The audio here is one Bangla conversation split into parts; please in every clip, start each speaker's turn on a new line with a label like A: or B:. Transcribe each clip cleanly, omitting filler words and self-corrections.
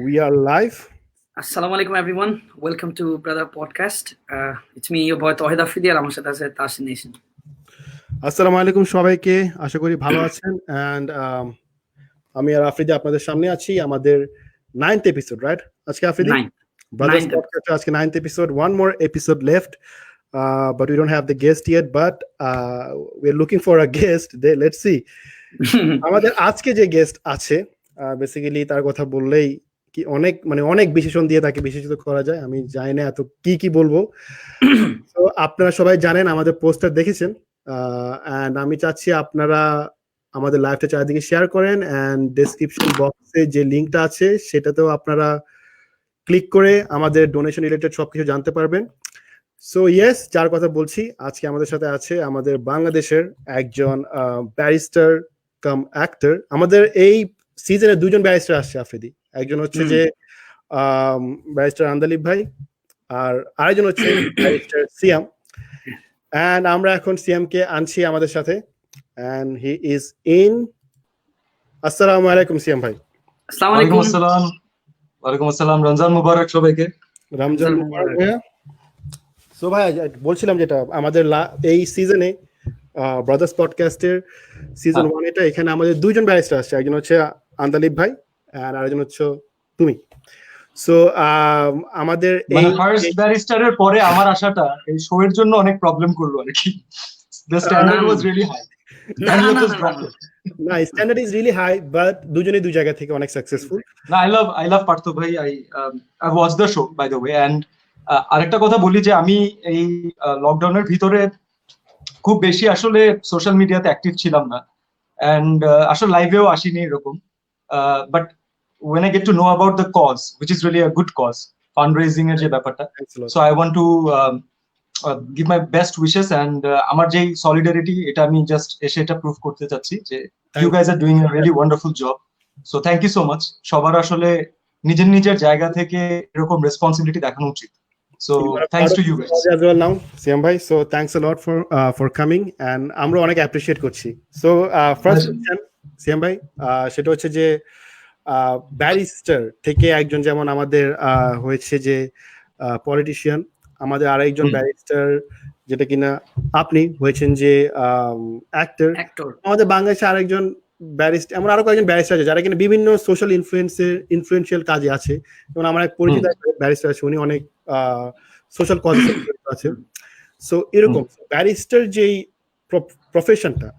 A: We are live.
B: Assalamu alaikum everyone. Welcome to Brother Podcast. It's me, your boy Tawhid Afridi, আর আমার সাথে আছে তাসিন নেশন।
A: আসসালামু আলাইকুম সবাইকে, আশা করি ভালো আছেন। And আমি আর আফ্রিদি আপনাদের সামনে আছি আমাদের 9th episode, right? আজকে আফ্রিদি
B: 9th.
A: Brothers Podcast আজকে 9th episode. One more episode left. But we don't have the guest yet, but we're looking for a guest. Let's see. আমাদের আজকে যে গেস্ট আছে বেসিক্যালি তার কথা বললেই কি অনেক বিশেষণ দিয়ে তাকে বিশেষিত করা যায়। আমি জানি না এত কি বলবো। তো আপনারা সবাই জানেন, আমাদের পোস্টার দেখেছেন, এন্ড আমি চাচ্ছি আপনারা আমাদের লাইভটা চারিদিকে শেয়ার করেন, এন্ড ডেসক্রিপশন বক্সে যে লিঙ্কটা আছে সেটাতেও আপনারা ক্লিক করে আমাদের ডোনেশন রিলেটেড সবকিছু জানতে পারবেন। সো ইয়েস, যার কথা বলছি আজকে আমাদের সাথে আছে আমাদের বাংলাদেশের একজন ব্যারিস্টার কাম অ্যাক্টর। আমাদের এই সিজনে দুজন ব্যারিস্টার আসছে আফ্রিদি। একজন হচ্ছে যে ব্যারিস্টার আন্দালিব ভাই, আর আরেকজন হচ্ছে ব্যারিস্টার সিয়াম। এন্ড আমরা এখন সিয়াম কে আনছি আমাদের সাথে, এন্ড হি ইজ ইন। আসসালামু আলাইকুম সিয়াম ভাই।
B: আসসালামু আলাইকুম।
C: ওয়ালাইকুম আসসালাম। রমজান মুবারক সবাইকে।
A: রমজান মুবারক ভাইয়া। সো ভাই বলছিলাম যেটা আমাদের এই সিজনে ব্রাদার্স পডকাস্টের সিজন 1 এটা, এখানে আমাদের দুইজন ব্যারিস্টার আসছে। একজন হচ্ছে আন্দালিব ভাই আর আরেকজন হচ্ছে তুমি। সো আমাদের
C: এই ফার্স্ট ব্যারিস্টারের পরে আমার আসাটা এই শো এর জন্য অনেক প্রবলেম করলো আর কি। The standard was really high.
A: না, standard is really high, but দুজনেই দুই জায়গা থেকে অনেক সাকসেসফুল।
C: না, আই লাভ পার্থ ভাই। I watch the show by the way. And আরেকটা কথা বলি যে আমি এই লকডাউনের ভিতরে খুব বেশি আসলে সোশ্যাল মিডিয়াতে অ্যাক্টিভ ছিলাম না, এন্ড আসলে লাইভেও আসিনি এরকম। But when I get to know about the cause, which is really a good cause, fundraising এর যে ব্যাপারটা, so I want to give my best wishes, and আমার যে solidarity এটা আমি জাস্ট এসে এটা প্রুভ করতে চাচ্ছি যে you guys are doing a really wonderful job. So thank you so much. সবার আসলে নিজের জায়গা থেকে এরকম রেসপন্সিবিলিটি দেখানো উচিত। So thanks to you guys
A: as well now, Siam bhai. So thanks a lot for coming, and আমরা অনেক অ্যাপ্রিশিয়েট করছি। So first Siam bhai, সেটা হচ্ছে যে ব্যারিস্টার থেকে একজন, যেমন আমাদের হয়েছে যে পলিটিশিয়ান, আমাদের আরেকজন ব্যারিস্টার যেটা কিনা আপনি হয়েছেন যে অ্যাক্টর। আমাদের বাংলাদেশে আরেকজন ব্যারিস্টার, এমন আরো কয়েকজন ব্যারিস্টার আছে যারা কিনা বিভিন্ন সোশ্যাল ইনফ্লুয়েন্সিয়াল কাজে আছে। যেমন আমার এক পরিচিত ব্যারিস্টার আছে, উনি অনেক সোশ্যাল কজে আছে। সো এরকম ব্যারিস্টার যেই প্রফেশনটা,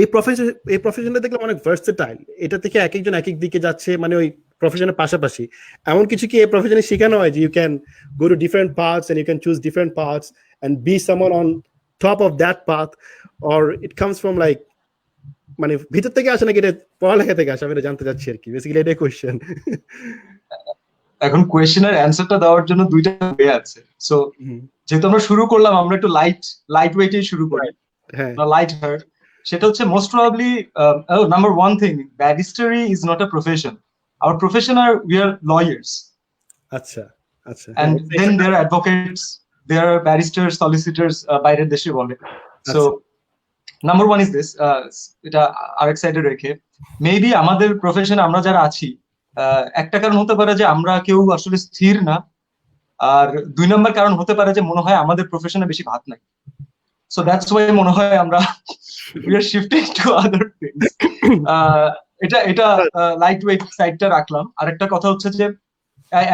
A: এই প্রফেশনটা দেখলাম অনেক ভার্সেটাইল। এটা থেকে এক একজন এক এক দিকে যাচ্ছে, মানে ওই প্রফেশনের পাশাপাশি এমন কিছু কি এই প্রফেশনে শেখানো হয় যে you can go to different paths and you can choose different paths and be someone on top of that path, or it comes from like, মানে ভিতর থেকে আসে নাকি এটা পড়ালেখা থেকে আসে? আমি এটা জানতে চাচ্ছি আর কি, বেসিক্যালি এটাই কোয়েশ্চেন।
C: এখন কোয়েশ্চেনের অ্যানসারটা দেওয়ার জন্য দুইটা ওয়ে আছে। সো যেহেতু আমরা শুরু করলাম, আমরা একটু লাইট ওয়েটেই শুরু করি, হ্যাঁ, লাইট হার্ট। সেটা হচ্ছে most probably number one thing, ব্যারিস্টারি is not a profession. Our profession আর উই আর লয়ার্স।
A: আচ্ছা।
C: And then there advocates, there barristers, solicitors বাইরের দেশে বলে। So number one is this, এটা আরেক সাইডে রেখে মেবি আমাদের প্রফেশনে আমরা যারা আছি, একটা কারণ হতে পারে যে আমরা কেউ আসলে স্থির না, আর দুই নম্বর কারণ হতে পারে যে মনে হয় আমাদের প্রফেশনে বেশি ভাত নাই। So that's why মনে হয় আমরা we are shifting to other things. এটা লাইট ওয়েট সাইডটা রাখলাম। আরেকটা কথা হচ্ছে যে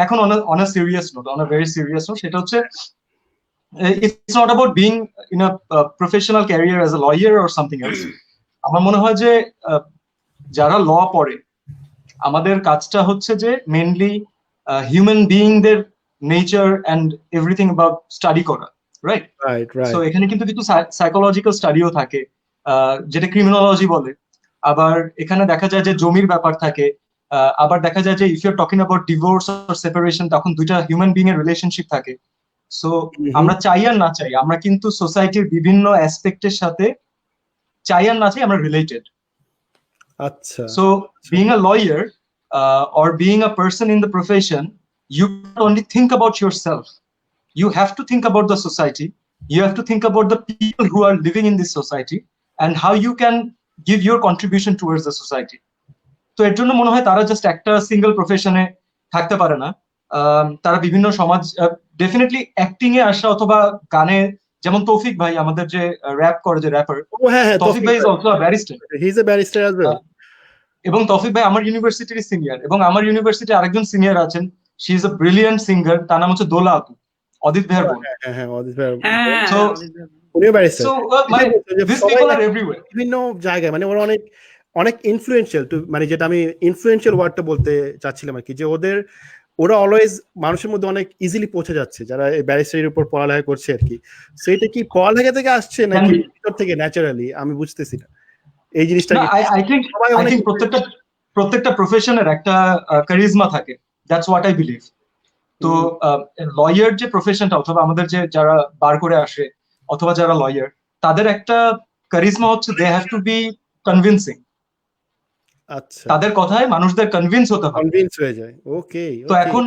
C: এখন on a serious note, on a very serious note, সেটা হচ্ছে it's not about being in a professional career as a lawyer or something else. আমার মনে হয় যে যারা ল পড়ে, আমাদের কাজটা হচ্ছে যে মেইনলি হিউম্যান বিইংদের nature and everything about study করা, রাইট? সো এখানে কিন্তু কিছু সাইকোলজিক্যাল স্টাডিও থাকে, যেটা ক্রিমিনোলজি বলে। আবার এখানে দেখা যায় যে জমির ব্যাপার থাকে, আবার দেখা যায় যে if you are talking about divorce or separation, তখন দুইটা হিউম্যান বিইং এর রিলেশনশিপ থাকে। সো আমরা চাই আর না চাই, আমরা কিন্তু সোসাইটির বিভিন্ন অ্যাসপেক্টের সাথে চাই আর না চাই আমরা রিলেটেড।
A: আচ্ছা।
C: So being a lawyer or being a person in the profession, you can't only think about yourself. You have to think about the society. You have to think about the people who are living in this society and how you can give your contribution towards the society. তো এর জন্য মনে হয় তারা জাস্ট একটা সিঙ্গেল প্রফেশনে থাকতে পারে না। তারা বিভিন্ন সমাজ ডেফিনেটলি অ্যাক্টিং এ আসা অথবা গানে, যেমন তৌফিক ভাই আমাদের যে র্যাপ করে, যে র্যাপার,
A: হ্যাঁ,
C: তৌফিক ভাই is also a barrister.
A: He is a barrister as well.
C: এবং তৌফিক ভাই আমার ইউনিভার্সিটির সিনিয়র, এবং আমার ইউনিভার্সিটি আরেকজন সিনিয়র আছেন, she is a brilliant singer, তার নাম হচ্ছে দোলা আপু, অদিত ভাইয়ের বোন।
A: হ্যাঁ, অদিত ভাই
B: হ্যাঁ
C: So,
A: উনিও ব্যারিস্টার।
C: so মানে these people are everywhere.
A: বিভিন্ন জায়গায় মানে ওরা অনেক অনেক ইনফ্লুয়েন্সিয়াল, মানে যেটা আমি ইনফ্লুয়েন্সিয়াল ওয়ার্ডটা বলতে চাচ্ছিলাম আর কি, যে ওরা অলওয়েজ মানুষের মধ্যে অনেক ইজিলি পৌঁছে যাচ্ছে যারা এই ব্যারিস্টারির উপর পড়ালেখা করছে আর কি। সো এটা কি পড়ালেখা থেকে আসছে নাকি ভিতর থেকে ন্যাচারালি, আমি বুঝতেছি না এই জিনিসটা।
C: I think প্রত্যেকটা প্রফেশনের একটা কারিজমা থাকে, দ্যাটস হোয়াট আই বিলিভ। তো লয়ার যে প্রফেশনটা, অথবা আমাদের যে যারা বার করে আসে অথবা যারা লয়ার, তাদের একটা কারিজমা হচ্ছে they have to be convincing.
A: আচ্ছা,
C: তাদের কথায় মানুষদের কনভিন্স হতে হবে।
A: কনভিন্স হয়ে যায়। ওকে।
C: তো এখন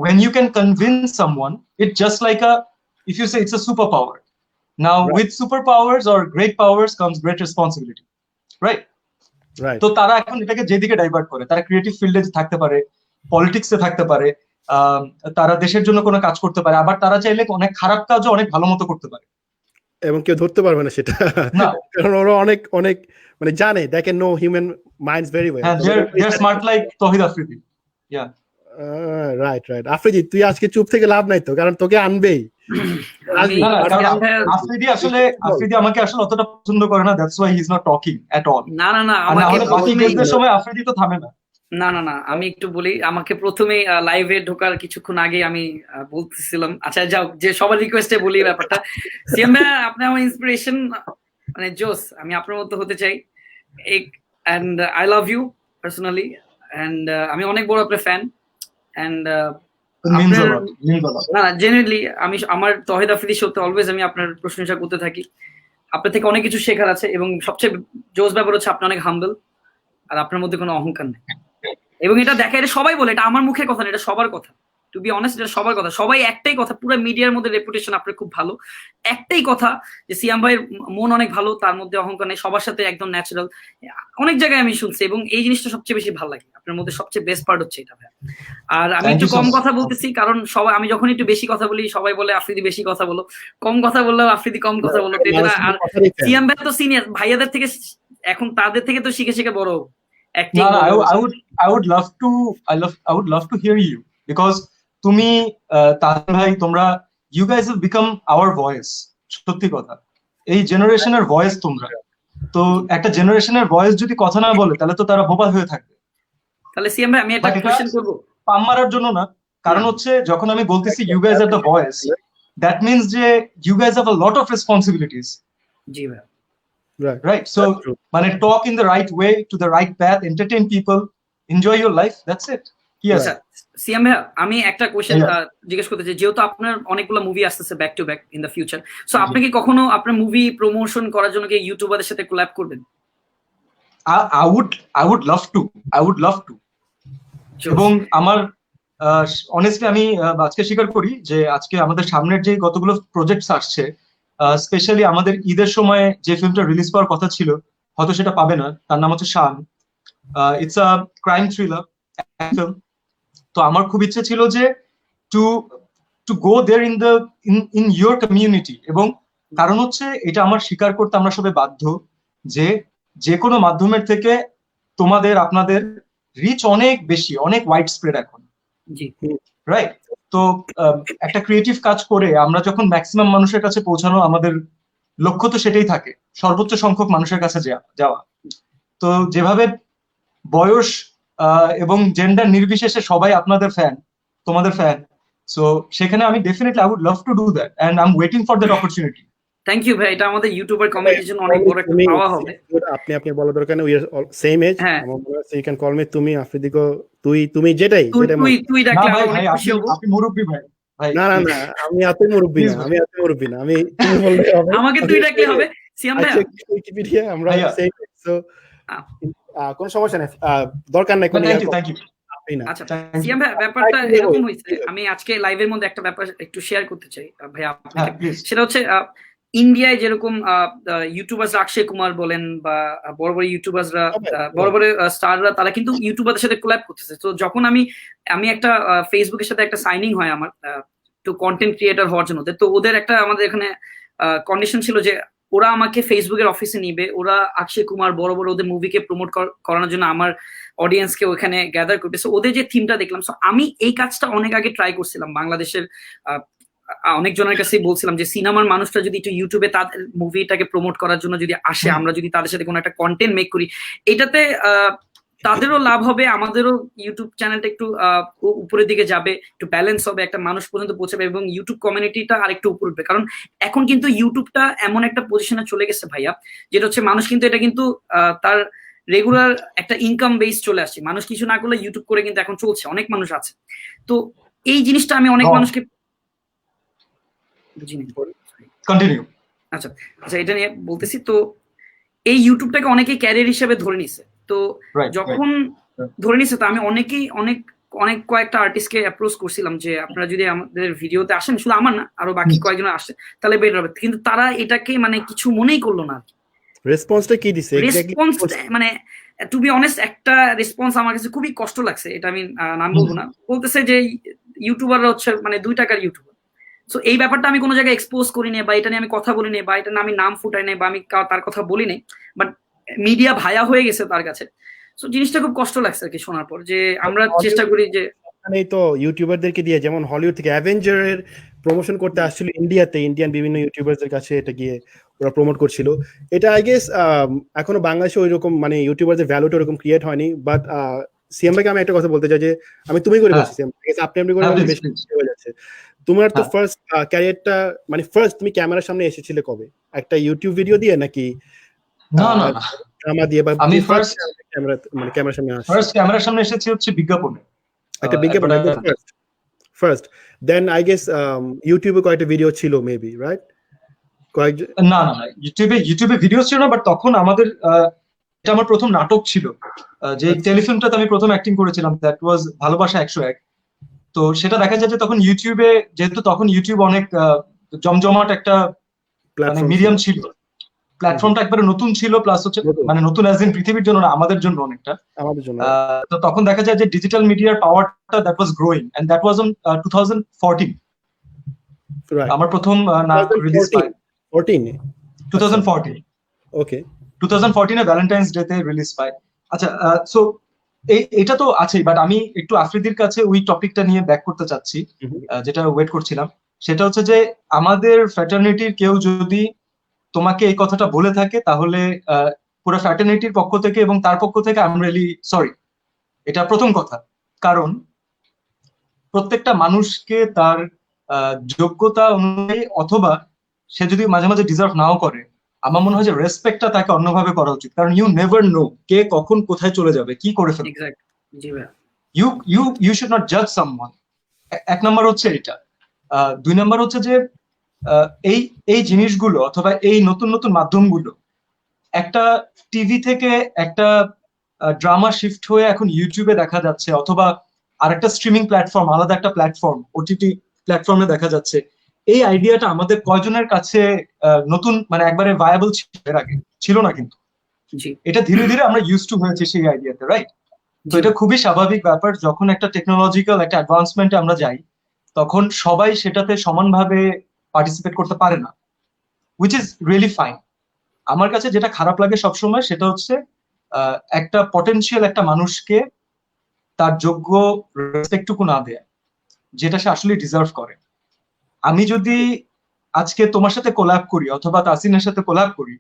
C: when you can convince someone, it's just like if you say it's a superpower. Now with superpowers or great powers comes great responsibility, right?
A: Right.
C: তো তারা এখন এটাকে যেদিকে ডাইভার্ট করে, তারা ক্রিয়েটিভ ফিল্ডে থাকতে পারে, পলিটিক্সে থাকতে পারে, তারা দেশের জন্য কোনো কাজ করতে পারে, আবার তারা চাইলে অনেক খারাপ কাজও অনেক ভালো মতো করতে পারে,
A: এবং কেউ ধরতে পারবে না সেটা, কারণ ওরা অনেক অনেক মানে জানে, they can know human minds very well.
C: হ্যাঁ, they're smart like তহিদ আফ্রিদি। Yeah.
A: রাইট। আফ্রিদি, তুই আজকে চুপ থেকে লাভ নাই তো, কারণ তোকে আনবেই।
C: আফ্রিদি আমাকে আসলে অতটা পছন্দ করে না, that's why he is not talking at all.
B: না
C: বাকি গেস্টদের সময় আফ্রিদি তো থামে না।
B: না আমি একটু বলি, আমাকে প্রথমে লাইভে ঢোকার কিছুক্ষণ আগে আমি বলতেছিলাম, আচ্ছা যাও, যে সবার রিকোয়েস্টে বলি ব্যাপারটা। সিএম ভাই, আপনি আমার ইন্সপিরেশন, মানে জোস, আমি আপনার মতো হতে চাই, and I love you personally, and আমি অনেক বড় আপনার ফ্যান, এন্ড না জেনুইনলি আমি আমার তহিদ আফ্রিদির সাথে অলওয়েজ আমি আপনার প্রশংসা করতে থাকি। আপনার থেকে অনেক কিছু শেখার আছে, এবং সবচেয়ে জোস ব্যাপার হচ্ছে আপনি অনেক হাম্বল, আর আপনার মধ্যে কোনো অহংকার নেই। এবং এটা দেখা, এটা সবাই বলে, এটা আমার মুখের কথা না, এটা সবার কথা। টু বি অনেস্ট, এটা সবার কথা, সবাই একটাই কথা, পুরো মিডিয়ার মধ্যে রেপুটেশন আপনার খুব ভালো, একটাই কথা যে সিয়াম ভাইয়ের মন অনেক ভালো, তার মধ্যে অহংকার নেই, সবার সাথে একদম ন্যাচারাল। অনেক জায়গায় আমি শুনছি, এবং এই জিনিসটা সবচেয়ে বেশি ভালো লাগে আপনার মধ্যে, সবচেয়ে বেস্ট পার্ট হচ্ছে এটা ভাই। আর আমি একটু কম কথা বলতেছি, কারণ সবাই, আমি যখন একটু বেশি কথা বলি সবাই বলে আফ্রিদি বেশি কথা বলো, কম কথা বললেও আফ্রিদি কম কথা বলো। আর সিয়াম ভাই তো সিনিয়র, ভাইয়াদের থেকে এখন তাদের থেকে তো শিখে বড়।
C: I would love to hear you, because তুমি তাহলে ভাই, তোমরা you guys have become our voice. সত্যি কথা, এই জেনারেশনের ভয়েস তোমরা। তো একটা জেনারেশনের ভয়েস যদি কথা না বলে, তাহলে তো তারা বোবা হয়ে থাকবে।
B: তাহলে সিএম ভাই, আমি একটা কোশ্চেন করব,
C: পাম মারার জন্য না, কারণ হচ্ছে যখন আমি বলতেছি you guys are the voice, that means যে you guys have a lot of responsibilities.
B: জি ভাই।
C: Right. So, মানে talk in the right way, to the right path, entertain people, enjoy your life. That's it. Yes.
B: CM ভাই, আমি একটা কোশ্চেন জিজ্ঞেস করতে চাই, যেহেতু আপনার অনেকগুলো মুভি আসতেছে back to back in the future, so আপনি কি কখনো আপনার মুভি প্রমোশন করার জন্য কি ইউটিউবারদের সাথে কোল্যাব করবেন?
C: I would love to. এবং আমার অনেস্টলি আমি আজকে স্বীকার করি যে আজকে আমাদের সামনের যে কতগুলো প্রজেক্টস আসছে, স্পেশালি আমাদের ঈদের সময় যে ফিল্মটা রিলিজ পাওয়ার কথা ছিল, হয়তো সেটা পাবে না, তার নাম হচ্ছে Shaan. It's a crime thriller film. তো আমার খুব ইচ্ছে ছিল যে to go there in your community, এবং কারণ হচ্ছে এটা আমার স্বীকার করতে আমরা সবাই বাধ্য যে কোনো মাধ্যমের থেকে তোমাদের আপনাদের রিচ অনেক বেশি, অনেক ওয়াইড স্প্রেড এখন, রাইট? তো একটা ক্রিয়েটিভ কাজ করে আমরা যখন ম্যাক্সিমাম মানুষের কাছে পৌঁছানো, আমাদের লক্ষ্য তো সেটাই থাকে, সর্বোচ্চ সংখ্যক মানুষের কাছে যাওয়া। তো যেভাবে বয়স এবং জেন্ডার নির্বিশেষে সবাই আপনাদের ফ্যান, তোমাদের ফ্যান, সো সেখানে আমি definitely I would love to do that, and I am waiting for that opportunity.
B: Thank you ভাই, এটা আমাদের ইউটিউবার কমিউনিটির জন্য অনেক বড় একটা পাওয়া হবে।
A: আপনি বলা দরকার নেই, উই আর সেম এজ, আমার মনে হয় ইউ ক্যান কল মি তুমি, আফ্রিদিকো তুমি, যেটাই
B: তুই ডাকলে আমি
C: ভাই,
B: খুশি হব।
C: আপনি মুরব্বি ভাই।
A: না আমি এত মুরব্বি না, আমি তুমি বললে হবে,
B: আমাকে তুই ডাকলে হবে। সিয়াম ভাই,
A: উইকিপিডিয়া আমরা সেম, সো কোন সমস্যা নেই, দরকার নাই কোন।
C: Thank you.
B: আচ্ছা সিয়াম ভাই, ব্যাপারটা এরকম হয়েছে, আমি আজকে লাইভের মধ্যে একটা ব্যাপার একটু শেয়ার করতে চাই ভাই আপনাকে। সেটা হচ্ছে ইন্ডিয়ায় যেরকম ইউটিউবার্স অক্ষয় কুমার বলেন বা বড় বড় ইউটিউবার্সরা বড় বড় স্টাররা তারা কিন্তু ইউটিউবারদের সাথে কোল্যাব করতেছে। তো যখন আমি একটা ফেসবুকের সাথে একটা সাইনিং হয় আমার একটু কন্টেন্ট ক্রিয়েটর হওয়ার জন্য, তো ওদের একটা আমাদের এখানে কন্ডিশন ছিল যে ওরা আমাকে ফেসবুকের অফিসে নিবে, ওরা অক্ষয় কুমার বড় বড় ওদের মুভিকে প্রমোট করানোর জন্য আমার অডিয়েন্সকে ওখানে গ্যাদার করবে। সো ওদের যে থিমটা দেখলাম, সো আমি এই কাজটা অনেক আগে ট্রাই করছিলাম বাংলাদেশের অনেকজনের কাছেই বলছিলাম যে সিনেমার মানুষটা যদি একটু ইউটিউবে তাদের মুভিটাকে প্রমোট করার জন্য যদি আসে, আমরা যদি তাদের সাথে কোনো একটা কন্টেন্ট মেক করি, এটাতে তাদেরও লাভ হবে, আমাদেরও ইউটিউব চ্যানেলটা একটু উপরের দিকে যাবে, একটু ব্যালেন্স হবে, একটা মানুষ পর্যন্ত পৌঁছাবে এবং ইউটিউব কমিউনিটিটা আরেকটু উপর উঠবে। কারণ এখন কিন্তু ইউটিউবটা এমন একটা পজিশনে চলে গেছে ভাইয়া, যেটা হচ্ছে মানুষ কিন্তু এটা কিন্তু তার রেগুলার একটা ইনকাম বেস চলে আসছে। মানুষ কিছু না করলে ইউটিউব করে কিন্তু এখন চলছে, অনেক মানুষ আছে। তো এই জিনিসটা আমি অনেক মানুষকে বুঝিনি।
C: কন্টিনিউ।
B: আচ্ছা, এটা নিয়ে বলতেছি। তো এই ইউটিউবটাকে অনেকেই ক্যারিয়ার হিসেবে ধরে নিছে। তো যখন ধরে নিছে, তো আমি অনেক কয়েকটা আর্টিস্টকে অ্যাপ্রোচ করছিলাম যে আপনারা যদি আমাদের ভিডিওতে আসেন, শুধু আমার না আরো বাকি কয়েকজন আসে, তাহলে বেটার হবে। কিন্তু তারা এটাকে মানে কিছু মনেই করলো না।
A: রেসপন্সটা কি দিছে?
B: রেসপন্স মানে টু বি অনেস্ট একটা রেসপন্স আমার কাছে খুবই কষ্ট লাগছে, এটা আমি নাম বলবো না। বলতেছে যে ইউটিউবাররা হচ্ছে মানে 2 টাকার ইউটিউবার। সো এই ব্যাপারটা আমি কোনো জায়গায় এক্সপোজ করি নাই, বা এটা নিয়ে আমি কথা বলি নাই, বা এটা নিয়ে আমি নাম ফুটাই নাই, বা আমি তার কথা বলি নাই, বাট মিডিয়া ভায়া হয়ে গেছে তার কাছে। সো জিনিসটা খুব কষ্ট লাগছে আর কি শোনার পর, যে আমরা চেষ্টা করি যে
A: এই তো ইউটিউবারদেরকে দিয়ে, যেমন হলিউড থেকে অ্যাভেঞ্জারের প্রমোশন করতে আসছিল ইন্ডিয়াতে, ইন্ডিয়ান বিভিন্ন ইউটিউবারদের কাছে এটা গিয়ে ওরা প্রমোট করছিল। এটা আই গেস এখনো বাংলাদেশে ওই রকম মানে ইউটিউবারদের ভ্যালুটা ওরকম ক্রিয়েট হয়নি। বাট সিএম ভাইকে আমি একটা কথা বলতে চাই যে আমি তুমি করে বলছি, সিএম আপনি করে বেশি হয়ে যাচ্ছে। তোমার তো ফার্স্ট ক্যারিয়ারটা মানে ফার্স্ট তুমি ক্যামেরার সামনে এসেছিলে কবে? একটা ইউটিউব ভিডিও দিয়ে নাকি ড্রামা দিয়ে? বা
C: আমি ফার্স্ট
A: ক্যামেরার সামনে আসছি,
C: ফার্স্ট ক্যামেরার সামনে এসেছি হচ্ছে বিজ্ঞাপনে,
A: একটা বিজ্ঞাপন ফার্স্ট। দেন আই গেস ইউটিউবে কয়েকটা ভিডিও ছিল মেবি, রাইট?
C: না ইউটিউবে ভিডিও ছিল না, বাট তখন আমাদের এটা আমার প্রথম নাটক ছিল, যে টেলিফিল্মটাতে আমি প্রথম অ্যাক্টিং করেছিলাম, দ্যাট ওয়াজ ভালোবাসা 101। তো সেটা দেখা যায় যে তখন ইউটিউবে, যেহেতু তখন ইউটিউব অনেক জমজমাট একটা মানে মিডিয়াম ছিল, প্ল্যাটফর্মটা একবারে নতুন ছিল, প্লাস হচ্ছে মানে নতুন অ্যাজ ইন পৃথিবীর জন্য না, আমাদের জন্য অনেকটা। তো তখন দেখা যায় যে ডিজিটাল মিডিয়ার পাওয়ারটা that was growing, and that was on 2014 আমার প্রথম নাটক রিলিজ পাই। 2014 ওকে, 2014 এ ভ্যালেন্টাইন্স ডে তে রিলিজ পাই। আচ্ছা, সো এটা তো আছেই, বাট আমি একটু আফ্রিদির কাছে ওই টপিকটা নিয়ে ব্যাক করতে চাচ্ছি, যেটা ওয়েট করছিলাম। সেটা হচ্ছে যে আমাদের ফ্র্যাটার্নিটির কেউ যদি তোমাকে এই কথাটা বলে থাকে, তাহলে পুরো ফ্র্যাটার্নিটির পক্ষ থেকে এবং তার পক্ষ থেকে আই এম রিয়েলি সরি। এটা প্রথম কথা। কারণ প্রত্যেকটা মানুষকে তার যোগ্যতা অনুযায়ী, অথবা সে যদি মাঝে মাঝে ডিজার্ভ নাও করে, আমার মনে হয় যে রেসপেক্টটা তাকে অন্যভাবে করা উচিত। কারণ ইউ নেভার নো কে কখন কোথায় চলে যাবে, কি করে ফেলবে। ইউ শুড নট জাজ সামওয়ান। এক নাম্বার হচ্ছে এটা। 2 নাম্বার হচ্ছে যে এই জিনিসগুলো অথবা এই নতুন নতুন মাধ্যমগুলো একটা টিভি থেকে একটা ড্রামা শিফট হয়ে এখন ইউটিউবে দেখা যাচ্ছে, অথবা আরেকটা স্ট্রিমিং প্ল্যাটফর্ম, আলাদা একটা প্ল্যাটফর্ম, ওটিটি প্ল্যাটফর্মে দেখা যাচ্ছে। এই আইডিয়াটা আমাদের কয়জনের কাছে নতুন, মানে একবারে ভায়াবল ছিল এর আগে? ছিল না, কিন্তু এটা ধীরে ধীরে আমরা ইউজ টু হয়েছে সেই আইডিয়াতে, রাইট? তো এটা খুবই স্বাভাবিক ব্যাপার। যখন একটা টেকনোলজিক্যাল একটা অ্যাডভান্সমেন্টে আমরা যাই, তখন সবাই সেটাতে সমানভাবে পার্টিসিপেট করতে পারে না, হুইচ ইজ রিয়েলি ফাইন। আমার কাছে যেটা খারাপ লাগে সবসময়, সেটা হচ্ছে একটা পটেনশিয়াল একটা মানুষকে তার যোগ্য রেসপেক্টটুকু না দেয়া, যেটা সে আসলে ডিজার্ভ করে। আমি যদি আজকে তোমার সাথে কোল্যাব করি অথবা তাসিনের সাথে কোল্যাব করি,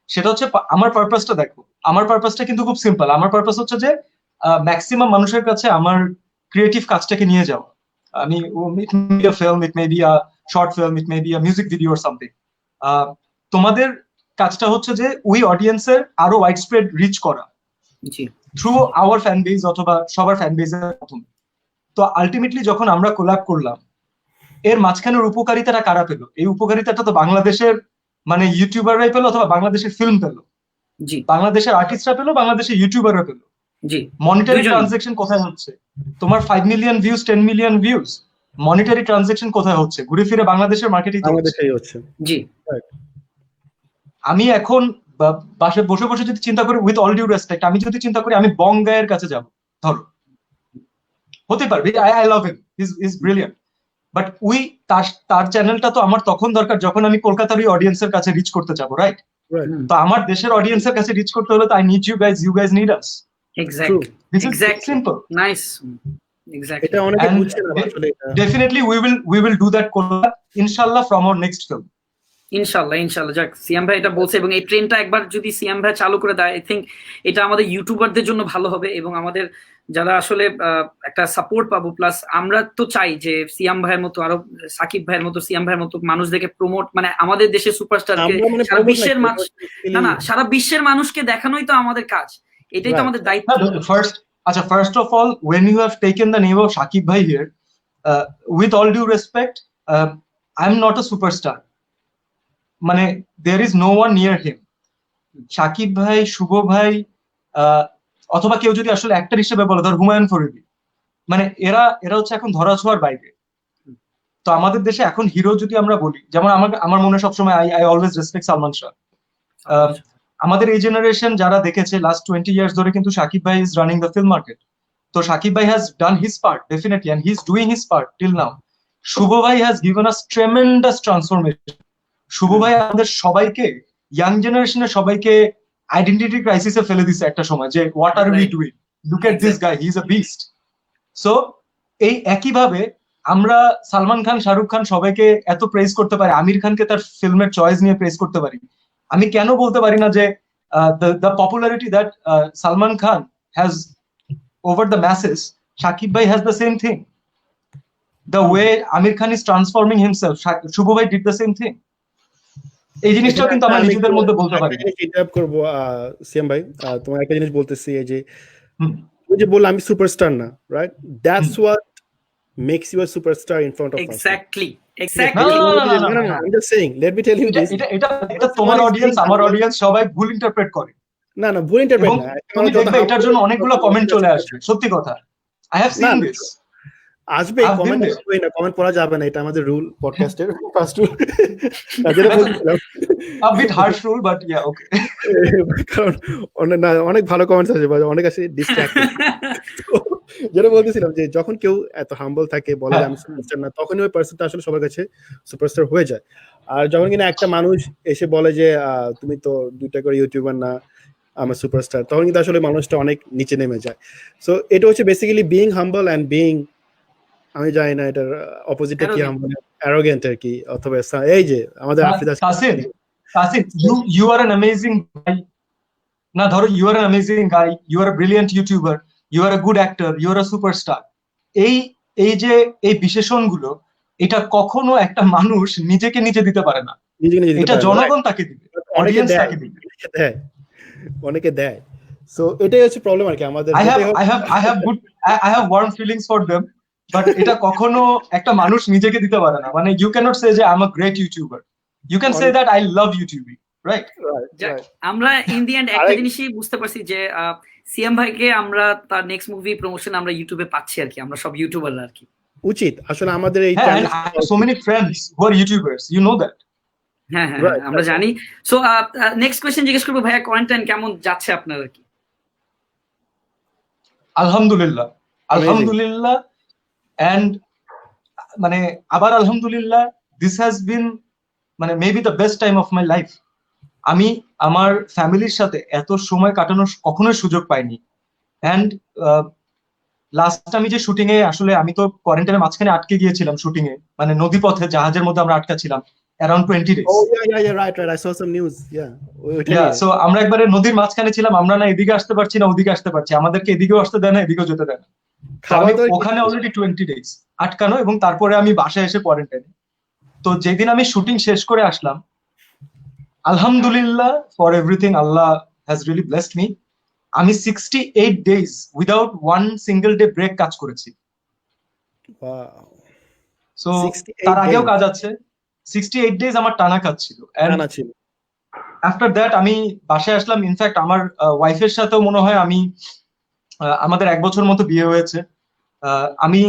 C: সেটা হচ্ছে আমার পারপাসটা দেখো। আমার পারপাসটা কিন্তু খুব সিম্পল। আমার পারপাস হচ্ছে যে ম্যাক্সিমাম মানুষের কাছে আমার ক্রিয়েটিভ কাজটাকে নিয়ে যাওয়া। আমি it may be a film, it may be a short film, it may be a music video or something. তোমাদের কাজটা হচ্ছে যে ওই অডিয়েন্সের আরো ওয়াইড স্প্রেড রিচ করা থ্রু আওয়ার ফ্যান বেজ অথবা সবার ফ্যান বেজের মাধ্যমে। তো আলটিমেটলি যখন আমরা কোল্যাব করলাম, এর মাঝখানের উপকারিতাটা কারা পেলো? এই উপকারিতাটা তো বাংলাদেশের মানে ইউটিউবাররাই পেলো, অথবা বাংলাদেশের ফিল্ম পেলো, বাংলাদেশের আর্টিস্টরা পেলো, বাংলাদেশের ইউটিউবাররা পেলো। মনিটারি ট্রানজাকশন কোথায় হচ্ছে? তোমার 5 million views, 10 million views, monetary transaction কোথায় হচ্ছে? ঘুরে ফিরে বাংলাদেশের মার্কেটেই তো হচ্ছে।
A: আমাদেরটাই হচ্ছে।
B: জি
C: আমি এখন বাসায় বসে বসে যদি চিন্তা করি, উইথ অল ডিউ রেসপেক্ট, আমি যদি চিন্তা করি আমি বঙ্গায়ের কাছে যাব, ধরো হতে পারবে, I love him, is brilliant, but তার চ্যানেলটা তো আমার তখন দরকার যখন আমি কলকাতার ওই অডিয়েন্সের কাছে রিচ করতে যাবো, রাইট?
A: Right.
C: তো আমার দেশের অডিয়েন্সের কাছে রিচ করতে হলে তো I need you guys need us.
B: Exactly
C: this is
B: exactly
C: simple.
B: Nice exactly
A: এটা অনেকে
C: And
A: বুঝছে না আসলে এটা।
C: definitely we will do that collab inshallah from our next film.
B: ইনশাল্লাহ ইনশাল্লাহ। যাক, সিয়াম ভাই এটা বলছে এবং এই ট্রেনটা একবার যদি সিয়াম ভাই চালু করে দেয়, আই থিঙ্ক এটা আমাদের ইউটিউবারদের জন্য ভালো হবে এবং আমাদের যারা আসলে একটা সাপোর্ট পাবো। প্লাস আমরা তো চাই যে সিয়াম ভাইয়ের মতো আরো সাকিব ভাইয়ের মতো সিয়াম ভাইয়ের মতো মানুষদেরকে প্রমোট, মানে আমাদের দেশের সুপারস্টারকে
A: আমরা মানে
B: সারা
A: promote
B: বিশ্বের
A: না,
B: মানুষ, না সারা বিশ্বের মানুষকে দেখানোই তো আমাদের কাজ, এটাই তো
A: Right.
B: আমাদের দায়িত্ব।
C: First of all, when you have taken the name of Shakib Bhai here, with all due respect, I'm not a superstar. মানে there is no one near him. Shakib ভাই, শুভ ভাই, অথবা কেউ যদি আসলে অ্যাক্টর হিসেবে বলে, ধর হুমায়ুন ফরিদি, মানে এরা হচ্ছে এখন ধরাছোঁয়ার বাইরে। তো আমাদের দেশে এখন হিরো যদি আমরা বলি, যেমন আমার মনে সবসময় I always respect Salman Shah. আমাদের এই জেনারেশন যারা দেখেছে লাস্ট 20 ইয়ার্স ধরে, কিন্তু শাকিব ভাই is running the film market. তো শাকিব ভাই has done his part definitely, and he is doing his part till now. Shuvo ভাই has given us tremendous transformation. Shuvo ভাই আমাদের সবাইকে, ইয়াং জেনারেশনের সবাইকে আইডেন্টিটি ক্রাইসিসে ফেলে দিছে একটা সময়, যে what are we doing, look at this guy, he is a beast. So এই একইভাবে আমরা সালমান খান, শাহরুখ খান সবাইকে এত প্রেজ করতে পারি, আমির খানকে তার ফিল্মের চয়েস নিয়ে প্রেজ করতে পারি, আমি কেন বলতে পারি না যে the popularity that Salman Khan has over the masses, Shakib ভাই has the same thing. The way Aamir Khan is transforming himself, Shuvo ভাই ডিড দ্য সেম থিং। এই জিনিসটাও কিন্তু আমরা নিজেদের মধ্যে বলতে পারি।
A: ইন্টারাপ্ট করবো সিয়াম ভাই, তোমার একটা জিনিস বলতেছি, এই যে তুমি যে বললে আমি সুপারস্টার না, right? That's what makes you a superstar in front of us.
B: Exactly
C: No,
B: exactly
A: I'm just saying, let me tell you this.
C: এটা তোমার অডিয়েন্স, আমার অডিয়েন্স সবাই ভুল ইন্টারপ্রেট করে।
A: না ভুল ইন্টারপ্রেট
C: এবং
A: না,
C: তুমি দেখবে এটার জন্য অনেকগুলো কমেন্ট চলে আসবে, সত্যি কথা। I have seen this.
A: আসবে কমেন্ট, কমেন্ট পড়া যাবে না, এটা আমাদের রুল পডকাস্টের ফার্স্ট রুল। যেটা বলছিলাম
C: a bit harsh rule, but yeah, okay.
A: কারণ অনেক ভালো কমেন্টস আসে, অনেক আসে ডিস্ট্রাক্টেড। যেটা বলতেছিলাম যে যখন কেউ এত হাম্বল থাকে, বলে আমি সুপারস্টার না, তখনই ওই পার্সনটা আসলে সবার কাছে সুপারস্টার হয়ে যায়। আর যখন কিনা একটা মানুষ এসে বলে যে তুমি তো 2টা করে ইউটিউবার না, আমার সুপারস্টার, তখন কিন্তু আসলে মানুষটা অনেক নিচে নেমে যায়। সো এটা হচ্ছে basically being humble and being, আমি জানি না এটার অপোজিটটা কি, হাম্বল অ্যারোগেন্ট আর কি, অথবা এই যে আমাদের Afrida
C: Tasin, you are an amazing guy. না ধরো, you are an amazing guy, you are a brilliant YouTuber, you are a good actor, you are a superstar. এই যে এই বিশেষণগুলো, এটা কখনো একটা মানুষ নিজেকে নিজে দিতে পারে না, এটা জনগণ তাকে দিবে, অডিয়েন্স তাকে দিবে,
A: অনেকে দেয়। সো এটাই হচ্ছে প্রবলেম আর কি আমাদের।
C: I have warm feelings for them, but এটা কখনো একটা মানুষ নিজেকে দিতে পারে না। মানে you cannot say যে I'm a great YouTuber, you can say that I love YouTube, right?
B: আমরা ইন দি এন্ড একটা জিনিসই বুঝতে পারছি যে সিএম ভাইকে আমরা তার নেক্সট মুভি প্রমোশন আমরা ইউটিউবে পাচ্ছি আর কি, আমরা সব ইউটিউবাররা আর কি।
A: উচিত আসলে আমাদের এই
C: channel, so many friends who are YouTubers, you know that.
B: হ্যাঁ আমরা জানি। সো নেক্সট কোয়েশ্চেন জিজ্ঞেস করবো, ভাইয়া কোয়ারেন্টাইন কেমন যাচ্ছে আপনার আর কি?
C: আলহামদুলিল্লাহ and মানে আবার আলহামদুলিল্লাহ, this has been মানে maybe the best time of my life. আমি আমার ফ্যামিলির সাথে এত সময় কাটানোর কখনোই সুযোগ পাইনি। অ্যান্ড লাস্ট আমি যে শুটিং এ, আসলে আমি তো কোয়ারেন্টাইনের মাঝখানে আটকে গিয়েছিলাম শুটিং এ, মানে নদীপথে জাহাজের মধ্যে আমরা আটকা ছিলাম around 20 days.
A: Oh yeah, right, I saw some news. Yeah,
C: so আমরা একবারে নদীর মাঝখানে ছিলাম, আমরা না এদিকে আসতে পারছি না ওদিকে আসতে পারছি, আমাদেরকে এদিকেও আসতে দেয় না এদিকেও যেতে দেয় না। আমি ওখানে অলরেডি 20 days আটকানো, এবং তারপরে আমি বাসায় এসে কোয়ারেন্টাইনে। তো যেদিন আমি শুটিং শেষ করে আসলাম, আলহামদুলিল্লাহ for everything, Allah has really blessed me. আমি 68 days without one single day break কাজ করেছি। সো তার আগেও কাজ আছে, 68 days আমার টানা কাজ ছিল। আফটার দ্যাট আমি বাসায় আসলাম। ইনফ্যাক্ট আমার ওয়াইফের সাথেও মনে হয় আমাদের 1 বছর মতো বিয়ে হয়েছে। আমি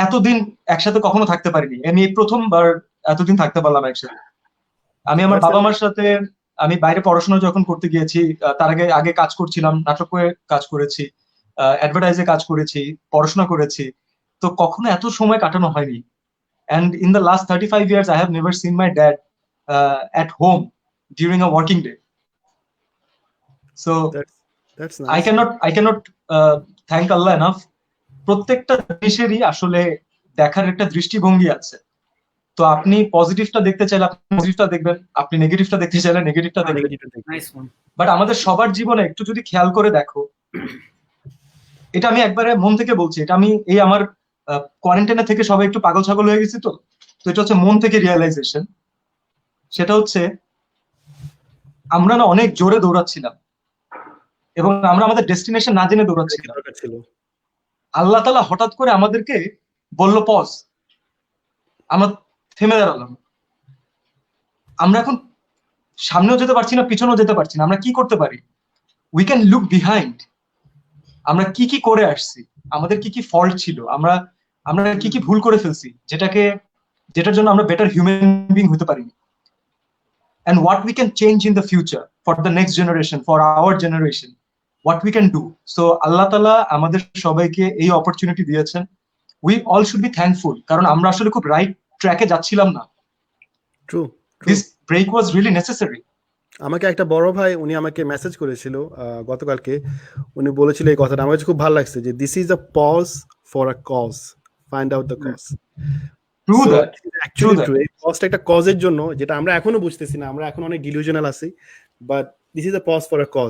C: এতদিন একসাথে কখনো থাকতে পারিনি, আমি এই প্রথমবার এতদিন থাকতে পারলাম একসাথে। আমি আমার বাবা মার সাথে, আমি বাইরে পড়াশোনা যখন করতে গিয়েছি, তার আগে কাজ করছিলাম, নাটকে কাজ করেছি, অ্যাডভার্টাইজে কাজ করেছি, পড়াশোনা করেছি, তো কখনো এত সময় কাটানো হয়নি। And in the last 35 years, I have never seen my dad at home during a working day. So
A: That's
C: I
A: nice.
C: cannot thank Allah enough. প্রত্যেকটা জিনিসেরই আসলে দেখার একটা দৃষ্টিভঙ্গি আছে। তো আপনি পজিটিভটা দেখতে চাইলে আপনি পজিটিভটা দেখবেন, আপনি নেগেটিভটা দেখতে চাইলে নেগেটিভটা দেখবেন।
B: Nice one.
C: বাট আমাদের সবার জীবনে একটু যদি খেয়াল করে দেখো, এটা আমি একবারে মন থেকে বলছি, এটা আমি এই আমার কোয়ারেন্টাইনে থেকে সবাই একটু পাগল ছাগল হয়ে গেছি, তো এটা হচ্ছে মন থেকে রিয়েলাইজেশন। সেটা হচ্ছে আমরা না অনেক জোরে দৌড়াচ্ছিলাম এবং আমরা আমাদের ডেস্টিনেশন না জেনে দৌড়াচ্ছিলাম। আল্লাহ তাআলা হঠাৎ করে আমাদেরকে বলল পজ, আমরা থেমে দাঁড়ালাম। আমরা এখন সামনেও যেতে পারছি না, পিছনেও যেতে পারছি না। আমরা কি করতে পারি? We can look behind. আমরা কি কি করে আসছি, আমাদের কি কি ফল্ট ছিল, আমরা কি কি ভুল করে ফেলছি, যেটার জন্য আমরা বেটার হিউম্যান বিং হতে পারিনি। And what we can change in the future for the next generation, for our generation, what we can do. So Allah Ta'ala আমাদের সবাইকে এই অপরচুনিটি দিয়েছেন। We all should be thankful, কারণ আমরা আসলে খুব রাইট ট্র্যাকে যাচ্ছিলাম না।
A: True.
C: This break was really necessary.
A: আমাকে একটা বড় ভাই উনি আমাকে মেসেজ করেছিল গতকালকে, উনি বলেছিল এই কথাটা, আমার কাছে খুব ভালো লাগছে যে this is a pause for a cause, find out the cause.
C: True that.
A: Actually true. এই পজটা একটা কজের জন্য, যেটা আমরা এখনো বুঝতেছি না, আমরা এখন অনেক ডিলিউশনাল আছি, but this is a pause for a cause.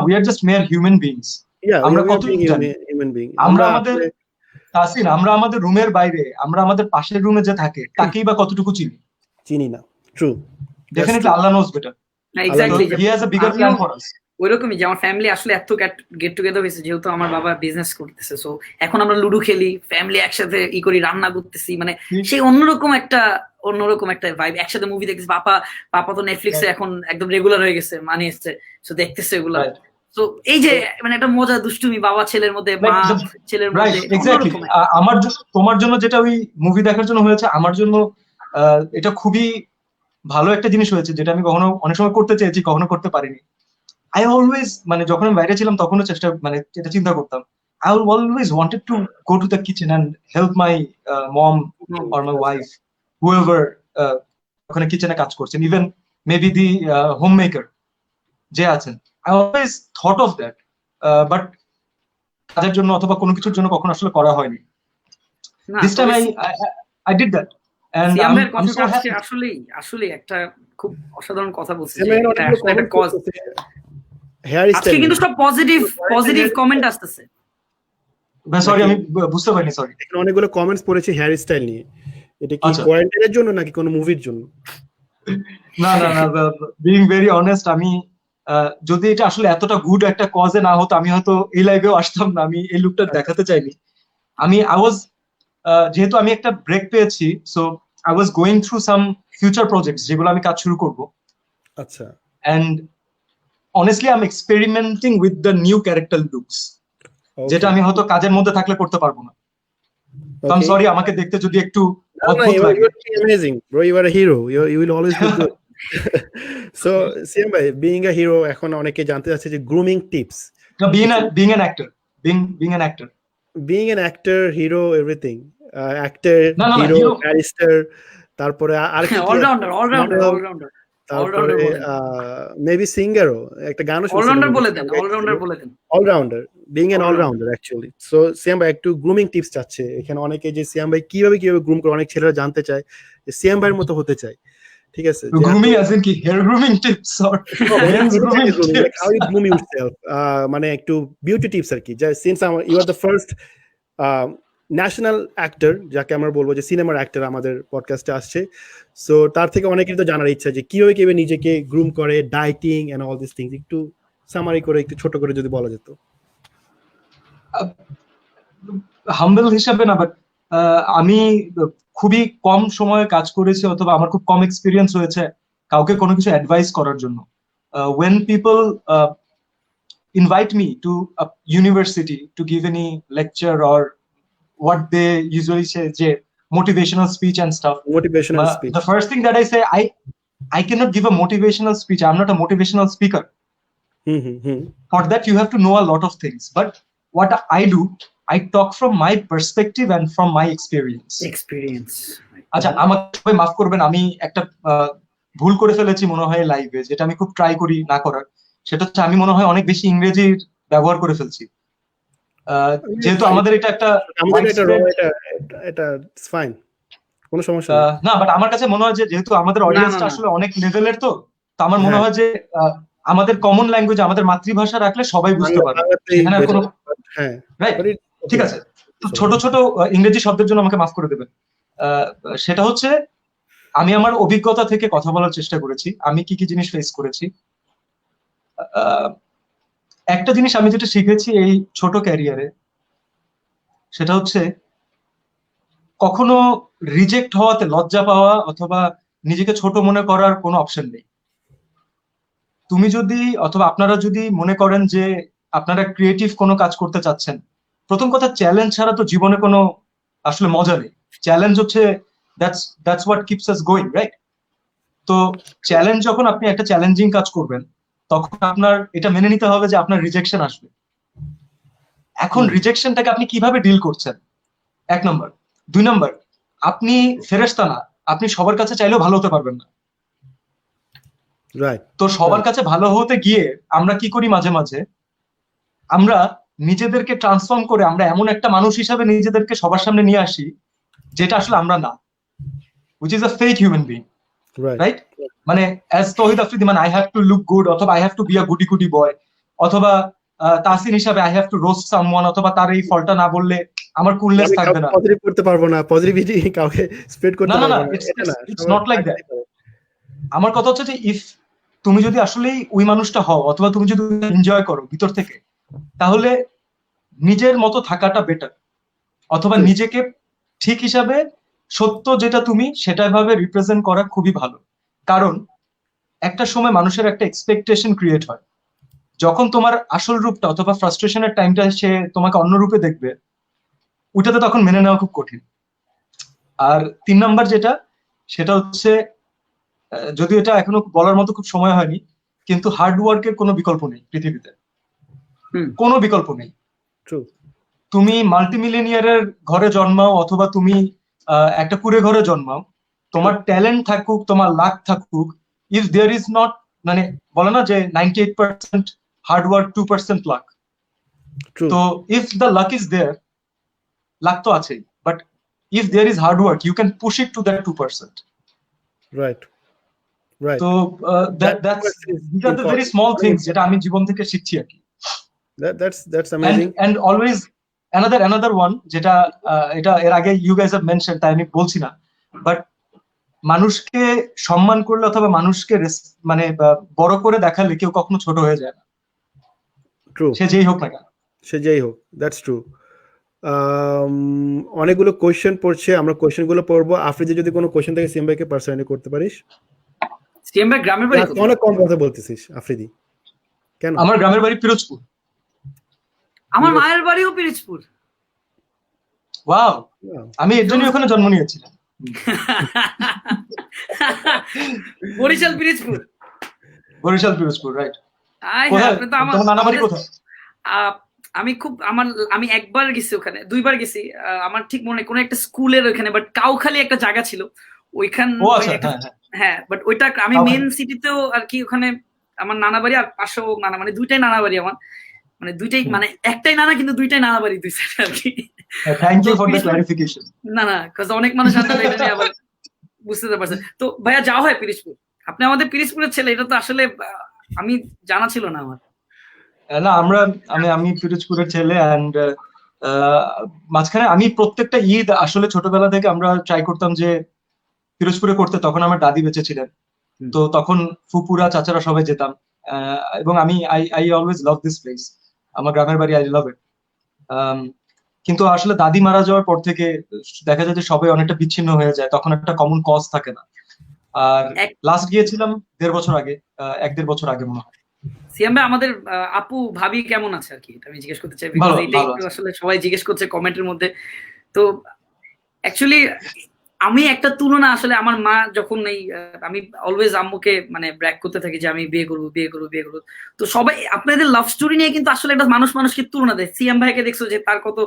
C: We are just mere human beings. আমরা কত জানি
A: হিউম্যান বিং।
C: আমরা আমাদের তাসিন, আমরা আমাদের রুমের বাইরে, আমরা আমাদের পাশের রুমে যে থাকে তাকেই বা কতটুকু চিনি
A: না। True.
C: Definitely Allah knows better.
B: Exactly,
C: He has a bigger plan for us.
B: ওইরকমই যে আমার ফ্যামিলি আসলে এত গেট টুগেদার হয়েছে, যেহেতু আমার বাবা বিজনেস করতেছে, সো এখন আমরা লুডো খেলি, ফ্যামিলি একসাথে করি, রান্না করতেছি, মানে সেই অন্যরকম একটা ভাইব। একসাথে মুভি দেখতেছি, পাপা তো নেটফ্লিক্সে এখন একদম রেগুলার হয়ে গেছে, মানে এসছে, সো দেখতেছে এগুলা। তো এই যে মানে একটা মজা দুষ্টুমি বাবা ছেলের মধ্যে, মা ছেলের মধ্যে।
C: এক্স্যাক্টলি, তোমার জন্য যেটা ওই মুভি দেখার জন্য হয়েছে, আমার জন্য এটা খুবই ভালো একটা জিনিস হয়েছে, যেটা আমি কখনো অনেক সময় করতে চেয়েছি, কখনো করতে পারিনি। I always, মানে যখন আমি বাইরে ছিলাম তখনও এটা চিন্তা করতাম, I always wanted to go to the kitchen and help my mom or my wife, whoever ওখানে কিচেনে কাজ করছেন, even maybe the homemaker যে আছেন। I always thought of that, but কাজের জন্য অথবা কোনো কিছুর জন্য কখনো আসলে করা হয়নি। This time I did that. And I'm so happy.
B: আসলে একটা খুব অসাধারণ কথা বলছে।
A: আজকে
B: কিন্তু সব পজিটিভ কমেন্ট আসতেছে।
C: সরি, আমি বুঝতে পারিনি, সরি।
A: এখানে অনেকগুলো কমেন্টস পড়েছি হেয়ার স্টাইল নিয়ে। এটা কি কোয়ারেন্টাইনের জন্য নাকি কোনো মুভির জন্য?
C: না, বিং ভেরি অনেস্ট, আমি যদি এটা আসলে এতটা গুড একটা কজে না হতো, আমি হয়তো এই লাইভেও আসতাম না। আমি এই লুকটা দেখাতে চাইনি। যেহেতু আমি একটা ব্রেক পেয়েছি, so I was going through some future projects, যেগুলো আমি কাজ শুরু করব।
A: আচ্ছা।
C: And honestly I'm experimenting with the new character looks, যেটা আমি হয়তো কাজের মধ্যে থাকলে করতে পারবো না। তো I'm sorry, আমাকে দেখতে যদি একটু অদ্ভুত লাগে।
A: Amazing bro, you are a hero, you will always be good. So Siam bhai, being a hero, এখন অনেকে জানতে চাচ্ছে যে grooming tips.
C: being an actor,
A: hero, everything, actor, hero, barrister, তারপরে আর কি
B: অলরাউন্ডার
A: তারপরে মেবি সিঙ্গারও, একটা গানও শুনছি। Allrounder, being an allrounder actually. So Siam ভাই একটু গ্রুমিং টিপস চাচ্ছে এখানে অনেকে, যে সিয়াম ভাই কিভাবে গ্রুম করে, অনেক ছেলেরা জানতে চায় যে সিয়াম ভাইয়ের মতো হতে চায়। ঠিক আছে,
C: গ্রুমিং as in কি hair grooming tips or
A: how you groom yourself, মানে একটু বিউটি টিপস আর কি, যে since you are the first national actor, যাকে আমরা বলবো যে সিনেমার অ্যাক্টর আমাদের পডকাস্টে আসছে, সো তার থেকে অনেকের তো জানার ইচ্ছা যে কিভাবে নিজেকে গ্রুম করে, dieting and all this things, একটু সামারি করে, একটু ছোট করে যদি বলা যেত।
C: হাম্বল হিসাবে না, বাট আমি খুবই কম সময়ে কাজ করেছি, অথবা আমার খুব কম এক্সপিরিয়েন্স হয়েছে কাউকে কোনো কিছু অ্যাডভাইস করার জন্য। when people invite me to a university to give any lecture or what they usually say, যে motivational speech and stuff.
A: Motivational
C: But
A: speech.
C: the first thing that I say, I cannot give a motivational speech. I'm not a motivational speaker. For that, you have to know a lot of things. But what I do, I talk from my perspective and from my experience. আচ্ছা, আমাকে সবাই মাফ করবেন, আমি একটা ভুল করে ফেলেছি মনে হয় লাইভে, যেটা আমি খুব ট্রাই করি না করার। সেটা হচ্ছে আমি মনে হয় অনেক বেশি ইংরেজির ব্যবহার করে ফেলছি। যেহেতু আমাদের এটা একটা
A: এটা ফাইন, কোনো সমস্যা
C: না, বাট আমার কাছে মনে হয় যে যেহেতু আমাদের অডিয়েন্সটা আসলে অনেক লেভেলের, তো আমার মনে হয় যে আমাদের কমন ল্যাঙ্গুয়েজ, আমাদের মাতৃভাষা রাখলে সবাই বুঝতে পারবে। এখানে কোনো রাইট, ঠিক আছে। তো ছোট ছোট ইংরেজি শব্দের জন্য আমাকে মাফ করে দেবেন। সেটা হচ্ছে আমি আমার অভিজ্ঞতা থেকে কথা বলার চেষ্টা করেছি, আমি কি কি জিনিস ফেস করেছি। একটা জিনিস আমি যেটা শিখেছি এই ছোট ক্যারিয়ারে, সেটা হচ্ছে কখনো রিজেক্ট হওয়াতে লজ্জা পাওয়া অথবা নিজেকে ছোট মনে করার কোনো অপশন নেই। তুমি যদি অথবা আপনারা যদি মনে করেন যে আপনারা ক্রিয়েটিভ কোনো কাজ করতে চাচ্ছেন, প্রথম কথা চ্যালেঞ্জ ছাড়া তো জীবনে কোনো আসলে মজা নেই। চ্যালেঞ্জ হচ্ছে that's what keeps us going, right? তো চ্যালেঞ্জ, যখন আপনি একটা চ্যালেঞ্জিং কাজ করবেন তখন আপনার এটা মেনে নিতে হবে যে আপনার রিজেকশন আসবে। এখন রিজেকশনটাকে আপনি কিভাবে ডিল করছেন, 1 নম্বর। 2 নম্বর, আপনি ফেরেশতা না, আপনি সবার কাছে চাইলেও ভালো হতে পারবেন না। তো সবার কাছে ভালো হতে গিয়ে আমরা কি করি, মাঝে মাঝে আমরা নিজেদেরকে ট্রান্সফর্ম করে আমরা এমন একটা মানুষ হিসাবে নিজেদেরকে সবার সামনে নিয়ে আসি যেটা আসলে আমরা না, which is a fake human being, right? মানে as তৌহিদ আফ্রিদি, মানে I have to look good, অথবা I have to be a goody goody boy, অথবা তাসিন হিসাবে I have to roast someone, অথবা তার এই ফলটা না বললে আমার কুলনেস থাকবে না,
A: পজিটিভ করতে পারবো না, পজিটিভিটি কাউকে স্প্রেড করতে পারবো না।
C: it's not like that. আমার কথা হচ্ছে যে ইফ তুমি যদি আসলেই ওই মানুষটা হও, অথবা তুমি যদি এনজয় করো ভিতর থেকে, তাহলে নিজের মতো থাকাটা বেটার, অথবা নিজেকে ঠিক হিসাবে সত্য যেটা তুমি সেটা ভাবে রিপ্রেজেন্ট করা খুবই ভালো। কারণ একটা সময় মানুষের একটা এক্সপেকটেশন ক্রিয়েট হয়, যখন তোমার আসল রূপটা অথবা ফ্রাস্ট্রেশনের টাইমটা সে তোমাকে অন্য রূপে দেখবে, ওইটাতে তখন মেনে নেওয়া খুব কঠিন। আর 3 নাম্বার যেটা, সেটা হচ্ছে, যদিও এটা এখনো বলার মতো খুব সময় হয়নি, কিন্তু হার্ড ওয়ার্কের কোনো বিকল্প নেই পৃথিবীতে, কোনো বিকল্প নেই। তুমি মাল্টিমিলিয়নিয়ারের ঘরে জন্মাও অথবা তুমি একটা কুড়ে ঘরে জন্মাও, তোমার ট্যালেন্ট থাকুক, তোমার লাক থাকুক, ইফ দেয়ার ইজ নট, মানে বলে না যে 98% হার্ড ওয়ার্ক, 2% লাক। তো if the luck is there, luck তো আছেই, but if there is hard work, you can push it to that 2%, right? তো these are the very small things যেটা আমি জীবন থেকে শিখছি আর কি।
A: That's amazing.
C: And always another one, যেটা এটা এর আগে you guys have mentioned, তাই আমি বলছি না, বাট মানুষকে সম্মান করলে অথবা মানুষকে মানে বড় করে দেখালে কেউ কখনো ছোট হয়ে যায় না।
A: ট্রু,
C: সে যেই হোক না কেন,
A: সে যেই হোক, দ্যাটস ট্রু। অনেকগুলো কোয়েশ্চেন পড়ছে, আমরা কোয়েশ্চেন গুলো পড়বো। আফ্রিদি, যদি কোনো কোয়েশ্চেন থেকে সিএম ভাইকে পার্সোনালি করতে পারিস।
B: সিএম ভাই গ্রামের বাড়ি
A: অনেক কম কথা বলতেছিস আফ্রিদি, কেন?
C: আমার গ্রামের বাড়ি পিরোজপুর।
B: আমার মায়ের বাড়িও পিরোজপুর।
C: ওয়াও, আমি এর জন্য ওখানে জন্ম নিয়েছিলাম।
B: বরিশাল পিরোজপুর।
C: বরিশাল পিরোজপুর, রাইট।
B: তোমার
C: নানা বাড়ি কোথায়?
B: আমি একবার গেছি ওখানে, 2বার গেছি। আমার ঠিক মনে কোন একটা স্কুলের ওখানে, বাট কাউখালী একটা জায়গা ছিল ওইখান। হ্যাঁ, বাট ওইটা আমি মেন সিটিতেও আর কি, ওখানে আমার নানা বাড়ি আর পাশেও নানা, মানে 2টাই নানা বাড়ি আমার, মানে 2টাই, মানে একটাই নানা কিন্তু 2টাই নানা বাড়ি, 2 সাইড আর কি।
C: Thank you for the clarification.
B: না, কাজ অনেক মানুষ আসলে এটা আবার বুঝতে পারছে। তো ভাইয়া যাওয়া হয় পিরোজপুর, আপনি আমাদের পিরোজপুরের ছেলে, এটা তো আসলে আমি জানা ছিল না আমার।
C: না, আমি পিরোজপুরের ছেলে। অ্যান্ড মাঝখানে আমি প্রত্যেকটা ঈদ আসলে ছোটবেলা থেকে আমরা ট্রাই করতাম যে পিরোজপুরে করতে। তখন আমার দাদি বেঁচে ছিলেন, তো তখন ফুপুরা চাচারা সবাই যেতাম। এবং I always love this place, আমার গ্রামের বাড়ি, আই লাভ ইট। কিন্তু আসলে দাদি মারা যাওয়ার পর থেকে দেখা যায় যে সবাই অনেকটা বিচ্ছিন্ন হয়ে যায়, তখন একটা কমন কজ থাকে না। আর লাস্ট গিয়েছিলাম 1.5 বছর আগে, 1-1.5 বছর আগে মনে হয়।
B: সিয়াম ভাই, আমাদের আপু ভাবি কেমন আছে আর কি, আমি জিজ্ঞেস করতে চাই। আসলে সবাই জিজ্ঞেস করছে কমেন্টের মধ্যে তো অ্যাকচুয়ালি আমি একটা তুলনা আসলে আমার মা যখন এই আমি অলওয়েজ আম্মুকে মানে ব্র্যাক করতে থাকি যে আমি বিয়ে করবো বিয়ে করবো বিয়ে করবো, তো সবাই আপনাদের লাভ স্টোরি নিয়ে কিন্তু আসলে একটা মানুষ মানুষকে তুলনা দেয়। সিয়াম ভাইকে দেখছো যে তার কত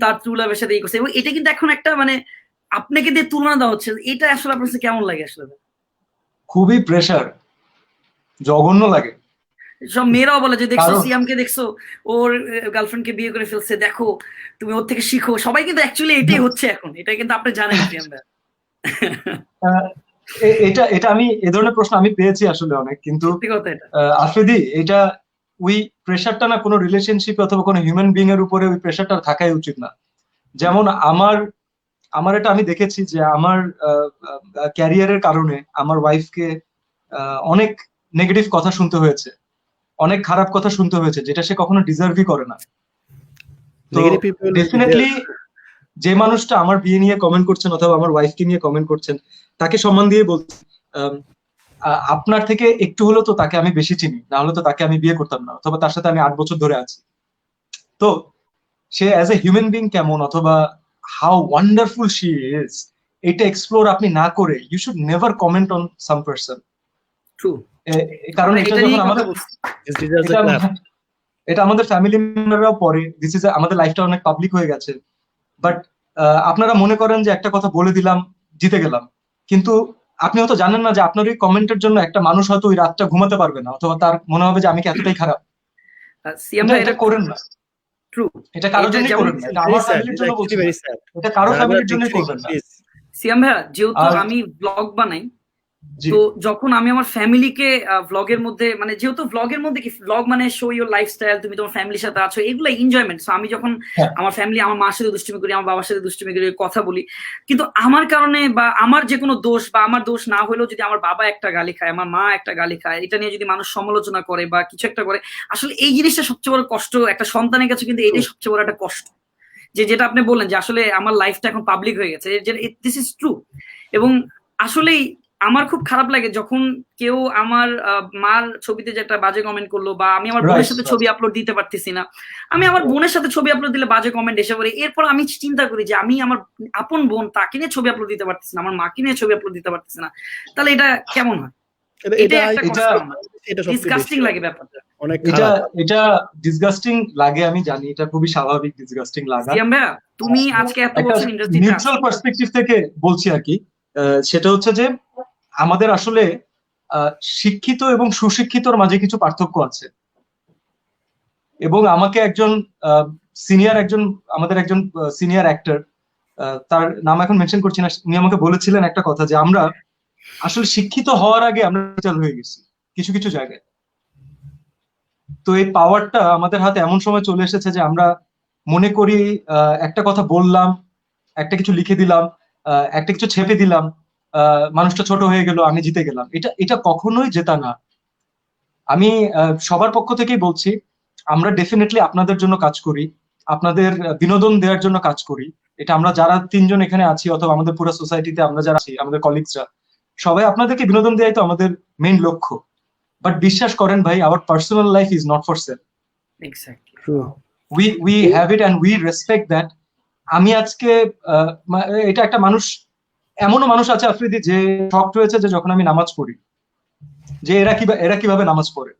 B: তার ট্রু লাভের সাথে এই করছে, এবং এটা কিন্তু এখন একটা মানে আপনাকে দিয়ে তুলনা দেওয়া হচ্ছে, এটা আসলে আপনার কাছে কেমন লাগে আসলে?
C: খুবই প্রেসার, জঘন্য লাগে।
B: সব মেয়েরাও বলে যে দেখছো
C: কারণ
B: সিয়ামকে দেখছো, ওর গার্লফ্রেন্ডকে বিয়ে করে ফেলছে, দেখো তুমি ওর থেকে শিখো। সবাই কিন্তু অ্যাকচুয়ালি এটাই হচ্ছে এখন, এটা কিন্তু আপনি জানেন সিয়াম ভাই।
C: আহ, এটা এটা আমি এ ধরনের প্রশ্ন আমি পেয়েছি আসলে অনেক, কিন্তু
B: সত্যি কথা এটা।
C: আফ্রিদি, এটা ওই প্রেশারটা না কোনো রিলেশনশিপ অথবা কোনো হিউম্যান বিং এর উপরে ওই প্রেশারটা থাকাই উচিত না। যেমন আমার আমার এটা আমি দেখেছি যে আমার ক্যারিয়ারের কারণে আমার ওয়াইফকে অনেক নেগেটিভ কথা শুনতে হয়েছে, অনেক খারাপ কথা শুনতে হয়েছে, যেটা সে কখনো ডিজার্ভই করে না। তো
A: Negative people will be
C: definitely
A: there.
C: যে মানুষটা আমার বিয়ে নিয়ে কমেন্ট করছেন অথবা আমার ওয়াইফকে নিয়ে কমেন্ট করছেন, তাকে সম্মান দিয়ে বলছি, আপনার থেকে একটু হলেও তো তাকে আমি বেশি চিনি, না হলে তো তাকে আমি বিয়ে করতাম না, অথবা তার সাথে আমি 8 বছর ধরে আছি। তো সে অ্যাজ এ হিউম্যান বিং কেমন, অথবা হাউ ওয়ান্ডারফুল শি ইজ, এটা এক্সপ্লোর আপনি না করে you should never comment on some person.
B: True.
C: কারণ
B: আমরা
C: এটা
B: এটা নিয়ে
C: যখন
B: কথা
C: আমাদের
B: বলছি।
A: This deserves a
C: এটা
A: clap.
C: এটা আমাদের ফ্যামিলি মেম্বাররাও পরে, দিস ইজ আমাদের লাইফটা অনেক পাবলিক হয়ে গেছে, বাট আপনারা মনে করেন যে একটা কথা বলে দিলাম জিতে গেলাম, কিন্তু আপনি হয়তো জানেন না যে আপনার ওই কমেন্টের জন্য একটা মানুষ হয়তো ওই রাতটা ঘুমাতে পারবে না, অথবা তার মনে হবে যে আমি কি এতটাই খারাপ।
B: সিয়াম
C: এটা
B: ভাই
C: এটা করেন না,
B: ট্রু।
C: এটা কারোর
B: এটা
C: জন্যই
B: যেমন
C: করেন না, এটা
A: Very
C: আমার
A: sad.
C: ফ্যামিলির
A: It's
C: জন্য
A: actually
C: বলছি না,
A: very sad.
C: এটা কারো
A: যারা
C: ফ্যামিলির জন্যই
A: picturing,
C: করবেন না।
A: please.
B: সিয়াম ভাইয়া, যেহেতু
C: আর
B: আমি ব্লগ বানাই,
C: জি,
B: তো যখন আমি আমার ফ্যামিলিকে ভ্লগের মধ্যে, মানে যেহেতু ভ্লগের মধ্যে কি, ভ্লগ মানে শো ইউর লাইফস্টাইল, তুমি তোমার ফ্যামিলির সাথে আছো, এগুলো এনজয়মেন্ট। আমি যখন
C: হ্যাঁ,
B: আমার ফ্যামিলি, আমার মার সাথে দুষ্টুমি করি, আমার বাবার সাথে দুষ্টুমি করি, কথা বলি, কিন্তু আমার কারণে বা আমার যে কোনো দোষ বা আমার দোষ না হলেও যদি আমার বাবা একটা গালি খায়, আমার মা একটা গালি খায়, এটা নিয়ে যদি মানুষ সমালোচনা করে বা কিছু একটা করে, আসলে এই জিনিসটা সবচেয়ে বড় কষ্ট একটা সন্তানের কাছে, কিন্তু এটাই সবচেয়ে বড় একটা কষ্ট। যেটা আপনি বললেন যে আসলে আমার লাইফটা এখন পাবলিক হয়ে গেছে, দিস ইজ ট্রু। এবং আসলেই আমার খুব খারাপ লাগে যখন কেউ আমার মার ছবিতে যে একটা বাজে কমেন্ট করলো, বা আমি আমার বোনের
C: রাইট
B: সাথে
C: রাইট।
B: ছবি আপলোড দিতে পারতেছি না, আমি আমার বোনের সাথে ছবি আপলোড দিলে বাজে কমেন্ট এসে পড়ে, এরপর আমি চিন্তা করি যে আমি আমার আপন বোন তাকে নিয়ে ছবি আপলোড দিতে পারতেছি না, আমার মাকে নিয়ে ছবি আপলোড দিতে পারতেছি না, তাহলে এটা কেমন হয়?
A: এটা
B: এটাই
A: এটা
B: একটা
C: এটা
B: কষ্ট আমার,
A: এটা সবচেয়ে
B: ডিসগাস্টিং
A: বেশি
B: লাগে ব্যাপারটা।
A: অনেক
C: এটা
A: খারাপ।
C: এটা ডিসগাস্টিং লাগে, আমি জানি, এটা খুবই স্বাভাবিক ডিসগাস্টিং লাগা।
B: সিয়াম ভাইয়া, তুমি আজকে এত
C: একটা
B: বছর ইন্ডাস্ট্রিতে
C: নিউট্রাল
B: আছো,
C: পার্সপেক্টিভ থেকে বলছি আর কি, সেটা হচ্ছে যে আমাদের আসলে শিক্ষিত এবং সুশিক্ষিতর মাঝে কিছু পার্থক্য আছে। এবং আমাকে একজন আমাদের একজন সিনিয়র অ্যাক্টর, তার নাম এখন মেনশন করছি না, উনি আমাকে বলেছিলেন একটা কথা, যে আমরা আসলে শিক্ষিত হওয়ার আগে আমরা ডিজিটাল হয়ে গেছি কিছু কিছু জায়গায়। তো এই পাওয়ারটা আমাদের হাতে এমন সময় চলে এসেছে যে আমরা মনে করি একটা কথা বললাম, একটা কিছু লিখে দিলাম, একটা কিছু ছেপে দিলাম, মানুষটা ছোট হয়ে গেল, আমি জিতে গেলাম। এটা এটা কখনোই জেতা না। আমি সবার পক্ষ থেকেই বলছি, আমরা ডেফিনেটলি আপনাদের জন্য কাজ করি, আপনাদের বিনোদন দেওয়ার জন্য কাজ করি। এটা আমরা যারা 3 জন এখানে আছি, অথবা আমাদের পুরো সোসাইটিতে আমরা যারা আছি, আমাদের কলিগসরা সবাই আপনাদেরকে বিনোদন দেওয়াই তো আমাদের মেইন লক্ষ্য। বাট বিশ্বাস করেন ভাই, hour personal life is not for sale.
B: Exactly.
A: True.
C: We have it and we respect that. আমি আজকে এটা একটা মানুষ, এমনও মানুষ আছে আফ্রিদি যে শকড হয়েছে যে যখন আমি নামাজ পড়ি, যে এরা কিভাবে নামাজ পড়ে,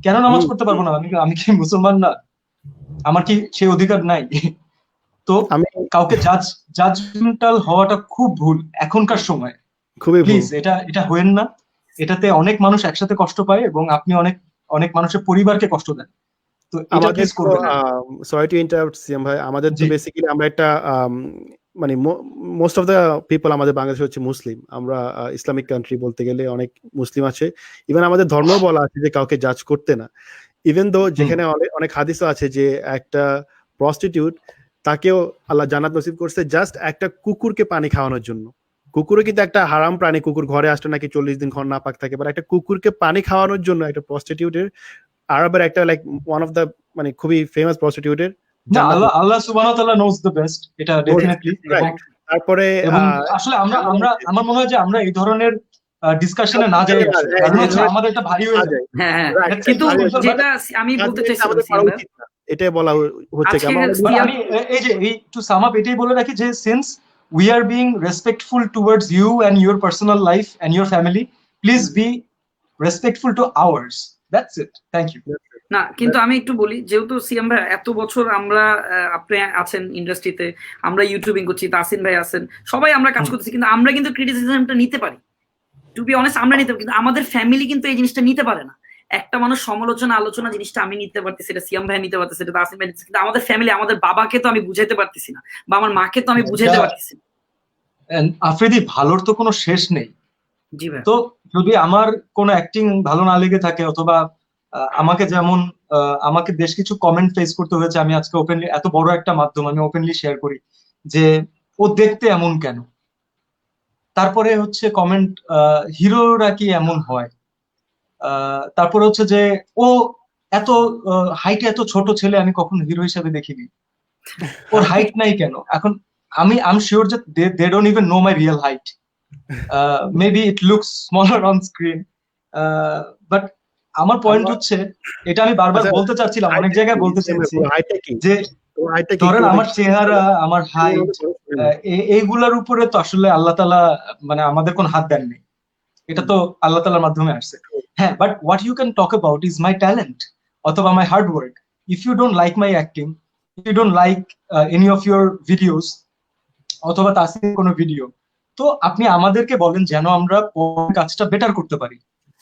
C: কেন নামাজ পড়তে পারবো না, আমি কি মুসলমান না, আমার কি সেই অধিকার নাই? তো
A: আমি
C: কাউকে জাজমেন্টাল হওয়াটা খুব ভুল এখনকার সময়।
A: খুবই ভুল।
C: প্লিজ এটা এটা হয়েন না। এটাতে অনেক মানুষ একসাথে কষ্ট পায়, এবং আপনি অনেক অনেক মানুষের পরিবারকে কষ্ট দেন। তো এটা
A: আমাদের
C: প্লিজ
A: তো
C: করবেন না।
A: সরি টু ইন্টারাপ্ট সিএম ভাই, আমাদের তো
C: জি,
A: বেসিক্যালি আমরা একটা মানে মোস্ট অফ দ্য পিপল আমাদের বাংলাদেশে হচ্ছে মুসলিম, আমরা ইসলামিক কান্ট্রি বলতে গেলে অনেক মুসলিম আছে। ইভেন আমাদের ধর্ম বলা আছে যে কাউকে জাজ করতে না। ইভেন দো যেখানে অনেক হাদিসও আছে যে একটা প্রস্টিটিউট তাকেও আল্লাহ জান্নাত নসিব করছে জাস্ট একটা কুকুরকে পানি খাওয়ানোর জন্য। কুকুরও কিন্তু একটা হারাম প্রাণী, কুকুর ঘরে আসলে নাকি 40 দিন ঘর না পাক থাকে, বাট একটা কুকুরকে পানি খাওয়ানোর জন্য একটা প্রস্টিটিউটের, আরবের একটা লাইক ওয়ান অফ দ্য মানে খুবই ফেমাস প্রস্টিটিউটের
C: না, আল্লাহ সুবহানাহু ওয়া তাআলা নোজ দ্য বেস্ট, এটা ডেফিনেটলি।
A: তারপরে
C: এবং আসলে আমার মনে হয় যে আমরা এই ধরনের ডিসকাশনে না যাই, কারণ হচ্ছে আমাদের এটা ভারী হয়ে যায়।
B: হ্যাঁ,
A: Right,
B: কিন্তু
A: right.
B: যেটা আমি বলতে চাইছিলাম
A: আমাদের
B: সিয়াম
A: করা
B: ভাই,
A: উচিত না। এটাই বলা হচ্ছে কি
B: আজকে
A: আমরা
C: But আমি এই যে এই টু সাম আপ এটাই বলে রাখি যে since we are being respectful towards you and your personal life and your family, please be respectful to ours. That's it, thank you.
B: না কিন্তু আমি একটু বলি, যেহেতু সিএম ভাই এত বছর আমরা আপনি আছেন ইন্ডাস্ট্রিতে, আমরা ইউটিউবিং করছি, তাসিন ভাই আছেন, সবাই আমরা কাজ করতেছি, কিন্তু আমরা কিন্তু ক্রিটিসিজমটা নিতে পারি, টু বি অনেস্ট আমরা নিতে পারি, কিন্তু আমাদের ফ্যামিলি কিন্তু এই জিনিসটা নিতে পারে না। একটা মানুষ সমালোচনা আলোচনা জিনিসটা আমি নিতে পারতেছি, এটা সিএম ভাই নিতে পারতেছে, এটা তাসিন ভাই নিতে, কিন্তু আমাদের ফ্যামিলি, আমাদের বাবাকে তো আমি বুঝাইতে পারতেছি না, বা আমার মাকে তো আমি বুঝাইতে পারতেছি না।
C: আফ্রিদি, ভালোর তো কোনো শেষ নেই।
B: জি ভাই।
C: তো যদি আমার কোনো অ্যাক্টিং ভালো না লেগে থাকে, অথবা আমাকে যেমন আমাকে বেশ কিছু কমেন্ট ফেস করতে হয়েছে, আমি আজকে ওপেনলি, এত বড় একটা মাধ্যম আমি ওপেনলি শেয়ার করি যে ও দেখতে এমন কেন, তারপরে হচ্ছে কমেন্ট হিরোরা কি এমন হয়, তারপরে হচ্ছে যে ও এত হাইটে এত ছোট ছেলে আমি কখনো হিরো হিসেবে দেখিনি, ওর হাইট নাই কেন। এখন I'm sure that they don't even know my real height. Maybe it looks smaller on screen, but আমার পয়েন্ট হচ্ছে, এটা আমি বারবার বলতে চাচ্ছিলাম, অনেক জায়গায় বলতে চাচ্ছি যে ধরেন আমার চেহারা, আমার হাইট, এইগুলার উপরে তো আসলে আল্লাহ তাআলা মানে আমাদের কোন হাত দেননি, এটা তো আল্লাহ তাআলার মাধ্যমে আসছে। হ্যাঁ, but what you can talk about is my talent অথবা my hard work. If you don't like my acting, if you don't like any of your videos অথবা তাসির কোনো ভিডিও, তো আপনি আমাদেরকে বলেন যেন আমরা কাজটা বেটার করতে পারি,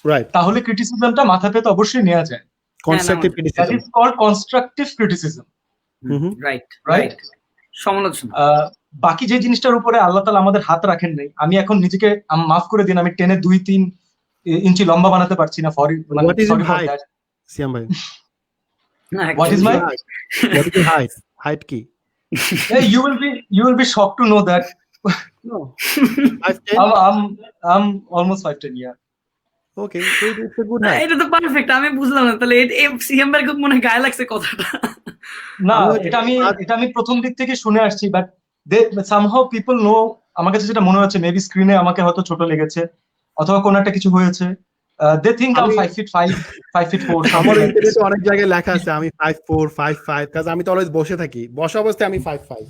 A: রাইট,
C: তাহলে ক্রিটিসিজমটা মাথা পেতে অবশ্যই নেওয়া যায়।
A: Constructive
C: that
A: criticism,
C: is called constructive criticism.
B: Right
C: right,
B: সমালোচনা।
C: বাকি যে জিনিসটার উপরে আল্লাহ তাআলা আমাদের হাত রাখেন নাই, আমি এখন নিজেকে মাফ করে দিন, আমি টেনে 2-3 ইঞ্চি লম্বা বানাতে পারছি না,
A: What is your height, সিয়াম ভাই?
C: What is my
A: What is your height? Height কি?
C: Hey, you will be shocked to know that
A: No. 5'10"?
C: I'm almost 5'10", yeah.
A: Okay, so it's a good height.
B: এটা তো পারফেক্ট, আমি বুঝলাম না তাহলে সিএম ভাই খুব মনে গায়ে লাগছে কথাটা।
C: না, এটা আমি প্রথম দিক থেকে শুনে আসছি, বাট somehow people know, আমার কাছে যেটা মনে হচ্ছে মেবি স্ক্রিনে আমাকে হয়তো ছোট লেগেছে অথবা কোনো একটা কিছু হয়েছে, they think I'm 5'5", 5'4".
A: আমার ইন্টারনেটে অনেক জায়গায় লেখা আছে আমি 5'4", 5'5", কারণ আমি তো অলওয়েজ বসে থাকি, বসা অবস্থায় আমি 5'5".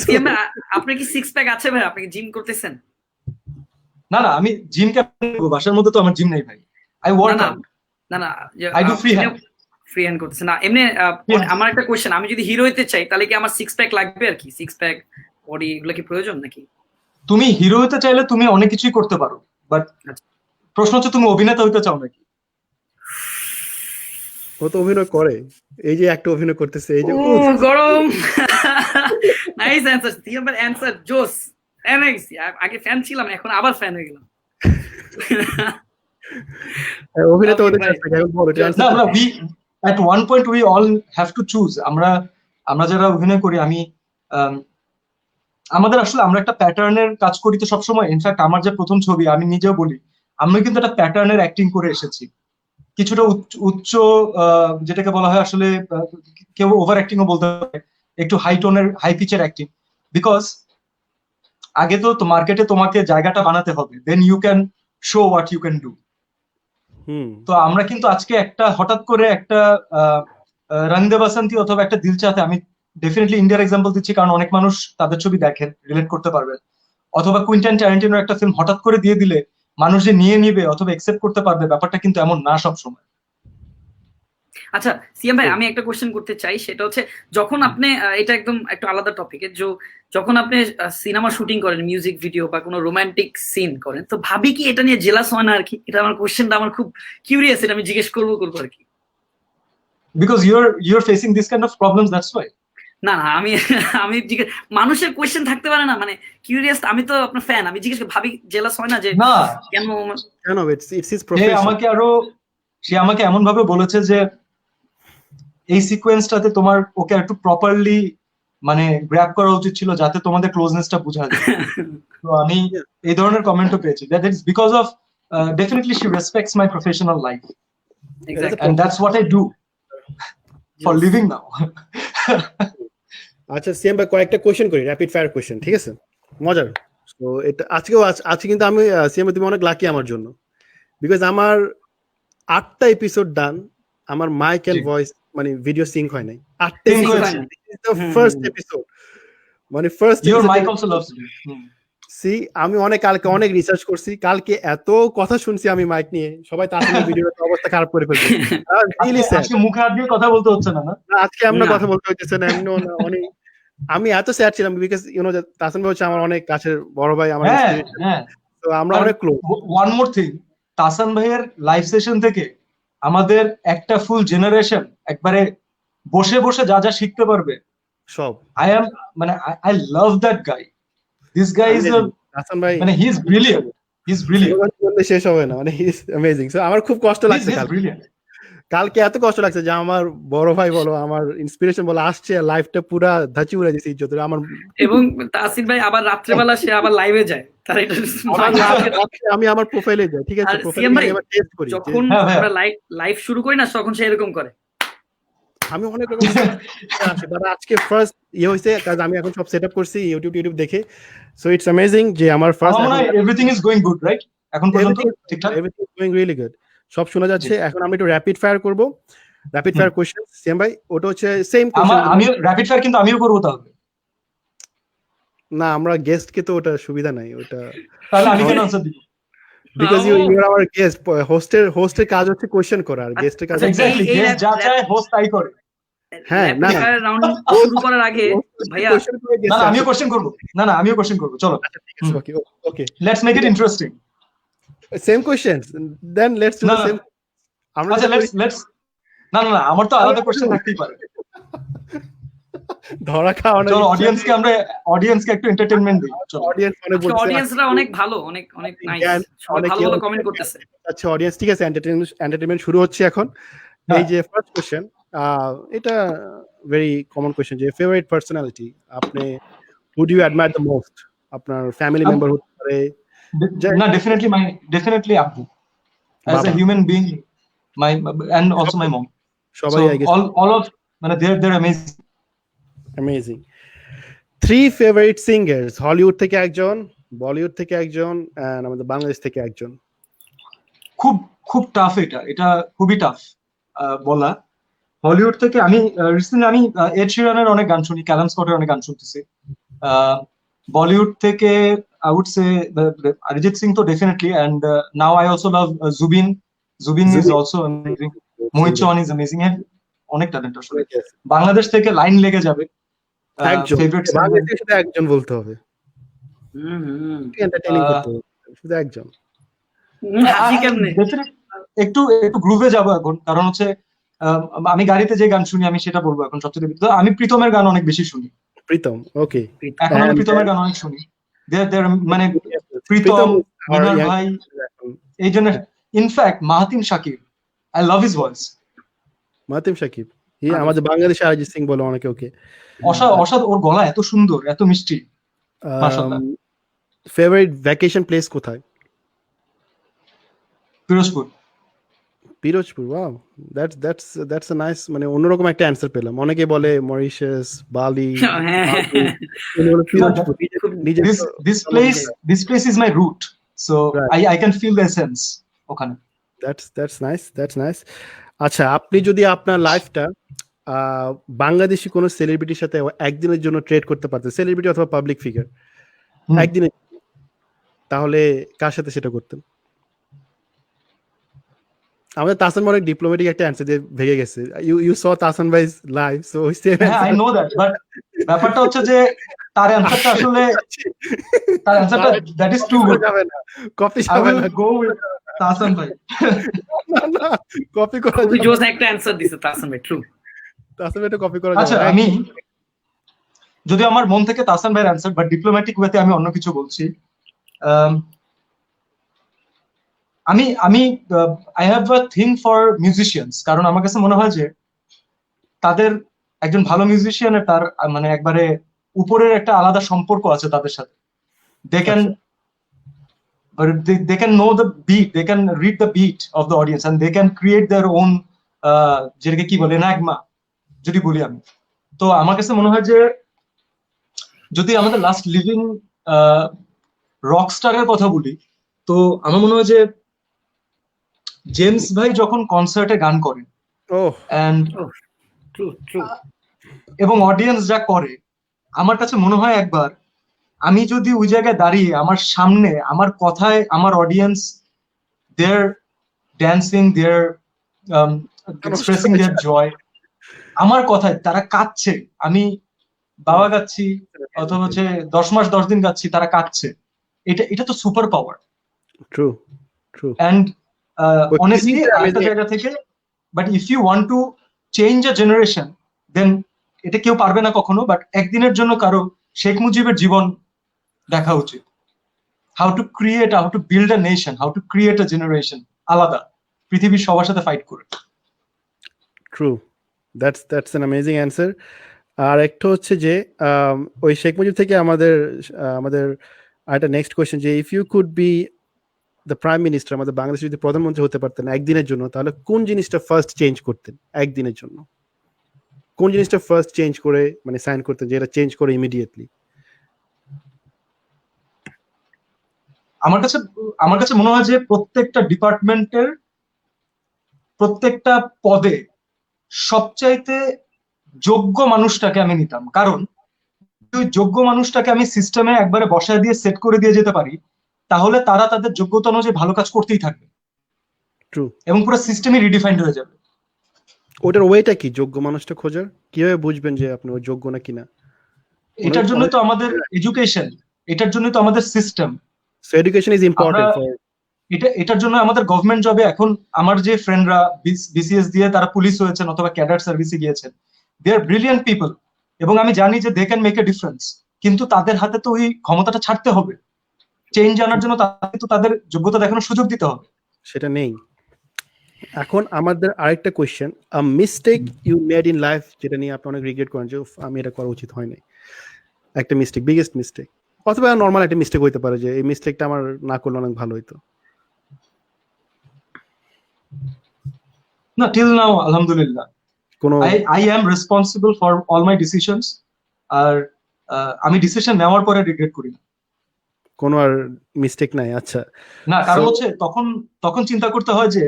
B: সিএম ভাই আপনার কি সিক্স প্যাক আছে ভাই? আপনি কি জিম করতেছেন?
C: না, আমি জিম কেন করব, বাসার মধ্যে তো আমার জিম নেই ভাই। I work out.
B: না
C: I do free hand.
B: Free hand করতেছেন না এমনি? আমার একটা কোশ্চেন, আমি যদি হিরো হতে চাই তাহলে কি আমার সিক্স প্যাক লাগবে আর কি? সিক্স প্যাক, বডি, এগুলো কি প্রয়োজন নাকি?
C: তুমি হিরো হতে চাইলে তুমি অনেক কিছুই করতে পারো, বাট প্রশ্ন হচ্ছে তুমি অভিনেতা হতে চাও নাকি?
A: ও তো অভিনয় করে, এই যে একটা অভিনয় করতেছে, এই যে
B: গরম। নাইস অ্যানসার সিএম ভাই, অ্যানসার জোস। আগে ফ্যান ছিলাম, এখন আবার ফ্যান হয়ে গেলাম।
A: অভিনেতা হতে চাচ্ছে, এখন বলো এটা
C: না, we at one point we all have to choose. আমরা যারা অভিনয় করি, আমাদের আসলে আমরা একটা প্যাটার্নের কাজ করি তো সবসময়। ইনফ্যাক্ট আমার যে প্রথম ছবি, আমি নিজেও বলি, আমি কিন্তু একটা প্যাটার্নের অ্যাক্টিং করে এসেছি, কিছুটা উচ্চ যেটাকে বলা হয় আসলে, কেউ ওভার অ্যাক্টিংও বলতে পারে, একটু হাই টোনের, হাই পিচের অ্যাক্টিং, বিকজ আগে তো মার্কেটে তোমাকে জায়গাটা বানাতে হবে, then you can show what you can do. তো আমরা কিন্তু আজকে একটা হঠাৎ করে একটা রং দে বাসন্তী অথবা একটা দিল চাহতে, আমি ডেফিনেটলি ইন্ডিয়ার এক্সাম্পল দিচ্ছি কারণ অনেক মানুষ তাদের ছবি দেখেন, রিলেট করতে পারবেন, অথবা কুইন্টান ট্যারান্টিনোর একটা ফিল্ম হঠাৎ করে দিয়ে দিলে মানুষ যে নিয়ে নিবে অথবা একসেপ্ট করতে পারবে, ব্যাপারটা কিন্তু এমন না সব সময়।
B: আচ্ছা সিএম ভাই, আমি একটা কোশ্চেন করতে চাই, সেটা হচ্ছে যখন আপনি, এটা একদম একটু আলাদা টপিক, যখন আপনি সিনেমা শুটিং করেন, মিউজিক ভিডিও বা কোনো রোমান্টিক সিন করেন, তো ভাবি কি এটা নিয়ে জেলাস হয় না আর কি? এটা আমার কোশ্চেনটা, আমার খুব কিউরিয়াস, এটা আমি জিজ্ঞেস করবো আর কি।
C: Because you're facing this kind of problems, that's why.
B: না আমি জিজ্ঞেস, মানুষের কোশ্চেন থাকতে পারে না, মানে কিউরিয়াস, আমি তো আপনার ফ্যান, আমি জিজ্ঞেস ভাবি জেলাস হয় না যে কেন?
A: It's his profession.
C: সে আমাকে এমন ভাবে বলেছে যে এই সিকোয়েন্সটাতে তোমার ওকে একটু প্রপারলি মানে গ্র্যাব করা উচিত ছিল, যাতে তোমাদের ক্লোজনেসটা বোঝা যায়। তো আমি এই ধরনের কমেন্টও পেয়েছি, that is because of definitely she respects my professional life, and that's what I do for living now.
A: আচ্ছা সিএম ভাই, কয়েকটা কোশ্চেন করি, র্যাপিড ফায়ার কোশ্চেন, ঠিক আছে? মজার। তো এটা আজকে কিন্তু আমি সিএম ভাই, তুমি অনেক লাকি আমার জন্য, বিকজ আমার 8টা এপিসোড ডান, আমার মাইক এন্ড মানে ভিডিও সিঙ্ক হয় নাই 8
C: Sync
A: season
C: হয়েছে।
A: দ্য ফার্স্ট এপিসোড মানে first
C: Your mic also loves you.
A: See আমি কালকে অনেক রিসার্চ করছি কালকে এত কথা শুনছি আমি মাইক নিয়ে সবাই তাসিমের ভিডিওর অবস্থা খারাপ করে ফেলছে রিয়েলি স্যাড
C: আজকে মুখে হাত দিয়ে কথা বলতে হচ্ছে না, না?
A: আজকে আমরা
B: না।
A: কথা বলতে হইতেছে না এমনিও না অনেক আমি এত স্যাড ছিলাম বিকজ তাসিম ভাই হচ্ছে আমার অনেক কাছের বড় ভাই আমার
C: হ্যাঁ,
A: inspiration।
C: হ্যাঁ।
A: তো আমরা অনেক close
C: one more thing, Tahsan ভাইয়ের লাইভ সেশন থেকে আমাদের একটা ফুল জেনারেশন একবারে বসে বসে যা যা শিখতে পারবে।
A: সব
C: আই এম মানে I love that guy. This guy is
A: Tasim ভাই
C: মানে he is brilliant, he is brilliant,
A: বলতে শেষ হবে না মানে হি ইজ অ্যামেজিং সো আমার খুব কষ্ট
C: হি
A: লাগছে
C: ইজ
A: কালকে
C: ব্রিলিয়েন্ট।
A: কালকে এত কষ্ট লাগছে যে আমার বড় ভাই বলো আমার ইন্সপিরেশন বলো আসছে লাইফটা পুরা ধাচি উড়ে দিয়েছে ইজ্জত আমার
B: এবং তাসিন ভাই আবার রাত্রেবেলা সে আবার লাইভে যায় তার এটা
A: আমি আমার প্রোফাইলে যাই ঠিক আছে
B: আর
A: প্রোফাইলে
B: সিএম ভাই,
A: গিয়ে টেস্ট করি যে
B: যখন
C: হ্যাঁ, হ্যাঁ।
B: আমরা লাইভ শুরু করি না তখন সে এরকম করে।
A: আমি অনেক রকম আসে বাট আজকে ফার্স্ট হইছে কাজ আমি এখন সব সেটআপ করছি ইউটিউব দেখে সো ইটস অ্যামেজিং যে আমার ফার্স্ট
C: আমার মনে হয় everything is going good, right? এখন পর্যন্ত ঠিকঠাক?
A: Everything is going really good সব শোনা যাচ্ছে এখন আমি একটু র্যাপিড ফায়ার করব র্যাপিড ফায়ার কোশ্চেন সিএম ভাই ওটা হচ্ছে সেম কোশ্চেন
C: আমিও র্যাপিড ফায়ার কিন্তু আমিও করবো তাহলে।
A: না আমরা গেস্ট কে তো ওটা সুবিধা নাই ওটা
C: তাহলে আমি কেন আনসার দিব?
A: Because you are our guest হোস্টের কাজ হচ্ছে কোশ্চেন করা আর গেস্টের কাজ
B: আচ্ছা,
C: এক্স্যাক্টলি,
B: এই
C: গেস্ট যা চায় হোস্ট তাই করে।
A: হ্যাঁ, না, না।
B: রাউন্ড শুরু করার আগে ভাইয়া
C: না না আমিও কোশ্চেন করবো, আমিও কোশ্চেন করবো, চলো
A: okay okay
C: let's make it interesting.
A: Same questions then let's do
C: না,
A: দ্য
C: না।
A: সেম আমরা
C: আচ্ছা লেটস না আমার তো আলাদা কোশ্চেন থাকতেই পারে।
A: ধরা খাওয়ানো
C: চলো অডিয়েন্সকে একটু এন্টারটেইনমেন্ট দিই, চলো।
A: অডিয়েন্স মানে বলছে
B: অডিয়েন্সরা অনেক ভালো, অনেক নাইস, সবাই ভালো ভালো কমেন্ট করতেছে।
A: আচ্ছা অডিয়েন্স ঠিক আছে এন্টারটেইনমেন্ট শুরু হচ্ছে এখন এই যে ফার্স্ট কোশ্চেন এটা ভেরি কমন কোশ্চেন যে ফেভারিট পার্সোনালিটি আপনি who do you admire the most আপনার ফ্যামিলি মেম্বার হতে পারে
C: না ডেফিনেটলি আপু as a human being, my and also my mom,
A: সবাই
C: so
A: I guess
C: all of মানে they're amazing.
A: Amazing three favourite singers Hollywood থেকে একজন বলিউড থেকে একজন এন্ড আমাদের বাংলাদেশ থেকে একজন
C: খুব টাফ, এটা খুবই টাফ বলা। হলিউড থেকে আমি রিসেন্টলি আমি এড শিরানের অনেক গান শুনি, ক্যালাম স্কটের অনেক গান শুনতেছি। বলিউড থেকে I would say Arijit Singh তো definitely, and now I also love Zubeen is also amazing, Mohit Chauhan is amazing, অনেক ট্যালেন্ট আসলে। বাংলাদেশ থেকে লাইন লেগে যাবে
A: একজন
C: ফেভারিট
A: বাংলাদেশে শুধু একজন বলতে হবে এন্টারটেইনিং করতে হবে শুধু একজন
B: হাসি কেমনে?
C: একটু গ্রুভে যাবো এখন, কারণ হচ্ছে আমি গাড়িতে যে গান শুনি আমি সেটা বলবো এখন সবচেয়ে বেশি। তো আমি প্রীতমের গান অনেক বেশি শুনি
A: প্রীতম ওকে
C: এখন, আমি প্রীতমের গান অনেক শুনি। মানে প্রীতম, মিনার ভাই, এই জন্য in fact Mahatim Shakib, I love his voice.
A: Matim Shakib আমাদের বাংলাদেশে অরিজিৎ সিং বলে অনেকে ওকে
C: অসাধারণ, ওর গলা এত সুন্দর, এত মিষ্টি, মাশাআল্লাহ।
A: ফেভারিট ভ্যাকেশন প্লেস কোথায়? Pirojpur wow that's a nice মানে অন্যরকম একটা অ্যানসার পেলাম। অনেকে বলে মরিশাস, বালি, Pirojpur
C: this place is my root, so I can feel the essence ওখানে।
A: that's nice আচ্ছা আপনি যদি আপনার লাইফটা বাংলাদেশি কোনো সেলিব্রিটির সাথে একদিনের জন্য ট্রেড করতে পারতেন, সেলিব্রিটি অথবা পাবলিক ফিগার একদিনের, তাহলে কার সাথে সেটা করতেন? আমাদের তাসান অনেক ডিপ্লোম্যাটিক একটা অ্যানসার দিয়ে ভেঙে গেছে। ইউ স তাসান ভাইস live, so
C: I know that, but ব্যাপারটা হচ্ছে যে তার অ্যানসারটা আসলে that is too good.
A: Copy
C: I will go with Tasan ভাই।
A: না কপি করা
B: খুবই জোস একটা অ্যানসার দিছে তাসান ভাই, ট্রু।
A: তাসান এটা কপি করা
C: আচ্ছা আমি যদি আমার মন থেকে তাসান ভাইয়ের অ্যানসার, বাট ডিপ্লোম্যাটিক ওয়েতে আমি অন্য কিছু বলছি। আমি I have a thing for musicians, কারণ আমার কাছে মনে হয় যে তাদের একজন ভালো মিউজিশিয়ানের তার মানে একবারে উপরের একটা আলাদা সম্পর্ক আছে তাদের সাথে। they can know the beat, they can read the beat of the audience and they can create their own যেটাকে কি বলে enigma যদি বলি আমি। তো আমার কাছে মনে হয় যে যদি আমাদের লাস্ট লিভিং রক স্টারের কথা বলি, তো আমার মনে হয় যে জেমস ভাই যখন কনসার্টে গান করেন, এন্ড
B: ট্রু
C: এবং অডিয়েন্স যা করে আমার কাছে মনে হয় একবার আমি যদি ওই জায়গায় দাঁড়িয়ে আমার সামনে আমার কথায় আমার অডিয়েন্স দেয়ার ড্যান্সিং দেয়ার এক্সপ্রেসিং দেয়ার জয়, আমার কথায় তারা কাঁদছে, আমি বাবা গাচ্ছি অথবা হচ্ছে 10 মাস 10 দিন গাচ্ছি, তারা কাঁদছে, এটা তো super power.
A: True true
C: and honestly একটা জায়গা থেকে, but if you want to change a generation then এটা কেউ পারবে না কখনো, বাট একদিনের জন্য কারো শেখ মুজিবের জীবন দেখা উচিত। How to create, how to build a nation, how to create a generation আলাদা পৃথিবীর সবার সাথে ফাইট করে।
A: True, that's an amazing answer. আর একটা হচ্ছে যে ওই শেখ মুজিব থেকে আমাদের একটা নেক্সট কোয়েশ্চেন, যে if you could be the prime minister, আমাদের বাংলাদেশ যদি প্রধানমন্ত্রী হতে পারতেন একদিনের জন্য, তাহলে কোন জিনিসটা ফার্স্ট চেঞ্জ করতেন একদিনের জন্য? কোন জিনিসটা ফার্স্ট চেঞ্জ করে মানে সাইন করতেন, যেটা চেঞ্জ করে ইমিডিয়েটলি?
C: আমার কাছে মনে হয় যে প্রত্যেকটা ডিপার্টমেন্টের প্রত্যেকটা পদে সবচাইতে যোগ্য মানুষটাকে আমি নিতাম। কারণ ওই যোগ্য মানুষটাকে আমি সিস্টেমে একবারে বসায় দিয়ে সেট করে দিয়ে যেতে পারি, তাহলে তারা তাদের যোগ্যতা অনুযায়ী ভালো কাজ করতেই থাকবে
A: ট্রু।
C: এবং পুরো সিস্টেমই রিডিফাইন্ড হয়ে যাবে।
A: ওটার ওয়েটা কি যোগ্য মানুষটা খোঁজার? কিভাবে বুঝবেন যে আপনি ওই যোগ্য না কিনা?
C: এটার জন্য তো আমাদের এডুকেশন, এটার জন্য তো আমাদের system.
A: So education is important for
C: এটার জন্য আমাদের গভর্নমেন্ট জবে এখন আমার যে ফ্রেন্ডরা বিসিএস দিয়ে তারা পুলিশ হয়েছেন অথবা ক্যাডার সার্ভিসে গিয়েছেন, দে আর ব্রিলিয়ান্ট পিপল এবং আমি জানি যে they can make a difference, কিন্তু তাদের হাতে তো ওই ক্ষমতাটা ছাড়তে হবে। চেঞ্জ আনার জন্য তাদের তো তাদের যোগ্যতা দেখানোর সুযোগ দিতে হবে।
A: সেটা নেই। এখন আমাদের আরেকটা question, a mistake you made in life, যেটা নিয়ে আপনি অনেক রিগ্রেট করেন যে আমি এটা করা উচিত হয় নাই, একটা মিস্টেক, বিগেস্ট মিস্টেক, অথবা নর্মাল একটা মিস্টেক হইতে পারে যে এই মিস্টেকটা আমার না করলে অনেক ভালো হইতো।
C: না, টিল নাও আলহামদুলিল্লাহ
A: কোনো
C: I am responsible for all my decisions. আর আমি ডিসিশন নেওয়ার পরে রিগ্রেট করি না।
A: কোনো আর মিস্টেক নাই? আচ্ছা,
C: না, কারণ হচ্ছে তখন চিন্তা করতে হয় যে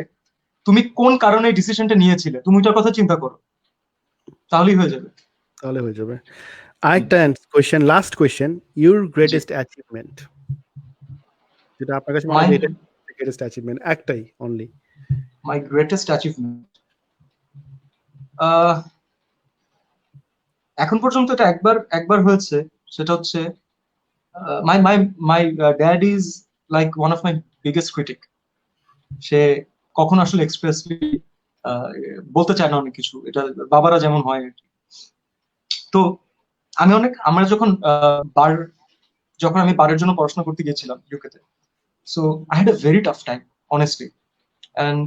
C: তুমি কোন কারণে এই ডিসিশনটা নিয়েছিলে, তুমি ওটার কথা চিন্তা করো, তাহলেই হয়ে যাবে।
A: তাহলে হয়ে যাবে। আরেকটা question, last question, your greatest achievement, যেটা আপনার কাছে মনে হয় এটা গ্রেটেস্ট অ্যাচিভমেন্ট, একটাই অনলি।
C: মাই গ্রেটেস্ট অ্যাচিভমেন্ট, এখন পর্যন্ত এটা একবার হয়েছে, সেটা হচ্ছে my dad is like one of my biggest critic. সে কখন আসলে এক্সপ্রেসলি বলতে চায় না অনেক কিছু, এটা বাবারা যেমন হয় আর কি। তো আমরা যখন আমি বারের জন্য পড়াশোনা করতে গিয়েছিলাম ইউকেতে, so I had a very tough time honestly, and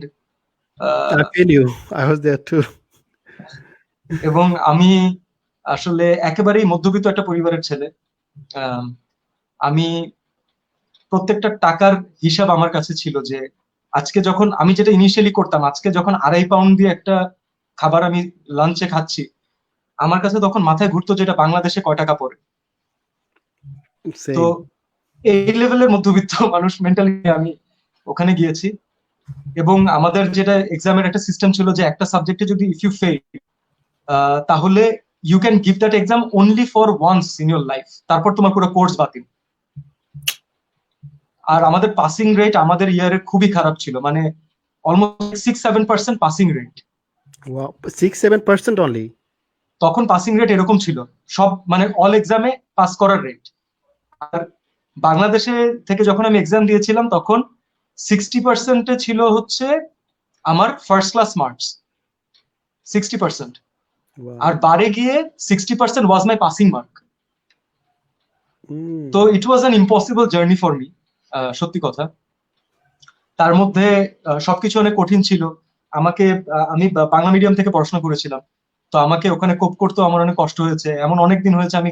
A: I feel you, I was there too.
C: এবং আমি আসলে একেবারেই মধ্যবিত্ত একটা পরিবারের ছেলে। আমি প্রত্যেকটা টাকার হিসাব আমার কাছে ছিল যে আজকে যখন আমি যেটা ইনিশিয়ালি করতাম, আজকে যখন 2.5 পাউন্ড দিয়ে একটা খাবার আমি লাঞ্চে খাচ্ছি, আমার কাছে তখন মাথায় ঘুরতো যেটা বাংলাদেশে কয় টাকা পড়ে। তো এই লেভেলের মধ্যবিত্ত মানুষ মেন্টালি আমি ওখানে গিয়েছি। এবং আমাদের যেটা এক্সামের একটা সিস্টেম ছিল যে একটা সাবজেক্টে যদি ইফ ইউ ফেল, তাহলে you can give that exam only for once in your life, তারপর তোমার পুরো কোর্স বাতিল। আর আমাদের পাসিং রেট আমাদের ইয়ারে খুবই খারাপ ছিল, মানে almost 6-7% passing rate.
A: Wow, 6-7% only?
C: তখন পাসিং রেট এরকম ছিল, সব মানে অল এক্সামে পাস করার রেট। আর বাংলাদেশে থেকে যখন আমি এক্সাম দিয়েছিলাম তখন 60% ছিল হচ্ছে আমার ফার্স্ট ক্লাস মার্কস, 60%। আর বারে গিয়ে 60% ওয়াজ মাই পাসিং মার্ক। তো it was an impossible journey for me, সত্যি কথা। তার মধ্যে সবকিছু অনেক কঠিন ছিল। আমি বাংলা মিডিয়াম থেকে পড়াশোনা করেছিলাম, তো আমাকে ওখানে কোপ করতেও আমার অনেক কষ্ট হয়েছে। এমন অনেক দিন হয়েছে আমি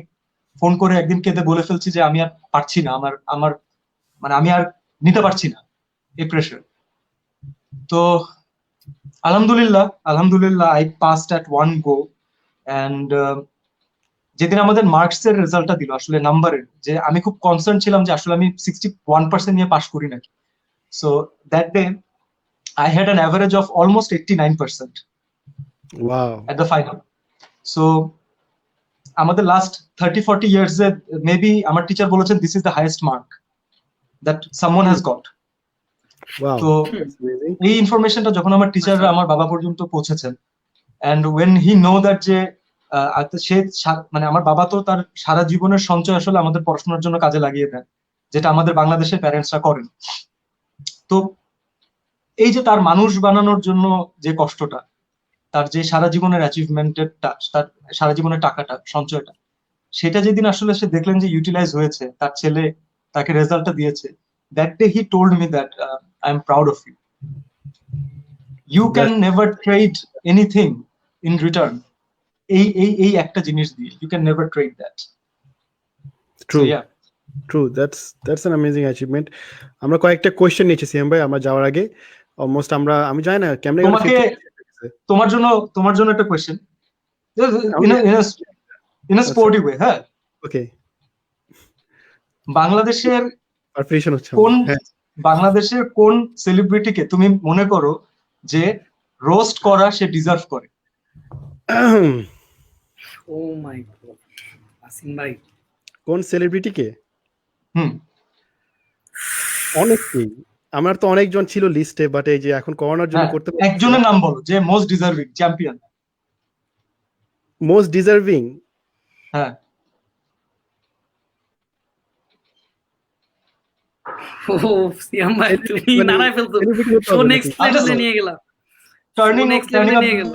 C: ফোন করে একদিন কেঁদে বলে ফেলছি যে আমি আর পারছি না, আমার মানে আমি আর নিতে পারছি না এই প্রেশার। তো আলহামদুলিল্লাহ I passed at one go. And যেদিন আমাদের মার্কস এর রেজাল্টটা দিল, আসলে নাম্বারের, যে আমি খুব কনসার্ন ছিলাম যে আসলে আমি 61% নিয়ে পাস করি নাকি। So that day I had an average of almost 89%
A: Wow,
C: at the final. So আমাদের লাস্ট 30-40 ইয়ার্স এ মেবি আমার টিচার বলেছেন this is the highest mark that someone has got.
A: Wow.
C: তো
A: That's amazing.
C: এই ইনফরমেশনটা যখন আমার টিচাররা আমার বাবা পর্যন্ত পৌঁছেছেন, and when he know that যে সে মানে আমার বাবা তো তার সারা জীবনের সঞ্চয় আসলে আমাদের পড়াশোনার জন্য কাজে লাগিয়ে দেন, যেটা আমাদের বাংলাদেশের প্যারেন্টসরা করেন। তো এই যে তার মানুষ বানানোর জন্য যে কষ্টটা, তার যে সারা জীবনের অ্যাচিভমেন্টের তার সারা জীবনের টাকাটা সঞ্চয়টা, সেটা যেদিন আসলে সে দেখলেন যে ইউটিলাইজ হয়েছে, তার ছেলে তাকে রেজাল্টটা দিয়েছে, that day he told me that I am proud of you. You can never trade anything in return. এই একটা জিনিস দিয়ে you can never trade that.
A: True. True. That's an amazing achievement. আমরা কয়েকটা কোয়েশ্চেন নিয়েছি সিএম ভাই আমরা যাওয়ার আগে। অলমোস্ট আমি জানি না ক্যামেরা
C: তোমার জন্য একটা question in a sporty way. হ্যাঁ,
A: ওকে,
C: বাংলাদেশের
A: পারফেকশন হচ্ছে
C: বাংলাদেশের কোন সেলিব্রিটিকে তুমি মনে করো যে রোস্ট করা সে ডিজার্ভ করে?
B: ও মাই গড, আসিন ভাই
A: কোন সেলিব্রিটিকে?
C: হুম,
A: অনেকেই, আমার তো অনেকজন ছিল লিস্টে, বাট এই যে এখন করোনার জন্য করতে পারছি না।
C: একজনের নাম বলো যে most deserving champion.
A: Most deserving?
C: হ্যাঁ,
B: ও সিয়াম ভাই তুমি নাড়ায় ফেলছো, শো নেক্সট লেভেলে নিয়ে গেলা,
C: টার্নিং
B: next level এ নিয়ে গেল।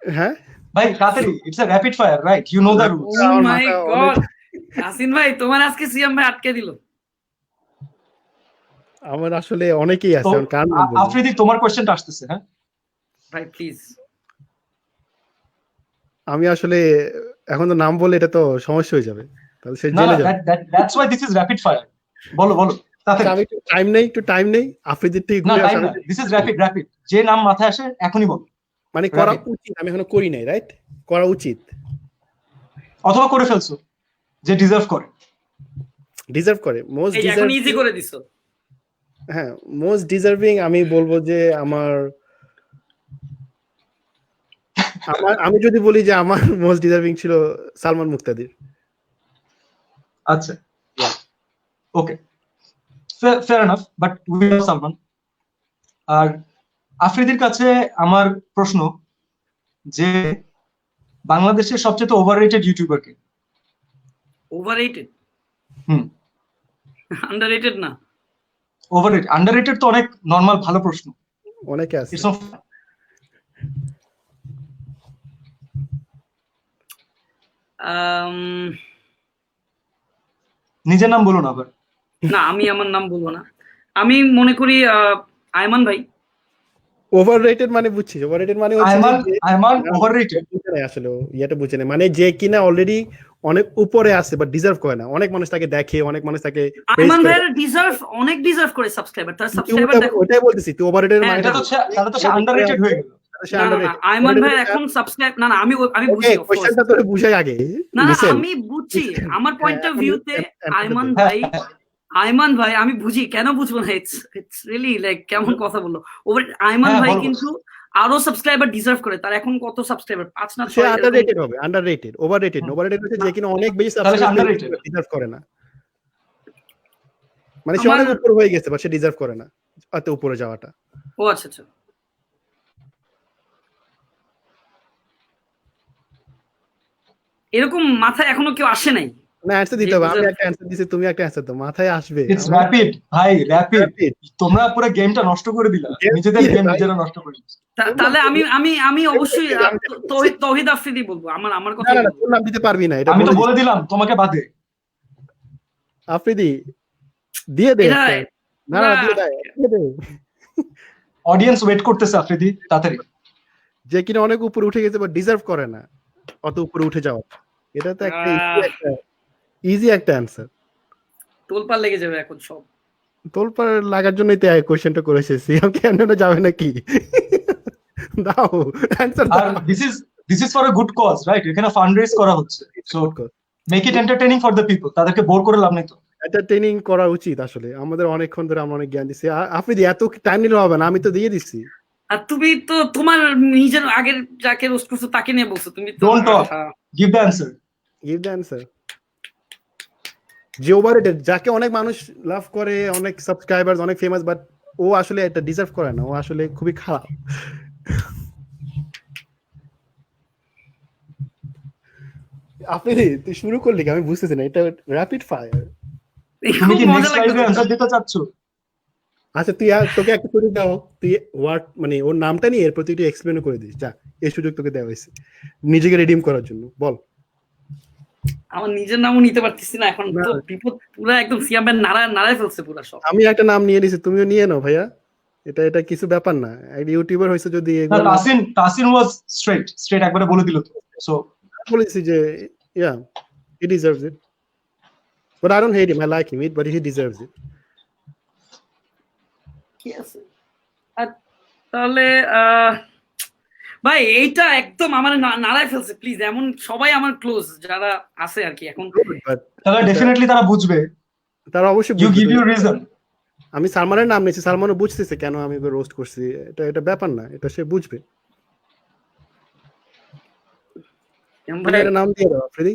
A: হ্যাঁ
C: ভাই তাড়াতাড়ি, it's a rapid fire, right? You know the rules.
B: Oh my god, Asin ভাই তোমার আজকে সিয়াম ভাই আটকে দিল।
A: আমার আসলে অনেকেই আছে, কার নাম বলবো?
C: আফ্রিদি তোমার কোশ্চেনটা আসতেছে। হ্যাঁ
B: ভাই প্লিজ।
A: আমি আসলে এখন তো নাম বলে এটা তো সমস্যা হয়ে যাবে, তাহলে সে
C: না,
A: জেলে যাবে।
C: That's why this is rapid fire. বলো তাড়াতাড়ি।
A: আমি একটু টাইম নেই আফ্রিদির থেকে
C: না,
A: ঘুরে
C: টাইম না, দিস ইজ র‍্যাপিড। যে নাম মাথায় আসে এখনই বলো।
A: মানে করা উচিত, আমি এখনো করি নাই, রাইট? করা উচিত
C: অথবা করে ফেলছো, যে ডিজার্ভ করে।
A: মোস্ট
B: এই এখন ইজি করে দিছো।
A: হ্যাঁ, মোস্ট ডিজার্ভিং আমি বলবো যে আমি যদি বলি যে আমার মোস্ট ডিজার্ভিং ছিল সালমান মুক্তাদির।
C: আচ্ছা, okay, fair enough, but we have Salman. আর আফ্রিদির কাছে আমার প্রশ্ন যে বাংলাদেশের সবচেয়ে ওভাররেটেড ইউটিউবার কে?
B: ওভাররেটেড? আন্ডাররেটেড না?
C: ওভাররেটেড, আন্ডাররেটেড তো অনেক নরমাল, ভালো প্রশ্ন,
A: অনেকে আছে।
C: নিজের নাম বলুন আবার।
B: না, আমি আমার নাম বলবো না। আমি মনে করি আয়মান ভাই।
A: ওভাররেটেড মানে বুঝছি, ওভাররেটেড মানে হচ্ছে
C: আয়মান ওভাররেটেড
A: আসলে এটা বুঝে না, মানে যে কিনা অলরেডি অনেক উপরে আছে বাট ডিজার্ভ করে না। অনেক মানুষ তাকে দেখে, অনেক মানুষ তাকে
B: আয়মান ভাইয়ের ডিজার্ভ করে সাবস্ক্রাইবার, তার সাবস্ক্রাইবার দেখো।
A: ওটাই বলতেছি তো, ওভাররেটেড মানে
C: এটা তো সে আন্ডাররেটেড হয়ে গেল।
B: আয়মান ভাই এখন সাবস্ক্রাইব না, আমি বুঝি,
A: কোশ্চেনটা তোরে বুঝাই আগে।
B: না আমি বুঝছি, আমার পয়েন্ট অফ ভিউতে আয়মান ভাই আমি বুঝি, কেন বুঝবো না? ইটস রিয়েলি লাইক কেমন কথা বললো। আয়মান ভাই কিন্তু আরো সাবস্ক্রাইবার ডিজার্ভ করে। তার এখন কত সাবস্ক্রাইবার? 5 না 6?
A: সে আন্ডাররেটেড হবে, আন্ডাররেটেড। ওভাররেটেড হচ্ছে যে কিনা অনেক বেশি সাবস্ক্রাইবার ডিজার্ভ করে না, মানে সে অনেক উপর হয়ে গেছে বাট সে ডিজার্ভ করে না এত উপরে যাওয়াটা।
B: ও আচ্ছা, এরকম মাথায় এখনো কেউ আসে নাই।
A: না, অ্যানসার দিতে হবে। আমি একটা অ্যানসার দিছি, তুমি একটা অ্যানসার দাও, মাথায় আসবে।
C: ইটস র‍্যাপিড ভাই, র‍্যাপিড। তোমরা পুরো গেমটা নষ্ট করে দিলা, নিজেদের গেম নিজেরা নষ্ট করে দিচ্ছ।
B: তাহলে আমি অবশ্যই তৌহিদ আফ্রিদি বলবো। আমার কথা
A: না, তোর নাম দিতে পারবি না, এটা
C: আমি তো বলে দিলাম তোমাকে বাদে।
A: আফ্রিদি দিয়ে দে। না দিয়ে দে।
C: অডিয়েন্স ওয়েট করতেছে আফ্রিদি, তাড়াতাড়ি।
A: যে কিনা অনেক উপরে উঠে গেছে বাট ডিজার্ভ করে না অত উপরে উঠে যাওয়া, এটা তো একটা ইজি একটা অ্যানসার।
B: তোলপাড় লেগে যাবে এখন সব।
A: তোলপাড় লাগার জন্যই তো এই কোশ্চেনটা করেছে। সিএম কেন যাবে নাকি? দাও অ্যানসার দাও।
C: This is for a good cause, right? এখানে ফান্ড রেজ করা হচ্ছে, so make it entertaining for the people. তাদেরকে বোর করে লাভ নেই তো।
A: এন্টারটেইনিং করা উচিত আসলে। আমাদের অনেকক্ষণ ধরে আমরা অনেক জ্ঞান দিচ্ছি। আফ্রিদি এত টাইম নিলে হবে না, আমি তো দিয়ে দিচ্ছি।
B: আর তুমি তো তোমার নিজের আগের যাকে রোস্ট করছো তাকে নিয়ে বলছো তুমি তো
C: Don't talk. Give the answer.
A: Give the answer. যে ওভাররেটেড, যাকে অনেক মানুষ লাভ করে, অনেক সাবস্ক্রাইবার্স, অনেক ফেমাস, বাট ও আসলে এটা ডিজার্ভ করে না, ও আসলে খুবই খারাপ। আপনি তুই শুরু করলি কি? আমি বুঝতেছি না, এটা র্যাপিড ফায়ার।
C: তুমি কি
B: খুব মজা
C: নেক্সট লাইভে
B: লাগবে
C: অ্যানসার দিতে চাচ্ছ?
A: আচ্ছা তুই তোকে একটা সুযোগ দাও, তুই ওয়ার্ড মানে ওর নামটা নিয়ে এরপর তুই একটু এক্সপ্লেন করে দিস, যা এই সুযোগ তোকে দেওয়া হয়েছে নিজেকে রিডিম করার জন্য, বল।
B: আমার নিজের নামও নিতে পারতেছি না এখন, তো বিপদ পুরো একদম সিয়াম ভাই নাড়ায় ফেলছে পুরো সব।
A: আমি একটা নাম নিয়ে নিছি, তুমিও নিয়ে নাও ভাইয়া, এটা কিছু ব্যাপার না, একটা ইউটিউবার হয়েছে যদি
C: না,
A: এগুলো
C: তাসিন ওয়াজ স্ট্রেট একবারে বলে দিল তো। সো
A: বলেছি যে yeah he deserves it, but I don't hate him, I like him, but he deserves it.
B: কি আছে আর তাহলে ভাই এইটা একদম আমার নাড়ায় ফেলছে প্লিজ, এমন সবাই আমার ক্লোজ যারা আছে আর কি এখন।
A: But
C: তাহলে ডেফিনেটলি তারা বুঝবে।
A: তারা অবশ্যই
C: ইউ
A: বুঝবে।
C: Give you reason.
A: আমি সালমানের নাম নিয়েছি, সালমানও বুঝতেছে কেন আমি রোস্ট করছি, এটা ব্যাপার না, এটা সে বুঝবে। তুমি একটা নাম দিয়ে দাও আফ্রিদি,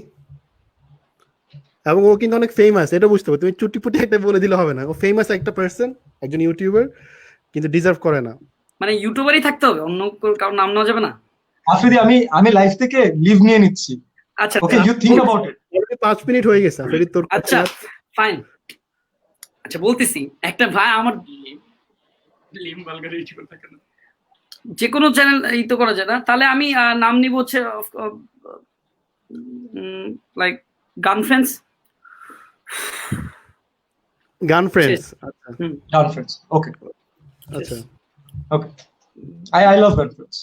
A: এবং ও কিন্তু অনেক ফেমাস, এটা বুঝতে হবে। তুমি চুটিপুটি একটা বলে দিলে হবে না, ও ফেমাস একটা পার্সন, একজন ইউটিউবার, কিন্তু ডিজার্ভ করে না।
B: মানে ইউটিউবারই থাকতে হবে, অন্য কারোর নাম নেওয়া যাবে না?
C: আফ্রিদি আমি লাইভ থেকে লিভ নিয়ে নিচ্ছি।
B: আচ্ছা
C: okay, you think about it.
A: Already 5 minute হয়ে গেছে আফ্রিদি, তোর
B: আচ্ছা ফাইন। আচ্ছা বলতেছি, একটা ভাই আমার যে কোনো চ্যানেল এই তো করা যায় না, তাহলে আমি নাম নিব হচ্ছে লাইক গান ফ্রেন্ডস।
A: গান ফ্রেন্ডস। আচ্ছা
C: গান ফ্রেন্ডস, ওকে
A: আচ্ছা
C: ওকে। আই লাভ গান ফ্রেন্ডস।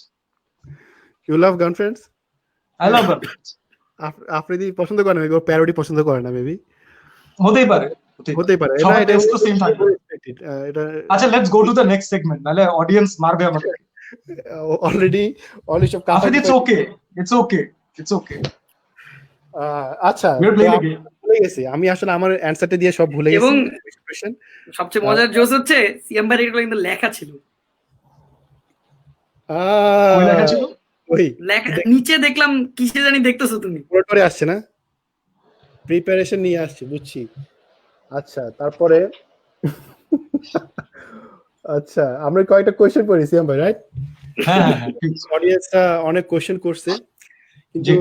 A: ইউ লাভ গান ফ্রেন্ডস।
C: আই লাভ গান ফ্রেন্ডস।
A: আফ্রিদি পছন্দ করে না, ও প্যারোডি পছন্দ করে না, মেবি
C: হতেই পারে।
A: হতেই পারে।
C: এটা তো সেম থাকবে। আচ্ছা, let's go to the next segment, নালে অডিয়েন্স মারবে আমাকে।
A: অলরেডি সব
C: Afridi, it's okay, it's okay.
A: আচ্ছা ভুলে গেছি আমি, আসলে আমার অ্যানসারটা দিয়ে সব ভুলে গেছি।
B: এবং সবচেয়ে মজার জোস হচ্ছে সিএম ভাই এগুলো কিন্তু লেখা ছিল।
C: ওই লেখা ছিল,
A: ওই
B: লেখা নিচে দেখলাম, কিসে জানি দেখতেছো তুমি?
A: পরে আসছে না, প্রিপারেশন নিয়ে আসছে, বুঝছি। আচ্ছা তারপরে আচ্ছা আমরা কয়েকটা কোশ্চেন করি সিএম ভাই, রাইট?
C: হ্যাঁ,
A: অডিয়েন্সরা অনেক কোশ্চেন করছে, কিন্তু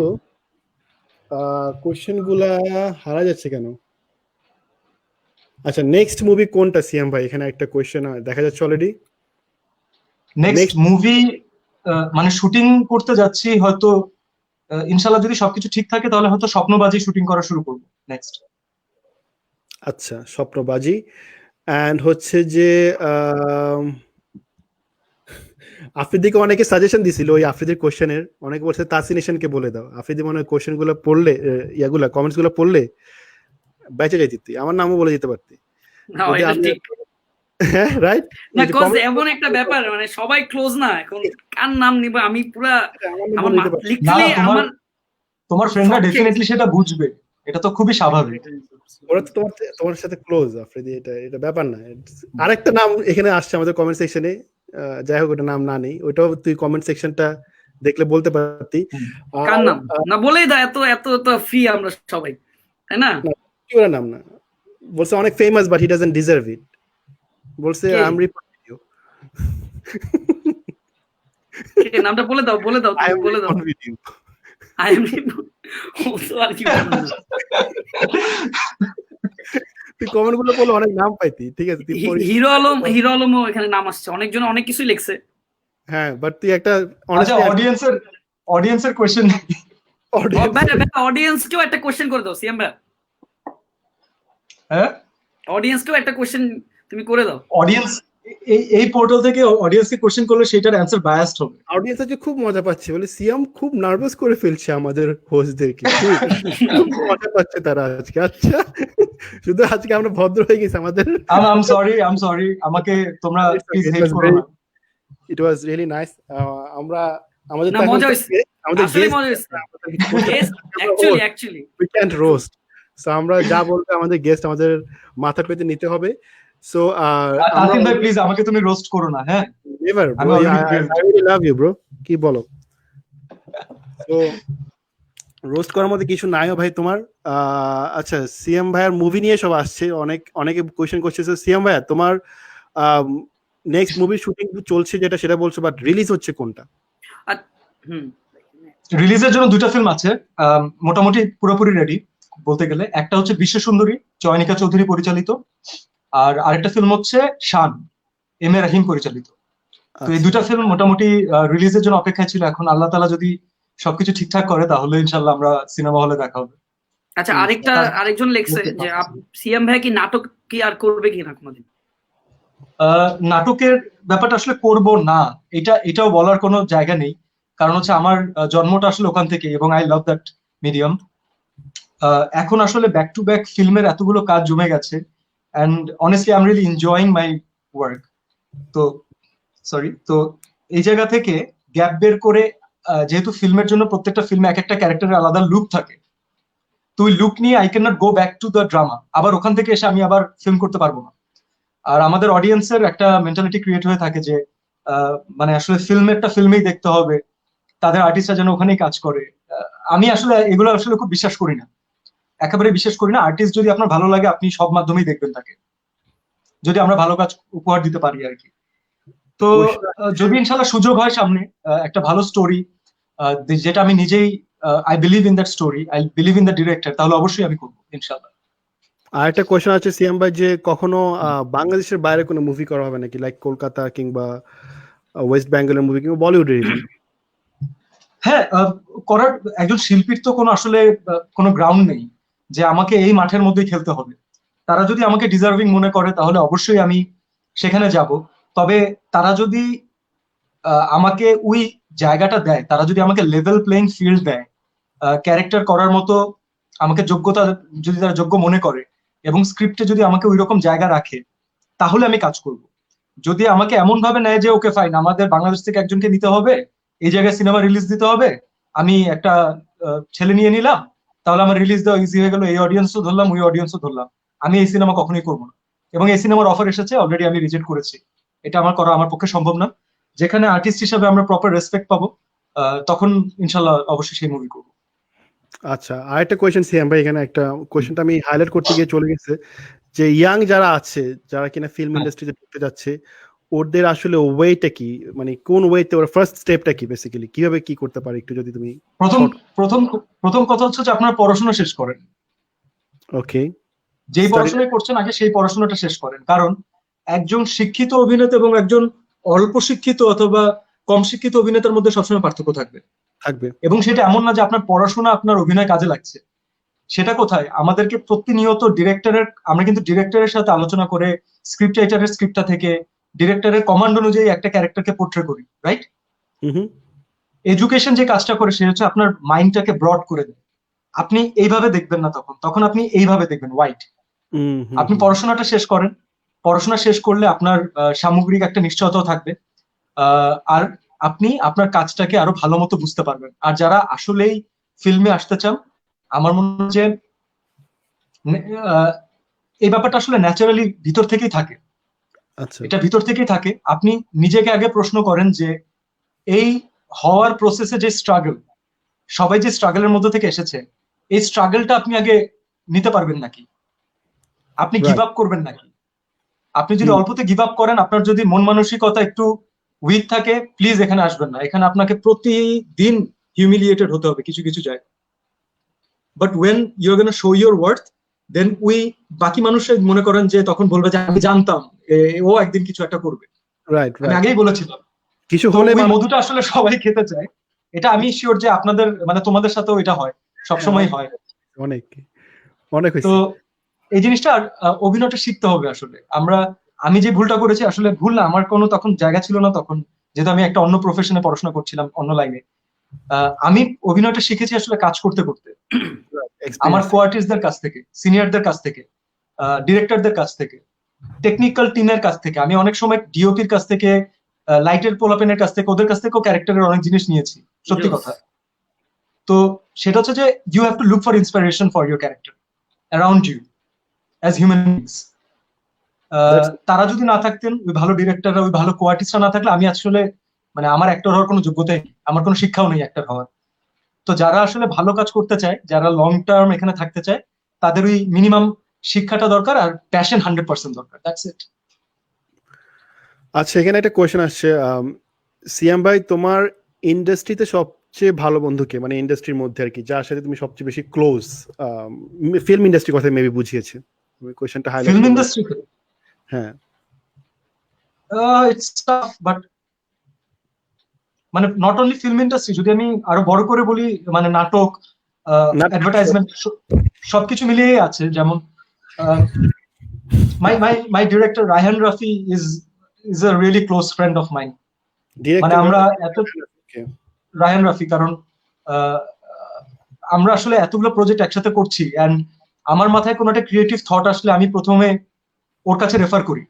A: কোশ্চেন গুলা হারা যাচ্ছে কেন? আচ্ছা নেক্সট মুভি কোনটা সিএম ভাই? এখানে একটা কোশ্চেন দেখা যাচ্ছে অলরেডি।
C: নেক্সট মুভি মানে শুটিং করতে যাচ্ছি হয়তো, ইনশাআল্লাহ যদি সবকিছু ঠিক থাকে তাহলে হয়তো স্বপ্নবাজি শুটিং করা শুরু করব নেক্সট।
A: আচ্ছা স্বপ্নবাজি। এন্ড হচ্ছে যে আফ্রিদিকে অনেকে সাজেশন দিছিল ওই আফ্রিদির কোশ্চেনের, অনেকে বলছে তাসিনেশনকে বলে দাও। আফ্রিদি মনে হয় কোশ্চেন গুলো পড়লে, ইয়াগুলা কমেন্টস গুলো পড়লে বেঁচে যাইতি, তুই আমার নামও বলে দিতে পারতি।
B: না এটা ঠিক
A: হ্যাঁ রাইট
B: না, কজ এমন একটা ব্যাপার, মানে সবাই ক্লোজ না, এখন কার নাম নিব আমি? পুরা আমার লিখলে আমার
C: তোমার ফ্রেন্ডরা ডেফিনেটলি সেটা বুঝবে, এটা তো খুবই স্বাভাবিক।
A: ওরা তো তোমার সাথে ক্লোজ আফ্রিদি, এটা ব্যাপার না। আরেকটা নাম এখানে আসছে আমাদের কমেন্ট সেকশনে, যাই হোক ওটা নাম না নেই, ওইটাও তুই কমেন্ট সেকশনটা দেখলে বলতে পারতি।
B: কার নাম না বলেই দাও, এত এত তো ফ্রি আমরা সবাই, তাই না?
A: কি ওর নাম না বলছে, অনেক famous but he doesn't deserve ইট, বলছে আই এম রিপোর্টিং ইউ।
B: কে নামটা বলে দাও বলে দাও বলে দাও। আই এম আর কি
A: তুই কমেন্ট গুলো বলে অনেক নাম পাইতি, ঠিক আছে?
B: হিরো আলমও এখানে নাম আসছে, অনেকজন অনেক কিছুই লিখছে।
A: হ্যাঁ বাট তুই একটা
C: আচ্ছা অডিয়েন্সের কোশ্চেন,
B: অডিয়েন্সকেও একটা কোশ্চেন করে দাও সিএম ভাই।
C: হ্যাঁ
B: অডিয়েন্সকেও একটা কোশ্চেন তুমি করে দাও।
C: অডিয়েন্স এই পোর্টাল থেকে অডিয়েন্সকে কোশ্চেন করলে সেটার অ্যানসার বায়াসড হবে।
A: অডিয়েন্স আজকে খুব মজা পাচ্ছে, বলে সিএম খুব নার্ভাস করে ফেলছে আমাদের হোস্টদেরকে, খুব মজা পাচ্ছে তারা আজকে। আচ্ছা শুধু আজকে আমরা ভদ্র হয়ে গেছি আমাদের।
C: আই এম সরি আমাকে তোমরা প্লিজ হেল্প করো না।
A: ইট ওয়াজ রিয়েলি নাইস। আমরা আমাদের
B: মজা হইছে, আমাদের guest actually we
A: can't roast, so আমরা যা বলবো আমাদের গেস্ট আমাদের মাথা পেতে নিতে হবে। সো
C: তাসিম ভাই প্লিজ আমাকে তুমি রোস্ট করো না, হ্যাঁ?
A: নেভার
C: আমি
A: bro,
C: already
A: I
C: grilled.
A: really love you, bro. কি বলো? তো রোস্ট করার মধ্যে কিছু নাইও ভাই তোমার। আচ্ছা, সিএম ভাইয়ার মুভি নিয়ে সব আসছে, অনেকে কোয়েশ্চেন করছে সিএম ভাইয়া তোমার নেক্সট মুভি শুটিং চলছে যেটা সেটা বলছো, বাট রিলিজ হচ্ছে কোনটা?
B: হুম
C: রিলিজের জন্য দুইটা ফিল্ম আছে, মোটামুটি পুরোপুরি রেডি বলতে গেলে। একটা হচ্ছে বিশ্ব সুন্দরী, চয়নিকা চৌধুরী পরিচালিত, আর আরেকটা ফিল্ম হচ্ছে শান, এম এ রাহিম পরিচালিত। তো এই দুটা ফিল্ম মোটামুটি রিলিজের জন্য অপেক্ষায় ছিল। এখন আল্লাহ তাআলা যদি সবকিছু ঠিকঠাক করে তাহলে ইনশাল্লাহ আমরা সিনেমা হলে দেখা হবে।
B: আচ্ছা, আরেকজন লেখছে যে সিএম ভাই কি নাটক কি আর করবে কি না কোনোদিন?
C: নাটকের ব্যাপারটা আসলে করব না, এটাও বলার কোনো জায়গা নেই। কারণ হচ্ছে আমার জন্মটা আসলে ওখান থেকে, এবং আই লাভ দ্যাট মিডিয়াম। এখন আসলে ব্যাক টু ব্যাক ফিল্মের এতগুলো কাজ জমে গেছে, and honestly I am really enjoying my work. তো এই জায়গা থেকে গ্যাপ বের করে, যেহেতু ফিল্মের জন্য প্রত্যেকটা ফিল্মে এক একটা ক্যারেক্টারের আলাদা লুক থাকে, তো ওই লুক নিয়ে I can not go back to the drama. আবার ওখান থেকে এসে আমি আবার ফিল্ম করতে পারবো না। আর আমাদের অডিয়েন্সের একটা মেন্টালিটি ক্রিয়েট হয়ে থাকে যে মানে আসলে ফিল্মেরটা ফিল্মেই দেখতে হবে, তাদের আর্টিস্টরা যেন ওখানেই কাজ করে। আমি আসলে এগুলো আসলে খুব বিশ্বাস করি না, একেবারে বিশ্বাস করি না। আর্টিস্ট যদি আপনার ভালো লাগে আপনি সব মাধ্যমেই দেখবেন তাকে, যদি আমরা ভালো কাজ উপহার দিতে পারি আর কি। তো যদি ইনশাল্লাহ সুযোগ হয় সামনে, একটা ভালো স্টোরি যেটা আমি নিজেই I believe in that story, I believe in the director, তাহলে অবশ্যই আমি করবো ইনশাল্লাহ।
A: আর একটা কোয়েশ্চেন আছে সিএম ভাই, যে কখনো বাংলাদেশের বাইরে কোনো মুভি করা হবে নাকি, লাইক কলকাতা কিংবা ওয়েস্ট বেঙ্গলের মুভি কিংবা বলিউডের ইভেন?
C: হ্যাঁ, করার একজন শিল্পীর তো কোনো আসলে কোনো গ্রাউন্ড নেই যে আমাকে এই মাঠের মধ্যেই খেলতে হবে। তারা যদি আমাকে ডিজার্ভিং মনে করে তাহলে অবশ্যই আমি সেখানে যাব। তবে তারা যদি আমাকে ওই জায়গাটা দেয়, তারা যদি আমাকে লেভেল প্লেইং ফিল্ড দেয়, ক্যারেক্টার করার মতো আমাকে যোগ্যতা যদি তারা যোগ্য মনে করে, এবং স্ক্রিপ্টে যদি আমাকে ওই রকম জায়গা রাখে, তাহলে আমি কাজ করব। যদি আমাকে এমন ভাবে নেয় যে ওকে ফাইন, আমাদের বাংলাদেশ থেকে একজনকে নিতে হবে, এই জায়গায় সিনেমা রিলিজ দিতে হবে, আমি একটা ছেলে নিয়ে নিলাম, তাহলে আমার রিলিজ দেওয়া ইজি হয়ে গেল, এই অডিয়েন্সও ধরলাম ওই অডিয়েন্সও ধরলাম, আমি এই সিনেমা কখনোই করবো না। এবং এই সিনেমার অফার এসেছে, অলরেডি আমি রিজেক্ট করেছি। এটা আমার করা আমার পক্ষে সম্ভব না। যেখানে আর্টিস্ট হিসাবে আমরা প্রপার রেসপেক্ট পাবো, তখন ইনশাল্লাহ অবশ্যই সেই মুভি করবো।
A: আচ্ছা, আরেকটা কোয়েশ্চেন সিএম ভাই, এখানে একটা কোয়েশ্চেনটা আমি হাইলাইট করতে গিয়ে চলে গেছে, যে ইয়াং যারা আছে, যারা কিনা ফিল্ম ইন্ডাস্ট্রিতে ঢুকতে যাচ্ছে, ওদের আসলে ওয়েটা কি, মানে কোন ওয়েতে ওর ফার্স্ট স্টেপটা কি, বেসিক্যালি কিভাবে কি করতে পারে, একটু যদি তুমি।
C: প্রথম কথা হচ্ছে যে আপনারা পড়াশোনা শেষ করেন।
A: ওকে,
C: যেই পড়াশোনা করছেন আগে সেই পড়াশোনাটা শেষ করেন। কারণ একজন শিক্ষিত অভিনেতা এবং একজন অল্প শিক্ষিত অথবা কম শিক্ষিত অভিনেতার মধ্যে সবসময় পার্থক্য থাকবে। এবং সেটা এমন না যে আপনার পড়াশোনা আপনার অভিনয় কাজে লাগছে। সেটা কোথায়, আমাদেরকে প্রতিনিয়ত আমরা কিন্তু ডিরেক্টরের সাথে আলোচনা করে স্ক্রিপ্ট রাইটারের স্ক্রিপ্টটা থেকে ডিরেক্টরের কমান্ড অনুযায়ী একটা ক্যারেক্টারকে পোর্ট্রে করি, রাইট? এডুকেশন যে কাজটা করে সে হচ্ছে আপনার মাইন্ডটাকে ব্রড করে দেয়। আপনি এইভাবে দেখবেন না, তখন আপনি এইভাবে দেখবেন, হোয়াইট। আপনি পড়াশোনাটা শেষ করেন, পড়াশোনা শেষ করলে আপনার সামগ্রিক একটা নিশ্চয়তাও থাকবে, আর আপনি আপনার কাজটাকে আরো ভালো মতো বুঝতে পারবেন। আর যারা আসলেই ফিল্মে আসতে চান, আমার মনে হয় যে এই ব্যাপারটা আসলে ন্যাচারালি ভিতর থেকেই থাকে। এটা ভিতর থেকেই থাকে। আপনি নিজেকে আগে প্রশ্ন করেন যে এই হওয়ার প্রসেসে যে স্ট্রাগল, সবাই যে স্ট্রাগলের মধ্যে থেকে এসেছে, এই স্ট্রাগলটা আপনি আগে নিতে পারবেন নাকি, আপনি গিভ আপ করবেন নাকি? আপনি যদি অল্পতে গিভ আপ করেন, আপনার যদি মন মানসিকতা একটু উইক থাকে, প্লিজ এখানে আসবেন না। এখানে আপনাকে প্রতিদিন হিউমিলিয়েটেড হতে হবে কিছু কিছু জায়গায়। But when you are gonna show your worth, then বাকি মানুষের মনে করেন যে তখন বলবে যে আমি জানতাম ও একদিন কিছু একটা করবে। আমি আগেই বলেছিলাম কিছু হলে মধুটা আসলে সবাই খেতে চায়। এটা আমি শিওর যে আপনাদের মানে তোমাদের সাথেও এটা হয়, সবসময় হয়। অনেক তো এই জিনিসটা অভিনয়টা শিখতে হবে আসলে। আমি যে ভুলটা করেছি, আসলে ভুল না, আমার কোনো তখন জায়গা ছিল না তখন, যেহেতু আমি একটা অন্য প্রফেশনে পড়াশোনা করছিলাম, অন্য লাইনে। আমি অভিনয়টা শিখেছি আসলে কাজ করতে করতে, আমার কোয়ার্টিস্টদের কাছ থেকে, সিনিয়রদের কাছ থেকে, ডিরেক্টরদের কাছ থেকে, টেকনিক্যাল টিমের কাছ থেকে। আমি অনেক সময় ডিওপির কাছ থেকে, লাইটের পোলাপেনের কাছ থেকে, ওদের কাছ থেকেও ক্যারেক্টারের অনেক জিনিস নিয়েছি, সত্যি কথা। তো সেটা হচ্ছে যে you have to look for inspiration for your character around you as human beings. তারা যদি না থাকতেন, ওই ভালো ডিরেক্টররা, ওই ভালো কোয়ার্টিস্টরা না থাকলে আমি আসলে মানে আমার অ্যাক্টর হওয়ার কোনো যোগ্যতাই নেই, আমার কোনো শিক্ষাও নেই অ্যাক্টর হওয়ার। তো যারা আসলে ভালো কাজ করতে চায়, যারা লং টার্ম এখানে থাকতে চায়, তাদের ওই মিনিমাম শিক্ষাটা দরকার আর প্যাশন 100% দরকার। That's it.
A: আচ্ছা, এখানে একটা কোয়েশ্চেন আসছে, সিয়াম ভাই, তোমার ইন্ডাস্ট্রিতে সবচেয়ে ভালো বন্ধু কে, মানে ইন্ডাস্ট্রির মধ্যে আর কি, যার সাথে তুমি সবচেয়ে বেশি ক্লোজ? ফিল্ম ইন্ডাস্ট্রির কথা মেবি বুঝিয়েছে, আমি কোয়েশ্চেনটা হাইলাইট
C: ফিল্ম
A: করব।
C: ইন্ডাস্ট্রিতে
A: হ্যাঁ,
C: ইটস টাফ, বাট মানে নট অনলি ফিল্ম ইন্ডাস্ট্রি, যদি আমি আরো বড় করে বলি, মানে নাটক,
A: নাটক,
C: অ্যাডভার্টাইজমেন্ট, সবকিছু মিলিয়ে আছে। যেমন my director Ryan Rafi is a really close friend of mine. মানে
A: ডিরেক্টর
C: আমরা এত রায়ান রাফি, কারণ আমরা আসলে এতগুলো প্রজেক্ট একসাথে করছি, এন্ড আমার মাথায় কোনো একটা ক্রিয়েটিভ থট আসলে আমি প্রথমে ওর কাছে রেফার করি,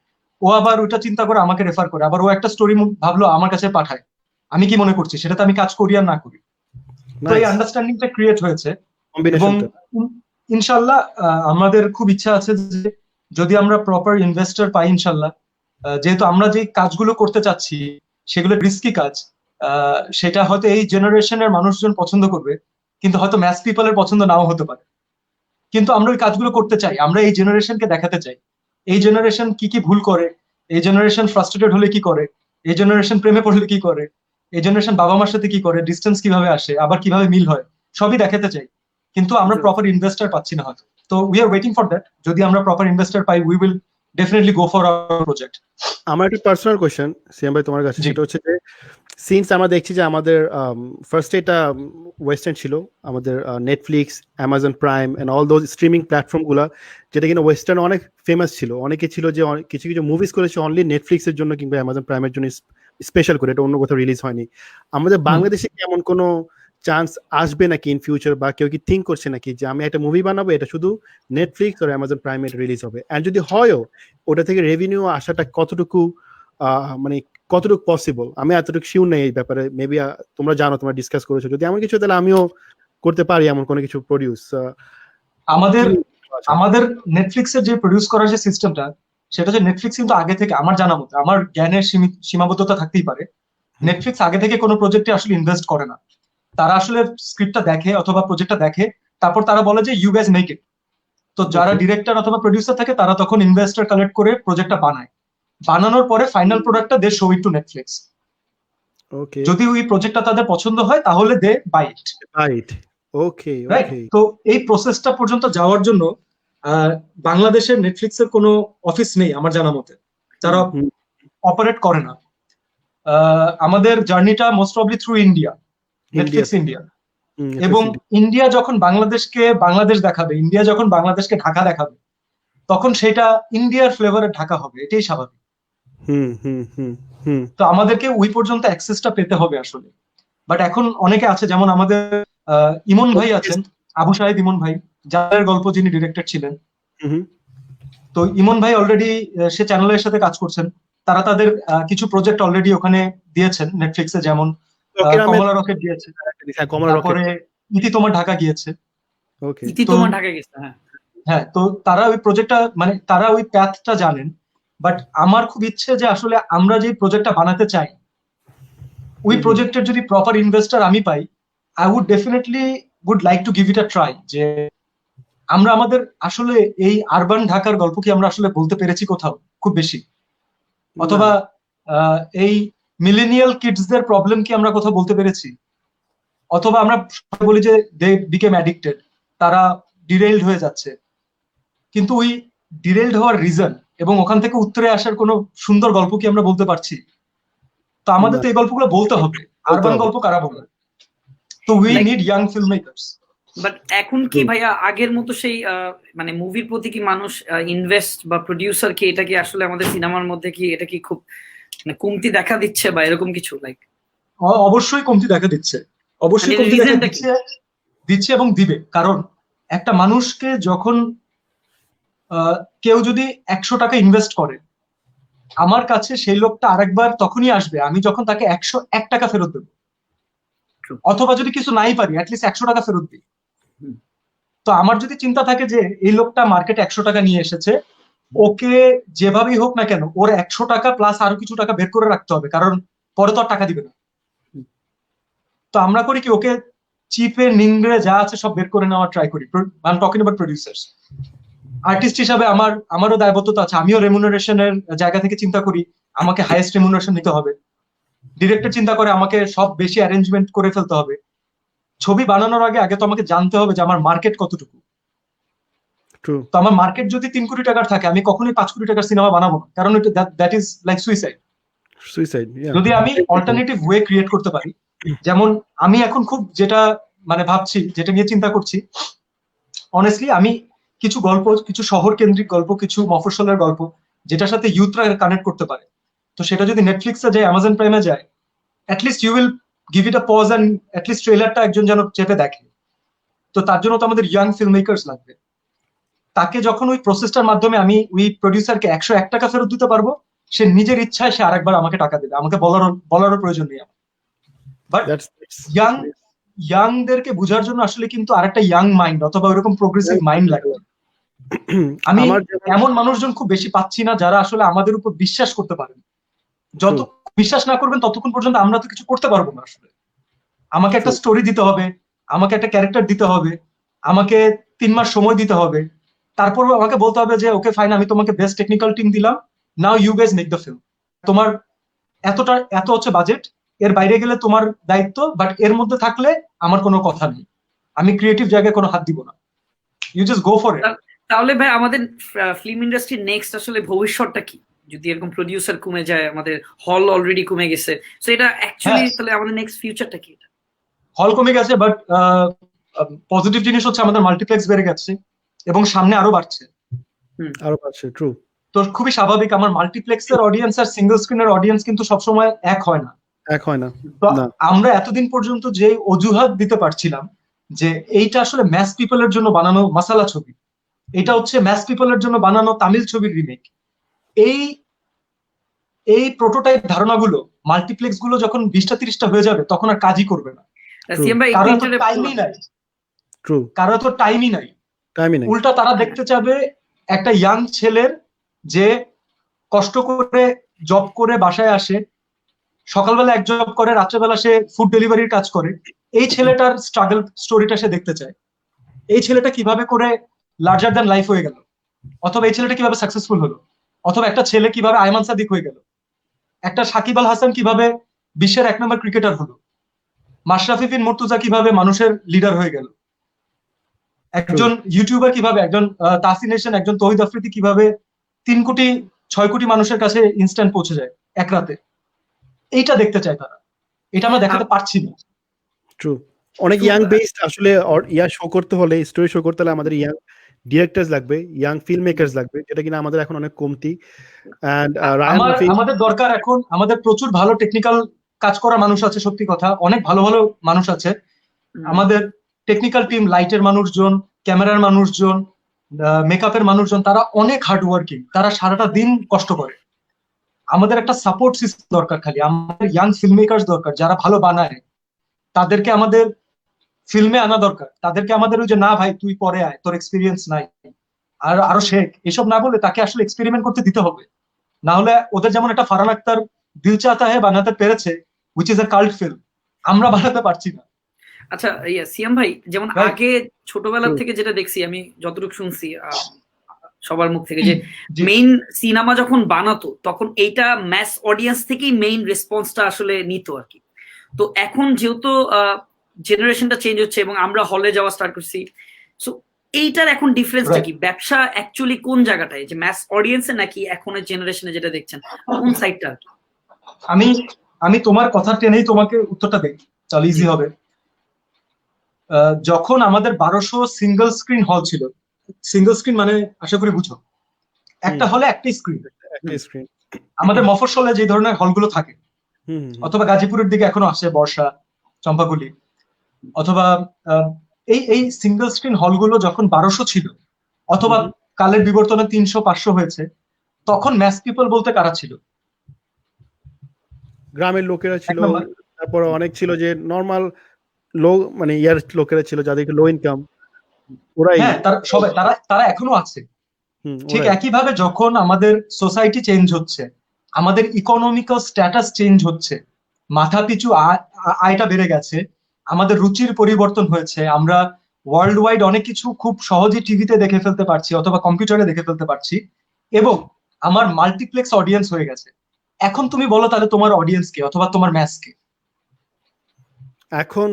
C: ও আবার ওইটা চিন্তা করে আমাকে রেফার করে, আবার ও একটা স্টোরি ভাবলো আমার কাছে পাঠায়, আমি কি মনে করছি সেটাতে আমি কাজ করি আর না করি। তো এই আন্ডারস্ট্যান্ডিংটা ক্রিয়েট হয়েছে, এবং ইনশাল্লাহ আমাদের খুব ইচ্ছা আছে যে যদি আমরা প্রপার ইনভেস্টর পাই ইনশাল্লাহ, যেহেতু আমরা যে কাজগুলো করতে চাচ্ছি সেগুলো রিস্কি কাজ, সেটা হয়তো এই জেনারেশনের মানুষজন পছন্দ করবে, কিন্তু হয়তো ম্যাস পিপলের পছন্দ নাও হতে পারে, কিন্তু আমরা ওই কাজগুলো করতে চাই, আমরা এই জেনারেশনকে দেখাতে চাই এই জেনারেশন কি কি ভুল করে, এই জেনারেশন ফ্রাস্ট্রেটেড হলে কি করে, এই জেনারেশন প্রেমে পড়লে কি করে, এই জেনারেশন বাবা মার সাথে কি করে, ডিস্টেন্স কিভাবে আসে, আবার কিভাবে মিল হয়, সবই দেখাতে চাই। কিন্তু আমরা প্রপার ইনভেস্টর পাচ্ছি না হয়তো, তো we are waiting for that. যদি আমরা proper investor pi, we will definitely go for our project.
A: আমার একটা পার্সোনাল কোয়েশ্চেন সিয়াম ভাই তোমার কাছে,
C: জি।
A: সেটা হচ্ছে যে সিন্স আমরা দেখছি যে আমাদের ফার্স্ট এটা ওয়েস্টার্ন ছিল, আমাদের Netflix, Amazon Prime and all those streaming platform গুলা, যেটা কিনা ওয়েস্টার্ন অনেক ফেমাস ছিল, অনেকে ছিল যে কিছু কিছু মুভিজ করেছে অনলি নেটফ্লিক্স এর জন্য কিংবা অ্যামাজন প্রাইমের জন্য স্পেশাল করে, এটা অন্য কোথাও রিলিজ হয়নি। আমাদের বাংলাদেশে কি এমন কোনো চান্স আসবে নাকি ইন ফিউচার, বা কেউ কি থিঙ্ক করছে নাকি যে আমি একটা মুভি বানাবো, এটা শুধু নেটফ্লিক্স আর অ্যামাজন প্রাইমে রিলিজ হবে, এন্ড যদি হয়ও ওটা থেকে রেভিনিউ আসাটা কতটুকু মানে কতটুকু পসিবল? আমি এতটুকু শিওর নেই এই ব্যাপারে, মেবি তোমরা জানো, তোমরা ডিসকাস করেছো, যদি এমন কিছু তাহলে আমিও করতে পারি এমন কোনো কিছু প্রডিউস।
C: আমাদের নেটফ্লিক্সের যে প্রডিউস করার যে সিস্টেমটা, সেটা হচ্ছে নেটফ্লিক্স কিন্তু আগে থেকে, আমার জানা মতে, আমার জ্ঞানের সীমাবদ্ধতা থাকতেই পারে, নেটফ্লিক্স আগে থেকে কোনো প্রজেক্টে আসলে ইনভেস্ট করে না। তারা আসলে স্ক্রিপ্টটা দেখে অথবা প্রজেক্টটা দেখে, তারপর তারা বলে যে ইউ গাইজ মেক ইট। তো যারা ডিরেক্টর অথবা প্রডিউসার থাকে তারা তখন ইনভেস্টর কালেক্ট করে প্রজেক্টটা বানায়, বানানোর পরে ফাইনাল প্রোডাক্টটা they show it to Netflix.
A: Okay,
C: যদি ওই প্রজেক্টটা তাদের পছন্দ হয় তাহলে they buy it.
A: Right, okay,
C: right.
A: Okay.
C: তো এই প্রসেসটা পর্যন্ত যাওয়ার জন্য বাংলাদেশের নেটফ্লিক্সের কোনো অফিস নেই আমার জানা মতে, যারা অপারেট করে না। আমাদের জার্নিটা most probably through India, Netflix India. এবং ইন্ডিয়া যখন বাংলাদেশকে বাংলাদেশ দেখাবে, ইন্ডিয়া যখন বাংলাদেশকে ঢাকা দেখাবে, তখন সেটা ইন্ডিয়ার ফ্লেভারে ঢাকা হবে, এটাই স্বাভাবিক। তো আমাদেরকে ওই পর্যন্ত অ্যাক্সেসটা পেতে হবে আসলে। বাট এখন অনেকে আছে, যেমন আমাদের ইমন ভাই আছেন, আবু সাহেব ইমন ভাই, যার গল্প যিনি ডিরেক্টর ছিলেন। তো ইমন ভাই অলরেডি সে চ্যানেলের সাথে কাজ করছেন, তারা তাদের কিছু প্রজেক্ট অলরেডি ওখানে দিয়েছেন নেটফ্লিক্সে, যেমন কমলা রকেট দিয়েছে, তারপরে ইতি তোমার ঢাকা গিয়েছে।
B: ইতি তোমার ঢাকা গেছে, হ্যাঁ
C: হ্যাঁ। তো তারা ওই প্রজেক্টটা, মানে তারা ওই প্যাথটা জানেন। বাট আমার খুব ইচ্ছে যে আসলে আমরা যে প্রজেক্টটা বানাতে চাই, ওই প্রজেক্টের যদি প্রপার ইনভেস্টর আমি পাই, I would definitely would like to give it a try, যে আমরা আমাদের আসলে এই আরবান ঢাকার গল্প কি আমরা আসলে বলতে পেরেছি কোথাও খুব বেশি, অথবা এই মিলেনিয়াল কিডসদের প্রবলেম কি আমরা কোথাও বলতে পেরেছি, অথবা আমরা বলি যে দে বিকেম অ্যাডিক্টেড, তারা ডিরেইলড হয়ে যাচ্ছে, কিন্তু ওই ডিরেইলড হওয়ার রিজন এবং ওখান থেকে উত্তরে আসার কোনো সুন্দর গল্প কি আমরা বলতে পারছি? তো আমাদের তো এই গল্পগুলো বলতে হবে, আরবান গল্প কারা বলবে? তো we need young film makers.
B: But এখন কি ভাইয়া আগের মতো সেই মানে মুভির প্রতি কি মানুষ ইনভেস্ট বা প্রডিউসার কি, এটা কি আসলে আমাদের সিনেমার মধ্যে কি এটা কি খুব মানে কমতি দেখা দিচ্ছে বা এরকম কিছু? লাইক
C: অবশ্যই কমতি দেখা দিচ্ছে, অবশ্যই কমতি দেখা দিচ্ছে এবং দিবে। কারণ একটা মানুষকে যখন কেউ যদি 100 টাকা ইনভেস্ট করে, আমার কাছে সেই লোকটা আরেকবার তখনই আসবে আমি যখন তাকে 101 টাকা ফেরত দেবো, অথবা যদি কিছু নাই পারি অ্যাটলিস্ট 100 টাকা ফেরত দিই। তো আমার যদি চিন্তা থাকে যে এই লোকটা মার্কেটে 100 টাকা নিয়ে এসেছে, ওকে যেভাবেই হোক না কেন ওর 100 টাকা প্লাস আরো কিছু টাকা বের করে রাখতে হবে, কারণ পরে তো আর টাকা দিবে না। তো আমরা করি কি, ওকে চিপে নিংড়ে যা আছে সব বের করে নেওয়ার ট্রাই করি। I am talking about producers. Artist হিসাবে আমারও দায়বদ্ধতা আছে, আমিও রেমুনারেশনের জায়গা থেকে চিন্তা করি আমাকে হাইয়েস্ট রেমুনারেশন নিতে হবে। ডিরেক্টর চিন্তা করে আমাকে সব বেশি অ্যারেঞ্জমেন্ট করে ফেলতে হবে। ছবি বানানোর আগে তো আমাকে জানতে হবে যে আমার মার্কেট কতটুকু। তো আমার মার্কেট যদি 3 কোটি টাকার থাকে, আমি কখনোই 5 কোটি টাকার সিনেমা বানাবো না, কারণ দ্যাট ইজ লাইক সুইসাইড। যদি আমি অল্টারনেটিভ ওয়ে ক্রিয়েট করতে পারি, যেমন আমি এখন খুব যেটা মানে ভাবছি, যেটা নিয়ে চিন্তা করছি, অনেস্টলি আমি কিছু গল্প, কিছু শহর কেন্দ্রিক গল্প, কিছু মফস্বলের গল্প যেটার সাথে ইউথরা কানেক্ট করতে পারে, তো সেটা যদি নেটফ্লিক্সে যায়, অ্যামাজন প্রাইমে যায়, at least you will give it a pause and at least ট্রেলারটা একজন যেন চেপে দেখে। তো তার জন্য তো আমাদের ইয়াং ফিল্ম মেকার্স লাগবে। তাকে যখন ওই প্রসেসটার মাধ্যমে আমি ওই প্রডিউসারকে 101 টাকা ফেরত দিতে পারবো, সে নিজের ইচ্ছায় সে আরেকবার আমাকে টাকা দেবে, আমাকে বলারও প্রয়োজন নেই আমার। বাট ইয়াংদেরকে বোঝার জন্য আসলে কিন্তু আরেকটা ইয়াং মাইন্ড অথবা ওইরকম প্রোগ্রেসিভ মাইন্ড লাগবে। আমি এমন মানুষজন খুব বেশি পাচ্ছি না যারা আসলে আমাদের উপর বিশ্বাস করতে পারেন। যত বিশ্বাস না করবেন ততক্ষণ পর্যন্ত আমরা তো কিছু করতে পারবো না। আসলে আমাকে একটা স্টোরি দিতে হবে, আমাকে একটা ক্যারেক্টার দিতে হবে, আমাকে 3 মাস সময় দিতে হবে, তারপর আমাকে বলতে হবে যে ওকে ফাইন, আমি তোমাকে বেস্ট টেকনিক্যাল টিম দিলাম, now you guys make the film. তোমার এত হচ্ছে বাজেট, এর বাইরে গেলে তোমার দায়িত্ব, বাট এর মধ্যে থাকলে আমার কোনো কথা নেই, আমি ক্রিয়েটিভ জায়গায় কোনো হাত দিব না, you just go for it.
B: তাহলে ভাই আমাদের ফিল্ম ইন্ডাস্ট্রির নেক্সট আসলে ভবিষ্যৎটা কি? যদি এরকম প্রোডিউসার কমে যায়, আমাদের হল অলরেডি কমে গেছে, তো এটা অ্যাকচুয়ালি তাহলে আমাদের নেক্সট ফিউচারটা কি?
C: হল কমে গেছে, বাট পজিটিভ জিনিস হচ্ছে আমাদের মাল্টিপ্লেক্স বেড়ে গেছে এবং সামনে আরো বাড়ছে।
A: ট্রু।
C: তো খুবই স্বাভাবিক, আমার মাল্টিপ্লেক্সের অডিয়েন্স আর সিঙ্গেল স্ক্রিনের অডিয়েন্স কিন্তু সবসময় এক হয় না। তো আমরা এতদিন পর্যন্ত যে অজুহাত দিতে পারছিলাম যে এইটা আসলে ম্যাস পিপলের জন্য বানানো মাসালা ছবি, এটা হচ্ছে ম্যাস পিপলের জন্য বানানো তামিল ছবির রিমেক, এই প্রোটোটাইপ ধারণাগুলো মাল্টিপ্লেক্স গুলো যখন 20টা 30টা হয়ে যাবে তখন আর কাজই করবে না। কারো তো টাইমই নাই। উল্টা তারা দেখতে চাবে একটা ইয়াং ছেলের যে কষ্ট করে জব করে বাসায় আসে, সকালবেলা এক জব করে, রাত্রেবেলা সে ফুড ডেলিভারির কাজ করে, এই ছেলেটার স্ট্রাগল স্টোরিটা সে দেখতে চায়। এই ছেলেটা কিভাবে করে লার্জার দ্যান লাইফ হয়ে গেল, অথবা এই ছেলেটা কিভাবে সাকসেসফুল হলো, অথবা একটা ছেলে কিভাবে আয়মান সাদিক হয়ে গেল, একটা সাকিব আল হাসান কিভাবে বিশ্বের 1 নম্বর ক্রিকেটার হলো, মাশরাফি বিন মুর্তজা কিভাবে মানুষের লিডার হয়ে গেল, একজন ইউটিউবার কিভাবে, একজন তাসিনেশন, একজন তহিদ আফ্রিদি কিভাবে 3 কোটি 6 কোটি মানুষের কাছে ইনস্ট্যান্ট পৌঁছে যায় এক রাতে। এইটা দেখতে চায় তারা, এটা আমরা দেখাতে পারছি না।
A: ট্রু। অনেক ইয়াং বেসড আসলে শো করতে হলে, স্টোরি শো করতে হলে আমাদের ইয়াং ডিরেক্টরস লাগবে, ইয়াং ফিল্ম মেকারস লাগবে, যেটা কিনা আমাদের এখন অনেক কমতি। এন্ড
C: আমাদের দরকার এখন, আমাদের প্রচুর ভালো টেকনিক্যাল কাজ করা মানুষ আছে, সত্যি কথা, অনেক ভালো ভালো মানুষ আছে। আমাদের টেকনিক্যাল টিম, লাইটের মানুষজন, ক্যামেরার মানুষজন, মেকআপের মানুষজন, তারা অনেক হার্ড ওয়ার্কিং, তারা সারাটা দিন কষ্ট করে। আমাদের একটা সাপোর্ট সিস্টেম দরকার, খালি আমাদের ইয়াং ফিল্ম মেকারস দরকার যারা ভালো বানায়, তাদেরকে আমাদের ফিল্মে আনা দরকার। তাদেরকে আমাদের ওই যে না ভাই তুই পরে আয়, তোর এক্সপিরিয়েন্স নাই, আর আরো শেখ, এসব না বলে তাকে আসলে এক্সপেরিমেন্ট করতে দিতে হবে। না হলে ওদের যেমন একটা ফারহান আক্তার দিল চাহতা হ্যায় বানাতে পেরেছে, which is a cult film, আমরা বানাতে পারছি না।
B: আচ্ছা সিয়াম ভাই, যেমন আগে ছোটবেলা থেকে যেটা দেখছি, আমি যতটুকু শুনছি সবার মুখ থেকে, যে মেইন সিনেমা যখন বানাতো তখন এইটা ম্যাস অডিয়েন্স থেকেই মেইন রেসপন্সটা আসলে নিত আর কি। তো এখন যেহেতু জেনারেশনটা চেঞ্জ হচ্ছে এবং আমরা হলে যাওয়া স্টার্ট করছি, সো এইটার এখন ডিফারেন্সটা কি? ব্যবসা অ্যাকচুয়ালি কোন জায়গাটায়, যে ম্যাস অডিয়েন্সে নাকি এখনের জেনারেশনে যেটা দেখছেন কোন সাইডটা?
C: আমি তোমার কথা টেনেই তোমাকে উত্তরটা দেই, চল ইজি হবে। যখন আমাদের 1200 সিঙ্গেল স্ক্রিন হল ছিল, সিঙ্গেল স্ক্রিন মানে আশা করি বুঝো, একটা হলে একটাই স্ক্রিন। আমাদের মফস্বলে যে ধরনের হলগুলো থাকে, অথবা গাজীপুরের দিকে এখনো আসে, বর্ষা, চম্পাগুলি, অথবা এই সিঙ্গেল স্ক্রিন হলগুলো যখন 1200 ছিল, অথবা কালের বিবর্তনে 300-500 হয়েছে, তখন ম্যাস পিপল বলতে কারা ছিল?
A: গ্রামের লোকেরা ছিল, তারপর অনেক ছিল যে নরমাল লো, মানে ইয়ার লোকেরা ছিল যাদের লো ইনকাম, ওরাই।
C: হ্যাঁ, তারা এখনো আছে, ঠিক
A: alright.
C: একইভাবে যখন আমাদের সোসাইটি চেঞ্জ হচ্ছে, আমাদের ইকোনমিক্যাল স্ট্যাটাস চেঞ্জ হচ্ছে, মাথাপিছু আয়টা বেড়ে গেছে, আমাদের রুচির পরিবর্তন হয়েছে, আমরা ওয়ার্ল্ড ওয়াইড অনেক কিছু খুব সহজে টিভিতে দেখে ফেলতে পারছি অথবা কম্পিউটারে দেখে ফেলতে পারছি, এবং আমার মাল্টিপ্লেক্স অডিয়েন্স হয়ে গেছে। এখন তুমি বলো তাহলে তোমার অডিয়েন্স কে অথবা তোমার ম্যাস কে?
A: এখন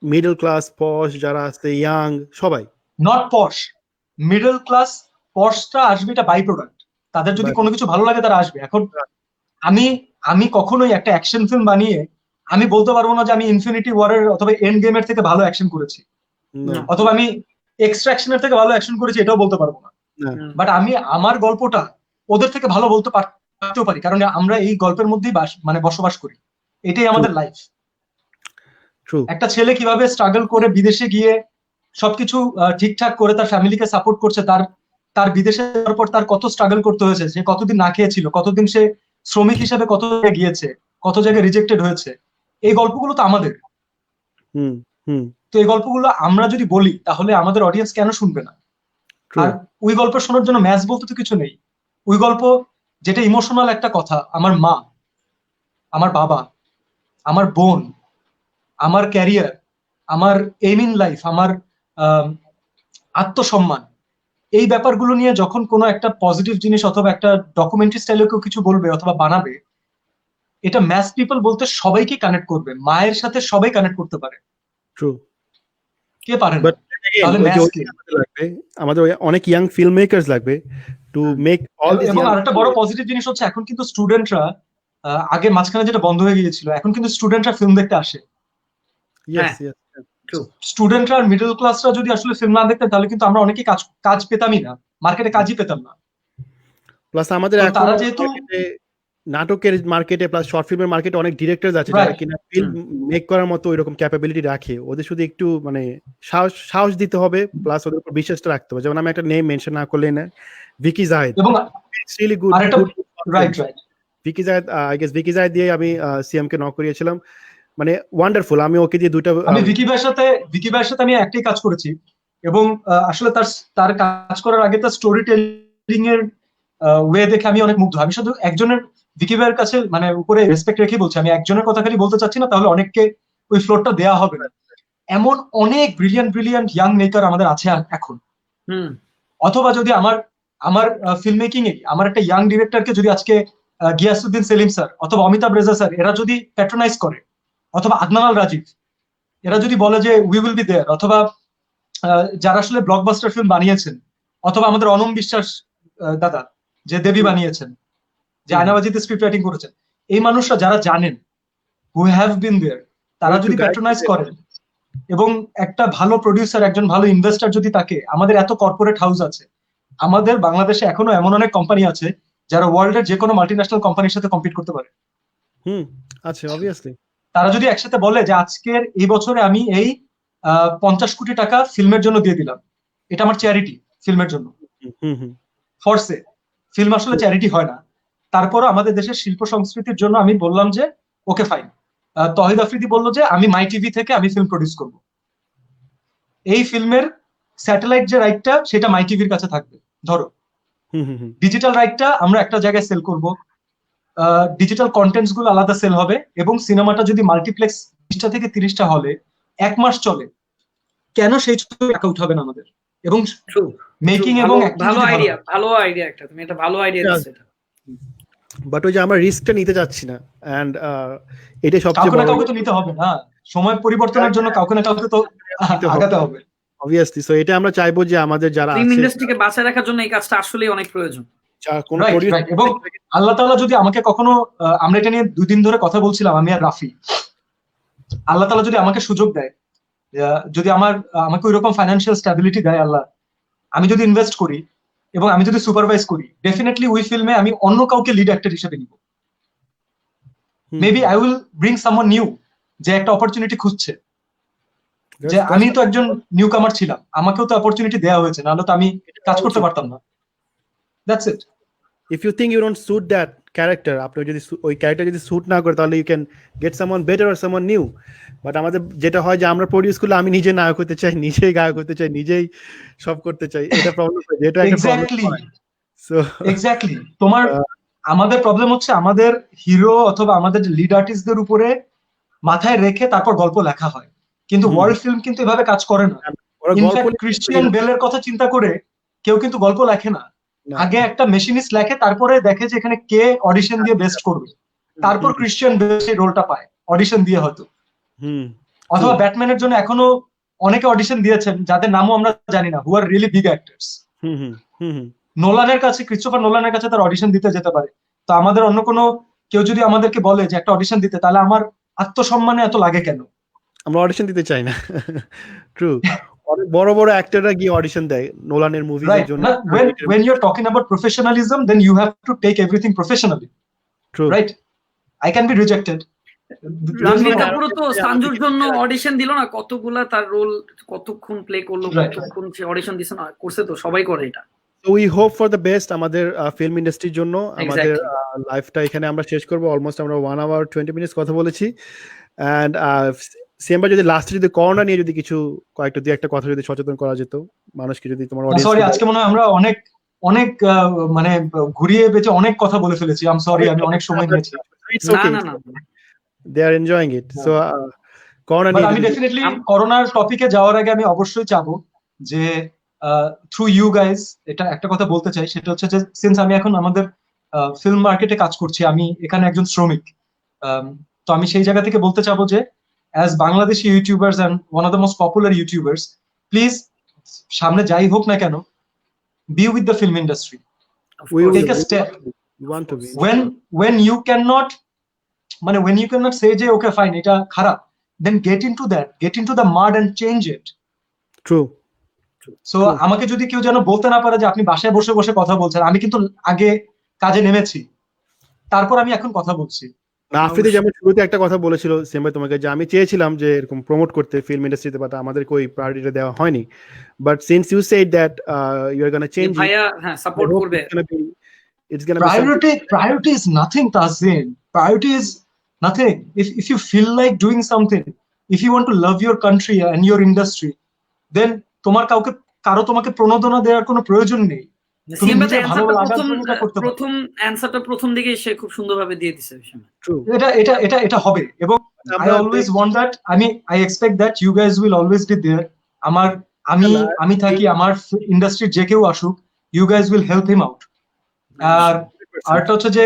A: মিডল ক্লাস পশ যারা আছে ইয়াং সবাই
C: নট পশ, মিডল ক্লাস। পশটা আসবে, এটা বাই প্রোডাক্ট। তাদের যদি কোনো কিছু ভালো লাগে তারা আসবে। এখন আমি কখনোই একটা অ্যাকশন ফিল্ম বানিয়ে আমি বলতে পারবো না যে আমি ইনফিনিটি ওয়ারের অথবা এন্ড গেমের থেকে ভালো অ্যাকশন করেছি, অথবা আমি এক্সট্রাকশনের থেকে ভালো অ্যাকশন করেছি, এটাও বলতে পারবো না। বাট আমি আমার গল্পটা ওদের থেকে ভালো বলতে পারতেও পারি, কারণ আমরা এই গল্পের মধ্যেই মানে বসবাস করি। এটাই আমাদের লাইফ। একটা ছেলে কিভাবে স্ট্রাগল করে বিদেশে গিয়ে সবকিছু ঠিকঠাক করে তার ফ্যামিলিকে সাপোর্ট করছে, তার বিদেশে যাওয়ার পর তার কত স্ট্রাগল করতে হয়েছে, সে কতদিন না খেয়েছিল, কতদিন সে শ্রমিক হিসেবে কত জায়গায় গিয়েছে, কত জায়গায় রিজেক্টেড হয়েছে, এই গল্পগুলো তো আমাদের। তো এই গল্পগুলো আমরা যদি বলি তাহলে আমাদের অডিয়েন্স কেন শুনবে না? আর ওই গল্প শোনার জন্য ম্যাচ বলতে তো কিছু নেই। ওই গল্প যেটা ইমোশনাল একটা কথা, আমার মা, আমার বাবা, আমার বোন, আমার ক্যারিয়ার, আমার এইম ইন লাইফ, আমার আত্মসম্মান, এই ব্যাপারগুলো নিয়ে যখন কোনো একটা পজিটিভ জিনিস অথবা একটা ডকুমেন্টারি স্টাইলে কেউ কিছু বলবে অথবা বানাবে, এটা ম্যাস পিপল বলতে সবাইকে কানেক্ট করবে। মায়ের সাথে সবাই কানেক্ট করতে পারে, কে পারে না? তাহলে ম্যাস কে?
A: আমাদের অনেক ইয়াং ফিল্ম মেকারস লাগবে টু মেক অল দিস।
C: এবং আরেকটা বড় পজিটিভ জিনিস হচ্ছে এখন কিন্তু স্টুডেন্টরা, আগে মাঝখানে যেটা বন্ধ হয়ে গিয়েছিল, এখন কিন্তু স্টুডেন্টরা ফিল্ম দেখতে আসে। স্টুডেন্টরা আর মিডল ক্লাসরা যদি আসলে ফিল্ম না দেখতেন তাহলে কিন্তু আমরা অনেকেই কাজ পেতামই না, মার্কেটে কাজই পেতাম না।
A: প্লাস আমাদের
C: তারা যেহেতু
A: নাটকের মার্কেটে প্লাস শর্ট ফিল্মের মার্কেটে অনেক ডিরেক্টরস আছে যারা কিনা ফিল্ম মেক করার মতো ওইরকম ক্যাপাবিলিটি রাখে। ওদের শুধু একটু মানে সাহস দিতে হবে, প্লাস ওদের উপর বিশ্বাসটা রাখতে হবে। যেমন আমি একটা নেম মেনশন না করলে না, ভিকি জাহেদ,
C: এবং
A: really good.
C: Right
A: Vicky Zahed, I guess Vicky Zahed দিয়ে আমি সিএম কে নক করিয়েছিলাম, মানে ওয়ান্ডারফুল। আমি ওকে দিয়ে দুটো,
C: আমি ভিকি ভাইয়ের সাথে আমি একটাই কাজ করেছি, এবং আসলে তার কাজ করার আগে তার স্টোরি টেলিং এর ওয়ে দেখে আমি অনেক মুগ্ধ। আমি শুধু একজনের, ভিকি ভাইয়ের কাছে মানে উপরে রেসপেক্ট রেখে বলছি, আমি একজনের কথা খালি বলতে চাচ্ছি না, তাহলে অনেককে ওই ফ্লোরটা দেওয়া হবে না। এমন অনেক ব্রিলিয়ান্ট ইয়াং মেকার আমাদের আছে এখন। অথবা যদি আমার ফিল্ম মেকিং এ আমার একটা ইয়াং ডিরেক্টরকে যদি আজকে গিয়াসউদ্দিন সেলিম স্যার অথবা অমিতাভ রেজা স্যার এরা যদি প্যাট্রোনাইজ করে, অথবা আদনান আল রাজীব এরা যদি বলে যে উই উইল বি দেয়ার, অথবা যারা আসলে ব্লকবাস্টার ফিল্ম বানিয়েছেন, অথবা আমাদের অনম বিশ্বাস দাদা যে দেবী বানিয়েছেন, যে আয়নাবাজিতে স্ক্রিপ্ট রাইটিং করেছেন, এই মানুষরা যারা জানেন, হু হ্যাভ বিন দেয়ার, তারা যদি প্যাট্রোনাইজ করেন এবং একটা ভালো প্রডিউসার, একজন ভালো ইনভেস্টর যদি তাকে, আমাদের এত কর্পোরেট হাউস আছে, আমাদের বাংলাদেশে এখনো এমন অনেক কোম্পানি আছে যারা ওয়ার্ল্ডের যে কোনো মাল্টিন্যাশনাল কোম্পানির সাথে কম্পিট করতে পারে।
A: আচ্ছা, অবভিয়াসলি
C: তারা যদি একসাথে বলে যে আজকের এই বছরে আমি এই 50 কোটি টাকা ফিল্মের জন্য দিয়ে দিলাম, এটা আমার চ্যারিটি ফিল্মের জন্য, ফরসে ফিল্ম আসলে চ্যারিটি হয় না, তারপরও আমাদের দেশের শিল্প সংস্কৃতির জন্য আমি বললাম যে ওকে ফাইন। তহিদ আফ্রিদি বললো যে আমি মাই টিভি থেকে আমি ফিল্ম প্রডিউস করব, এই ফিল্মের স্যাটেলাইট যে রাইটটা সেটা মাই টিভির কাছে থাকবে, ধরো ডিজিটাল রাইটটা আমরা একটা জায়গায় সেল করব, ডিজিটাল কন্টেন্টস গুলো আলাদা সেল হবে, এবং সিনেমাটা যদি মাল্টিপ্লেক্স 20টা থেকে 30টা হলে 1 মাস চলে, কেন সেই ছবি অ্যাকাউন্ট হবে না আমাদের? এবং মেকিং এবং
B: ভালো আইডিয়া একটা, তুমি এটা ভালো আইডিয়া দিছো এটা।
A: বাট ওই যে আমরা রিস্কটা নিতে যাচ্ছি না, এন্ড এটা সবচেয়ে
C: বড়, কাউকে তো নিতে হবে না, সময় পরিবর্তনের জন্য কাউকে না কাউকে তো আগাতে হবে,
A: অবভিয়াসলি। সো এটা আমরা চাইবো যে আমাদের যারা
B: ফিল্ম ইন্ডাস্ট্রিকে বাঁচায় রাখার জন্য এই কাজটা আসলেই অনেক প্রয়োজন।
C: এবং আল্লাহ তাআলা যদি আমাকে কখনো, আমরা এটা নিয়ে 2 দিন ধরে কথা বলছিলাম আমি আর রাফি, আল্লাহ তাআলা যদি আমাকে সুযোগ দেয়, যদি আমাকে ওইরকম ফাইন্যান্সিয়াল স্ট্যাবিলিটি দেয় আল্লাহ, আমি যদি ইনভেস্ট করি এবং আমি যদি সুপারভাইজ করি, ডেফিনেটলি ওই ফিল্মে আমি অন্য কাউকে লিড অ্যাক্টর হিসেবে নিব। Maybe I will bring someone new, যে একটা অপরচুনিটি খুঁজছে, যে আমি তো একজন নিউ কামার ছিলাম, আমাকেও তো অপরচুনিটি দেওয়া হয়েছে, নাহলে তো আমি কাজ করতে পারতাম না। That's it.
A: If you think you don't suit that character, আপনি যদি ওই ক্যারেক্টার যদি স্যুট না করে তাহলে you can get someone better or someone new. But আমাদের যেটা হয় যে আমরা প্রডিউস করলে আমি নিজে নায়ক হতে চাই, নিজেই গায়ক হতে চাই, নিজেই সব করতে চাই, এটা প্রবলেম হয়, যেটা একটা
C: এক্স্যাক্টলি
A: প্রবলেম। সো
C: এক্স্যাক্টলি তোমার আমাদের প্রবলেম হচ্ছে আমাদের হিরো অথবা আমাদের লিড আর্টিস্টদের উপরে মাথায় রেখে তারপর গল্প লেখা হয়, কিন্তু ওয়ার্ল্ড ফিল্ম কিন্তু এভাবে কাজ করে না।
A: ওরা গল্প
C: ইনফ্যাক্ট ক্রিশ্চিয়ান বেলের কথা চিন্তা করে কেউ কিন্তু গল্প লেখে না, আগে একটা মেশিনিস্ট লেখে, তারপরে দেখে যে এখানে কে অডিশন দিয়ে বেস্ট করবে, তারপর ক্রিশ্চিয়ান বেল সেই রোলটা পায় অডিশন দিয়ে হয়তো। অথবা ব্যাটম্যানের জন্য এখনো অনেকে অডিশন দিয়েছেন যাদের নামও আমরা জানি না, হু আর রিয়েলি বিগ অ্যাক্টরস। নোলানের কাছে, ক্রিস্টোফার নোলানের কাছে তার অডিশন দিতে যেতে পারে। তো আমাদের অন্য কোনো কেউ যদি আমাদেরকে বলে যে একটা অডিশন দিতে, তাহলে আমার আত্মসম্মানে এত লাগে কেন?
A: আমরা অডিশন দিতে চাই না। ট্রু, অনেক বড় বড় অ্যাক্টররা গিয়ে অডিশন দেয় নোলানের মুভিজের জন্য।
C: When you're talking about professionalism, then you have to take everything professionally.
A: True.
C: Right? I can be rejected.
B: Ranbir কাপুরও তো সাঞ্জুর জন্য অডিশন দিল না, কতগুলা তার রোল কতক্ষণ প্লে করলো, কতক্ষণ সে অডিশন দিছে না, করছে তো, সবাই করে এটা।
A: So we hope for the best আমাদের ফিল্ম ইন্ডাস্ট্রির জন্য। আমাদের লাইফটা এখানে আমরা শেষ করব, অলমোস্ট আমরা 1 hour 20 minutes কথা বলেছি। এন্ড সেমবার যদি লাস্টে যদি করোনা নিয়ে যদি কিছু কয়েকটা দুই একটা কথা যদি সচেতন করা যেত মানুষকে, যদি তোমার অডিয়েন্স।
C: সরি, আজকে মনে হয় আমরা অনেক অনেক মানে ঘুরিয়ে বেঁচে অনেক কথা বলে ফেলেছি। আই এম সরি, আমি অনেক সময় নিয়েছি।
A: না না, they are enjoying it. So corona নিয়ে
C: আমি ডেফিনেটলি করোনার টপিকে যাওয়ার আগে আমি অবশ্যই চাবো যে থ্রু ইউ গাইজ এটা একটা কথা বলতে চাই, সেটা হচ্ছে যে সিন্স আমি এখন আমাদের ফিল্ম মার্কেটে কাজ করছি, আমি এখানে একজন শ্রমিক, তো আমি সেই জায়গা থেকে বলতে চাবো যে as Bangladeshi YouTubers and one of the most popular YouTubers, please সামনে যাই হোক না কেন, be with the film industry. Take a step.
A: We want to be.
C: When you cannot, when you cannot say যে okay fine এটা খারাপ, then get into the mud and change it.
A: True.
C: So আমাকে যদি কেউ যেন বলতে না পারে যে আপনি বাসায় বসে বসে কথা বলছেন, আমি কিন্তু আগে কাজে নেমেছি, তারপর আমি এখন কথা বলছি।
A: না, আফ্রিদি যেমন শুরুতে একটা কথা বলেছিল সেমভাবে তোমাকে, যে আমি চেয়েছিলাম যে এরকম প্রমোট করতে ফিল্ম ইন্ডাস্ট্রিতে, বাট আমাদেরকে ওই প্রায়োরিটিটা দেওয়া হয়নি। But since you said that you are gonna change,
B: ভাইয়া হ্যাঁ সাপোর্ট করবে।
A: It's gonna be
C: priority is nothing, Tazin. Priority is nothing. If you feel like doing something, if you want to love your country and your industry, then কারো তোমাকে প্রণোদনা দেওয়ার কোনো প্রয়োজন নেই।
B: প্রথম অ্যানসারটা প্রথম দিকে সে খুব সুন্দরভাবে দিয়ে দিছে।
C: এটা হবে, এবং I always want that. I expect that you guys will always be there. আমি থাকি, আমার ইন্ডাস্ট্রির যে কেউ আসুক, you guys will help him out. আর আরটা হচ্ছে যে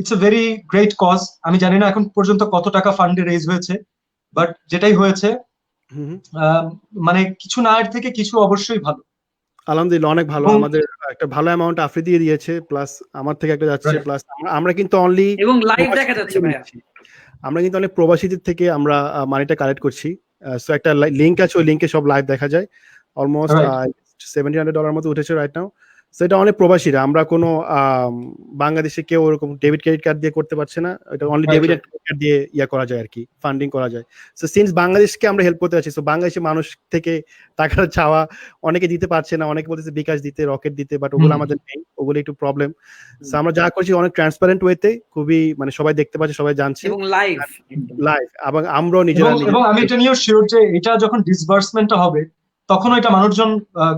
C: it's a very great cause. আমি জানি না এখন পর্যন্ত কত টাকা ফান্ডে রেজ হয়েছে, বাট যেটাই হয়েছে কিছু না এর থেকে কিছু অবশ্যই ভালো।
A: আলহামদুলিল্লাহ, অনেক ভালো। আমাদের একটা ভালো অ্যামাউন্ট আফ্রিদি দিয়ে দিয়েছে, প্লাস আমার থেকে একটা যাচ্ছে, প্লাস আমরা কিন্তু অনলি
B: এবং লাইভ দেখা যাচ্ছে ভাইয়া,
A: আমরা কিন্তু অনেক প্রবাসীদের থেকে আমরা মানিটা কালেক্ট করছি। সো একটা লিংক আছে, ওই লিংকে সব লাইভ দেখা যায়। অলমোস্ট $700 মতো উঠেছে রাইট নাও। সেটা অনেক প্রবাসীরা, আমরা কোনো বাংলাদেশে কেউ ওরকম ডেবিট ক্রেডিট কার্ড দিয়ে করতে পারছে না, এটা অনলি ডেবিট কার্ড দিয়ে করা যায় আর কি, ফান্ডিং করা যায়। সো সিন্স বাংলাদেশকে আমরা হেল্প করতে পারছি, সো বাংলাদেশের মানুষ থেকে টাকাটা চাওয়া, অনেকে দিতে পারছে না, অনেকে বলতেছে বিকাশ দিতে, রকেট দিতে, বাট ওগুলো আমাদের নেই, ওগুলো একটু প্রবলেম। সো আমরা যা করছি অনেক ট্রান্সপারেন্ট ওয়েতে, খুবই সবাই দেখতে পাচ্ছে, সবাই জানছে,
B: এবং লাইভ
A: এবং আমরাও নিজেরা।
C: এবং আমি এটা নিয়েও শিওর যে এটা যখন ডিসবার্সমেন্টটা হবে তখন এটা মানুষজন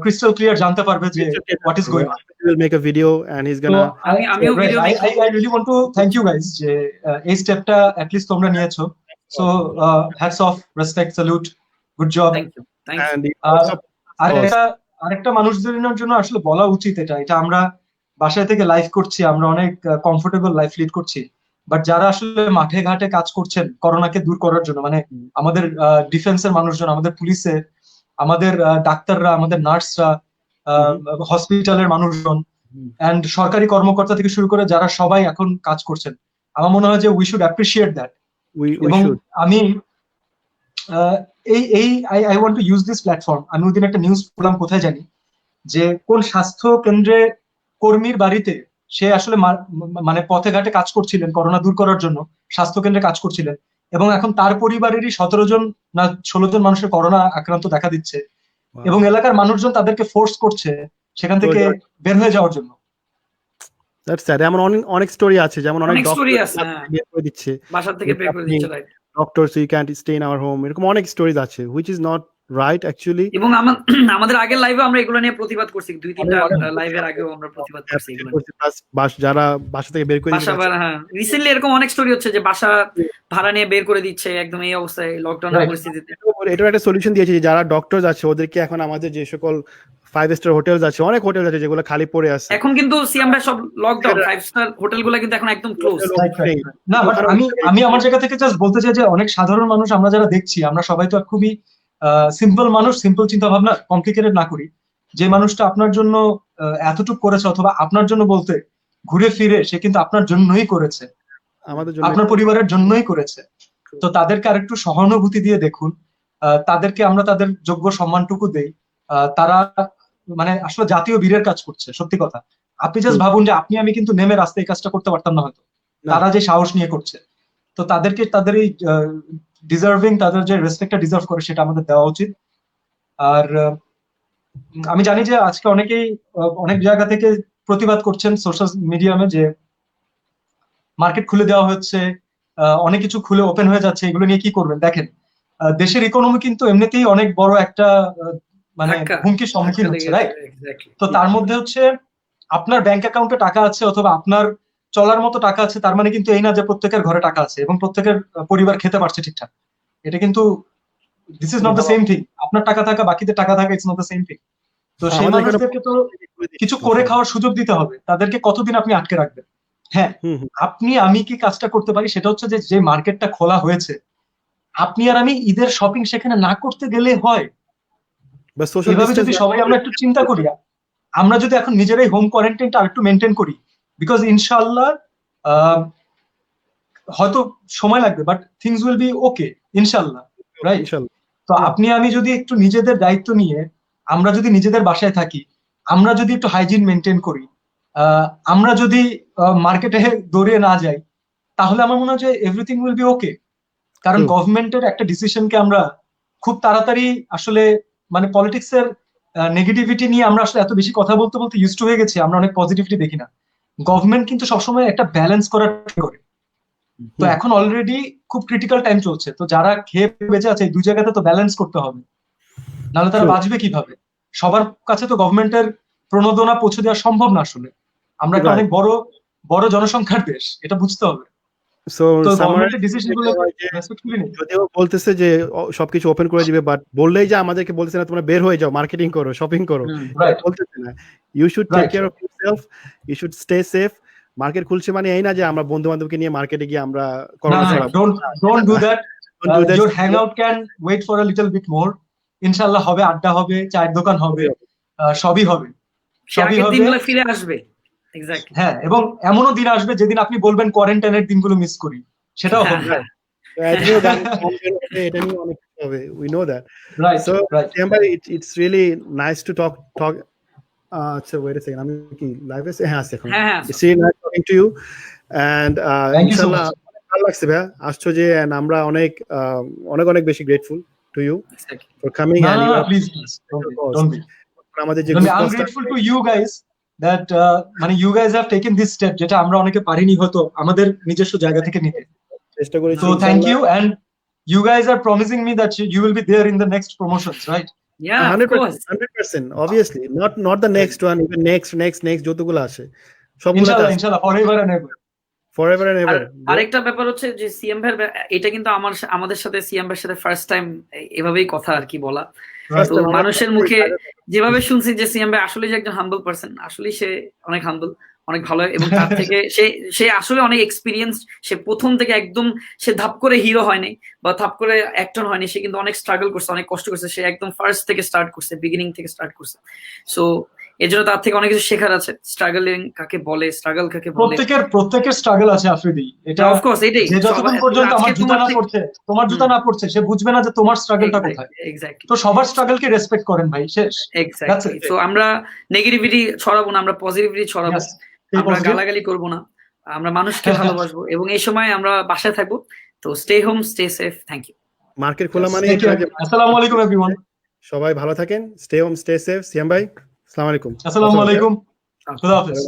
C: ক্রিস্টাল ক্লিয়ার জানতে পারবে যে what is going on.
A: He will make a video and he's gonna
C: I really want to thank you guys যে এই স্টেপটা at least তোমরা নিয়েছো, so hats off, respect, salute, good job.
B: Thank you.
C: আরেকটা মানুষদের জন্য আসলে বলা উচিত, এটা আমরা বাসায় থেকে লাইভ করছি, আমরা অনেক কমফোর্টেবল লাইফ লিড করছি, বাট যারা আসলে মাঠে ঘাটে কাজ করছেন করোনাকে দূর করার জন্য, আমাদের ডিফেন্সের মানুষজন, আমাদের পুলিশের, আমাদের ডাক্তাররা, আমাদের নার্সরা, হসপিটালের মানুষজন, এন্ড সরকারি কর্মকর্তা থেকে শুরু করে যারা সবাই এখন কাজ করছেন, আমার মনে হয় যে উই শুড অ্যাপ্রিশিয়েট দ্যাট। এবং আমি I want to use this platform. আমি ওই দিন একটা নিউজ পড়লাম, কোথায় জানি, যে কোন স্বাস্থ্য কেন্দ্রে কর্মীর বাড়িতে সে আসলে পথে ঘাটে কাজ করছিলেন করোনা দূর করার জন্য, স্বাস্থ্য কেন্দ্রে কাজ করছিলেন, এবং এখন তার পরিবারেরই 17 জন না 16 জন মানুষের করোনা আক্রান্ত দেখা দিচ্ছে, এবং এলাকার মানুষজন তাদেরকে ফোর্স করছে সেখান থেকে বের হয়ে যাওয়ার জন্য।
A: That's sad. এমন অনেক স্টোরি আছে, যেমন অনেক
B: অনেক story
A: ডক্টর
B: আছে, হ্যাঁ।
A: বের করে দিচ্ছে,
B: বাসা থেকে বের করে দিচ্ছে, right?
A: Doctor so you can't stay in our home, এরকম অনেক স্টোরিজ আছে which is not right actually.
B: এবং আমাদের আগের লাইভে আমরা এগুলো নিয়ে প্রতিবাদ করছি, 2-3টা লাইভের আগেও আমরা প্রতিবাদ করছি এগুলো নিয়ে।
A: যারা বাসা থেকে বের করে
B: বাসা ভাড়া, হ্যাঁ, রিসেন্টলি এরকম অনেক স্টোরি হচ্ছে যে বাসা ভাড়া নিয়ে বের করে দিচ্ছে একদম এই অবস্থায় লকডাউনের
C: Right.
B: পরিস্থিতিতে।
A: এটার একটা সলিউশন দিয়েছে যে যারা ডক্টরস আছে ওদেরকে এখন আমাদের যে সকল 5 স্টার হোটেলস আছে, অনেক হোটেল আছে যেগুলো খালি পড়ে আছে,
B: এখন কিন্তু সিএম ভাই সব লকডাউন, 5 স্টার হোটেলগুলো কিন্তু এখন একদম ক্লোজ।
C: Right. না, বাট আমি আমার জায়গা থেকে জাস্ট বলতে চাই যে অনেক সাধারণ মানুষ আমরা যারা দেখছি, আমরা সবাই তো খুবই সিম্পল মানুষ, সিম্পল চিন্তা ভাবনা, কমপ্লিকেটেড না করি। যে মানুষটা আপনার জন্য এতটুকু করেছে, অথবা আপনার জন্য বলতে ঘুরে ফিরে সে কিন্তু আপনার জন্যই করেছে,
A: আমাদের জন্য
C: আপনার পরিবারের জন্যই করেছে। তো তাদেরকে আরেকটু সহানুভূতি দিয়ে দেখুন, তাদেরকে আমরা তাদের যোগ্য সম্মানটুকু দেই। তারা মানে আসলে জাতীয় বীরের কাজ করছে, সত্যি কথা। আপনি জাস্ট ভাবুন যে আপনি আমি কিন্তু নেমে রাস্তায় এই কাজটা করতে পারতাম না হয়তো, তারা যে সাহস নিয়ে করছে। তো তাদেরকে তাদের এই ডিজার্ভিং, তাদের যে রেসপেক্টটা ডিজার্ভ করে সেটা আমাদের দেওয়া উচিত। আর আমি জানি যে আজকে অনেকেই অনেক জায়গা থেকে প্রতিবাদ করছেন সোশ্যাল মিডিয়ামে যে মার্কেট খুলে দেওয়া হচ্ছে, অনেক কিছু খুলে ওপেন হয়ে যাচ্ছে, এগুলো নিয়ে কি করবেন? দেখেন, দেশের ইকোনমি কিন্তু এমনিতেই অনেক বড় একটা মানে হুমকির সম্মুখীন হচ্ছে, রাইট? তো তার মধ্যে হচ্ছে আপনার ব্যাংক অ্যাকাউন্টে টাকা আছে অথবা আপনার চলার মতো টাকা আছে, তার মানে কিন্তু এই না যে প্রত্যেকের ঘরে টাকা আছে এবং প্রত্যেকের পরিবার খেতে পারছে ঠিকঠাক। এটা কিন্তু this is not the same thing. আপনার টাকা থাকা, বাকিদের টাকা থাকা, it's not the same thing. তো সেই মানুষদেরকে তো কিছু করে খাওয়ার সুযোগ দিতে হবে। তাদেরকে কতদিন আপনি আটকে রাখবেন? হ্যাঁ, আপনি আমি কি কাজটা করতে পারি সেটা হচ্ছে যে মার্কেটটা খোলা হয়েছে, আপনি আর আমি ঈদের শপিং সেখানে না করতে গেলে হয়। এভাবে যদি সবাই আমরা একটু চিন্তা করি, আমরা যদি এখন নিজেরাই হোম কোয়ারেন্টাইনটা আরেকটু মেনটেন করি, বিকজ ইনশাআল্লাহ হয়তো সময় লাগবে, বাট থিংস উইল বি ওকে ইনশাআল্লাহ, রাইট? তো আপনি আমি যদি একটু নিজেদের দায়িত্ব নিয়ে আমরা যদি নিজেদের বাসায় থাকি, আমরা যদি একটু হাইজিন মেনটেন করি, আমরা যদি মার্কেটে দৌড়িয়ে না যাই, তাহলে আমার মনে হয় যে এভরিথিং উইল বি ওকে। কারণ গভর্নমেন্টের একটা ডিসিশনকে আমরা খুব তাড়াতাড়ি আসলে মানে পলিটিক্স এর নেগেটিভিটি নিয়ে আমরা আসলে এত বেশি কথা বলতে বলতে ইউজ টু হয়ে গেছি, আমরা অনেক পজিটিভিটি দেখি না। গভর্নমেন্ট কিন্তু সবসময় একটা ব্যালেন্স করার ট্রাই করে। তো এখন অলরেডি খুব ক্রিটিক্যাল টাইম চলছে, তো যারা খেয়ে বেঁচে আছে এই দুই জায়গাতে তো ব্যালেন্স করতে হবে, নাহলে তারা বাঁচবে কিভাবে? সবার কাছে তো গভর্নমেন্টের প্রণোদনা পৌঁছে দেওয়া সম্ভব না আসলে। আমরা একটা অনেক বড় বড় জনসংখ্যার দেশ, এটা বুঝতে হবে।
A: যদিও বলতেছে যে সবকিছু ওপেন করে দিবে, বাট বললেই যে আমাদেরকে বলতেছে না তোমরা বের হয়ে যাও, মার্কেটিং করো, শপিং করো, বলতেছে না। You should take care of yourself, you should stay safe. Market খুলছে মানে এই না যে আমরা বন্ধু বান্ধবকে নিয়ে মার্কেটে গিয়ে আমরা করোনা ছড়াবো।
C: Don't do that. Your hangout can wait for a little bit more. ইনশাআল্লাহ হবে, আড্ডা হবে, চায়ের দোকান হবে, সবই হবে, সবই হবে,
B: দিনগুলো ফিরে আসবে। এক্স্যাক্টলি।
C: হ্যাঁ, এবং এমনও দিন আসবে যেদিন আপনি বলবেন কোয়ারেন্টাইনের দিনগুলো মিস করি, সেটাও হবে।
A: We know that.
C: Right.
A: So,
C: right.
A: It's really nice to talk. So wait a second. I'm live. It's really nice talking to you. And
C: thank you so much.
A: ভালো লাগছে ভাই আসছো যে, and আমরা অনেক অনেক বেশি grateful to you for coming.
C: No, please don't be.
A: আমাদের যে
C: I'm grateful to you guys that মানে you guys have taken this step, যেটা আমরা অনেকে পারিনি হয়তো আমাদের নিজস্ব জায়গা থেকে নিতে।
A: চেষ্টা করেছি।
C: So thank you, and you guys are promising me that you will be there in the next promotions, right?
B: Yeah,
A: 100%. Obviously, not the next one, even next যতগুলো আসে সবগুলো
C: ইনশাআল্লাহ forever and ever.
B: আরেকটা ব্যাপার হচ্ছে যে সিএম ভাই, এটা কিন্তু আমাদের সাথে সিএম ভাইয়ের সাথে ফার্স্ট টাইম এভাবেই কথা আর কি বলা। তো মানুষের মুখে যেভাবে শুনছি যে সিএম ভাই আসলে যে একজন হাম্বল পারসন, আসলে সে অনেক হাম্বল, অনেক ভালো, এবং তার থেকে সে আসলে অনেক এক্সপিরিয়েন্স। সে প্রথম থেকে একদম সে ধাপ করে হিরো হয়নি বা ধাপ করে অ্যাক্টর হয়নি, সে কিন্তু অনেক স্ট্রাগল করছে, অনেক কষ্ট করছে। সে একদম ফার্স্ট থেকে স্টার্ট করছে, বিগিনিং থেকে স্টার্ট করছে। সো এর জন্য তার থেকে অনেক কিছু শেখার আছে। স্ট্রাগলিং কাকে বলে, স্ট্রাগল কাকে বলে,
C: প্রত্যেকের স্ট্রাগল আছে আফ্রিদি। এটা
B: অফ কোর্স, এটাই
C: যে যতক্ষণ পর্যন্ত আমার জুতা না পড়ছে, তোমার জুতা না পড়ছে, সে বুঝবে না যে তোমার স্ট্রাগলটা কোথায়।
B: এক্স্যাক্টলি।
C: তো সবার স্ট্রাগলকে রেসপেক্ট করেন ভাই, শেষ।
B: এক্স্যাক্টলি। সো আমরা নেগেটিভিটি ছড়াবো না, আমরা পজিটিভিটি ছড়াবো। আমরা গালাগালি করব না, আমরা মানুষকে ভালোবাসবো, এবং এই সময় আমরা বাসায় থাকবো। তো stay home, stay safe. Thank you.
A: Market খোলা মানে
C: আসসালামু আলাইকুম এভরিওয়ান।
A: সবাই ভালো থাকেন, stay home, stay safe. Siam ভাই, আসসালামু আলাইকুম।
C: আসসালামু আলাইকুম, খুদা হাফেজ।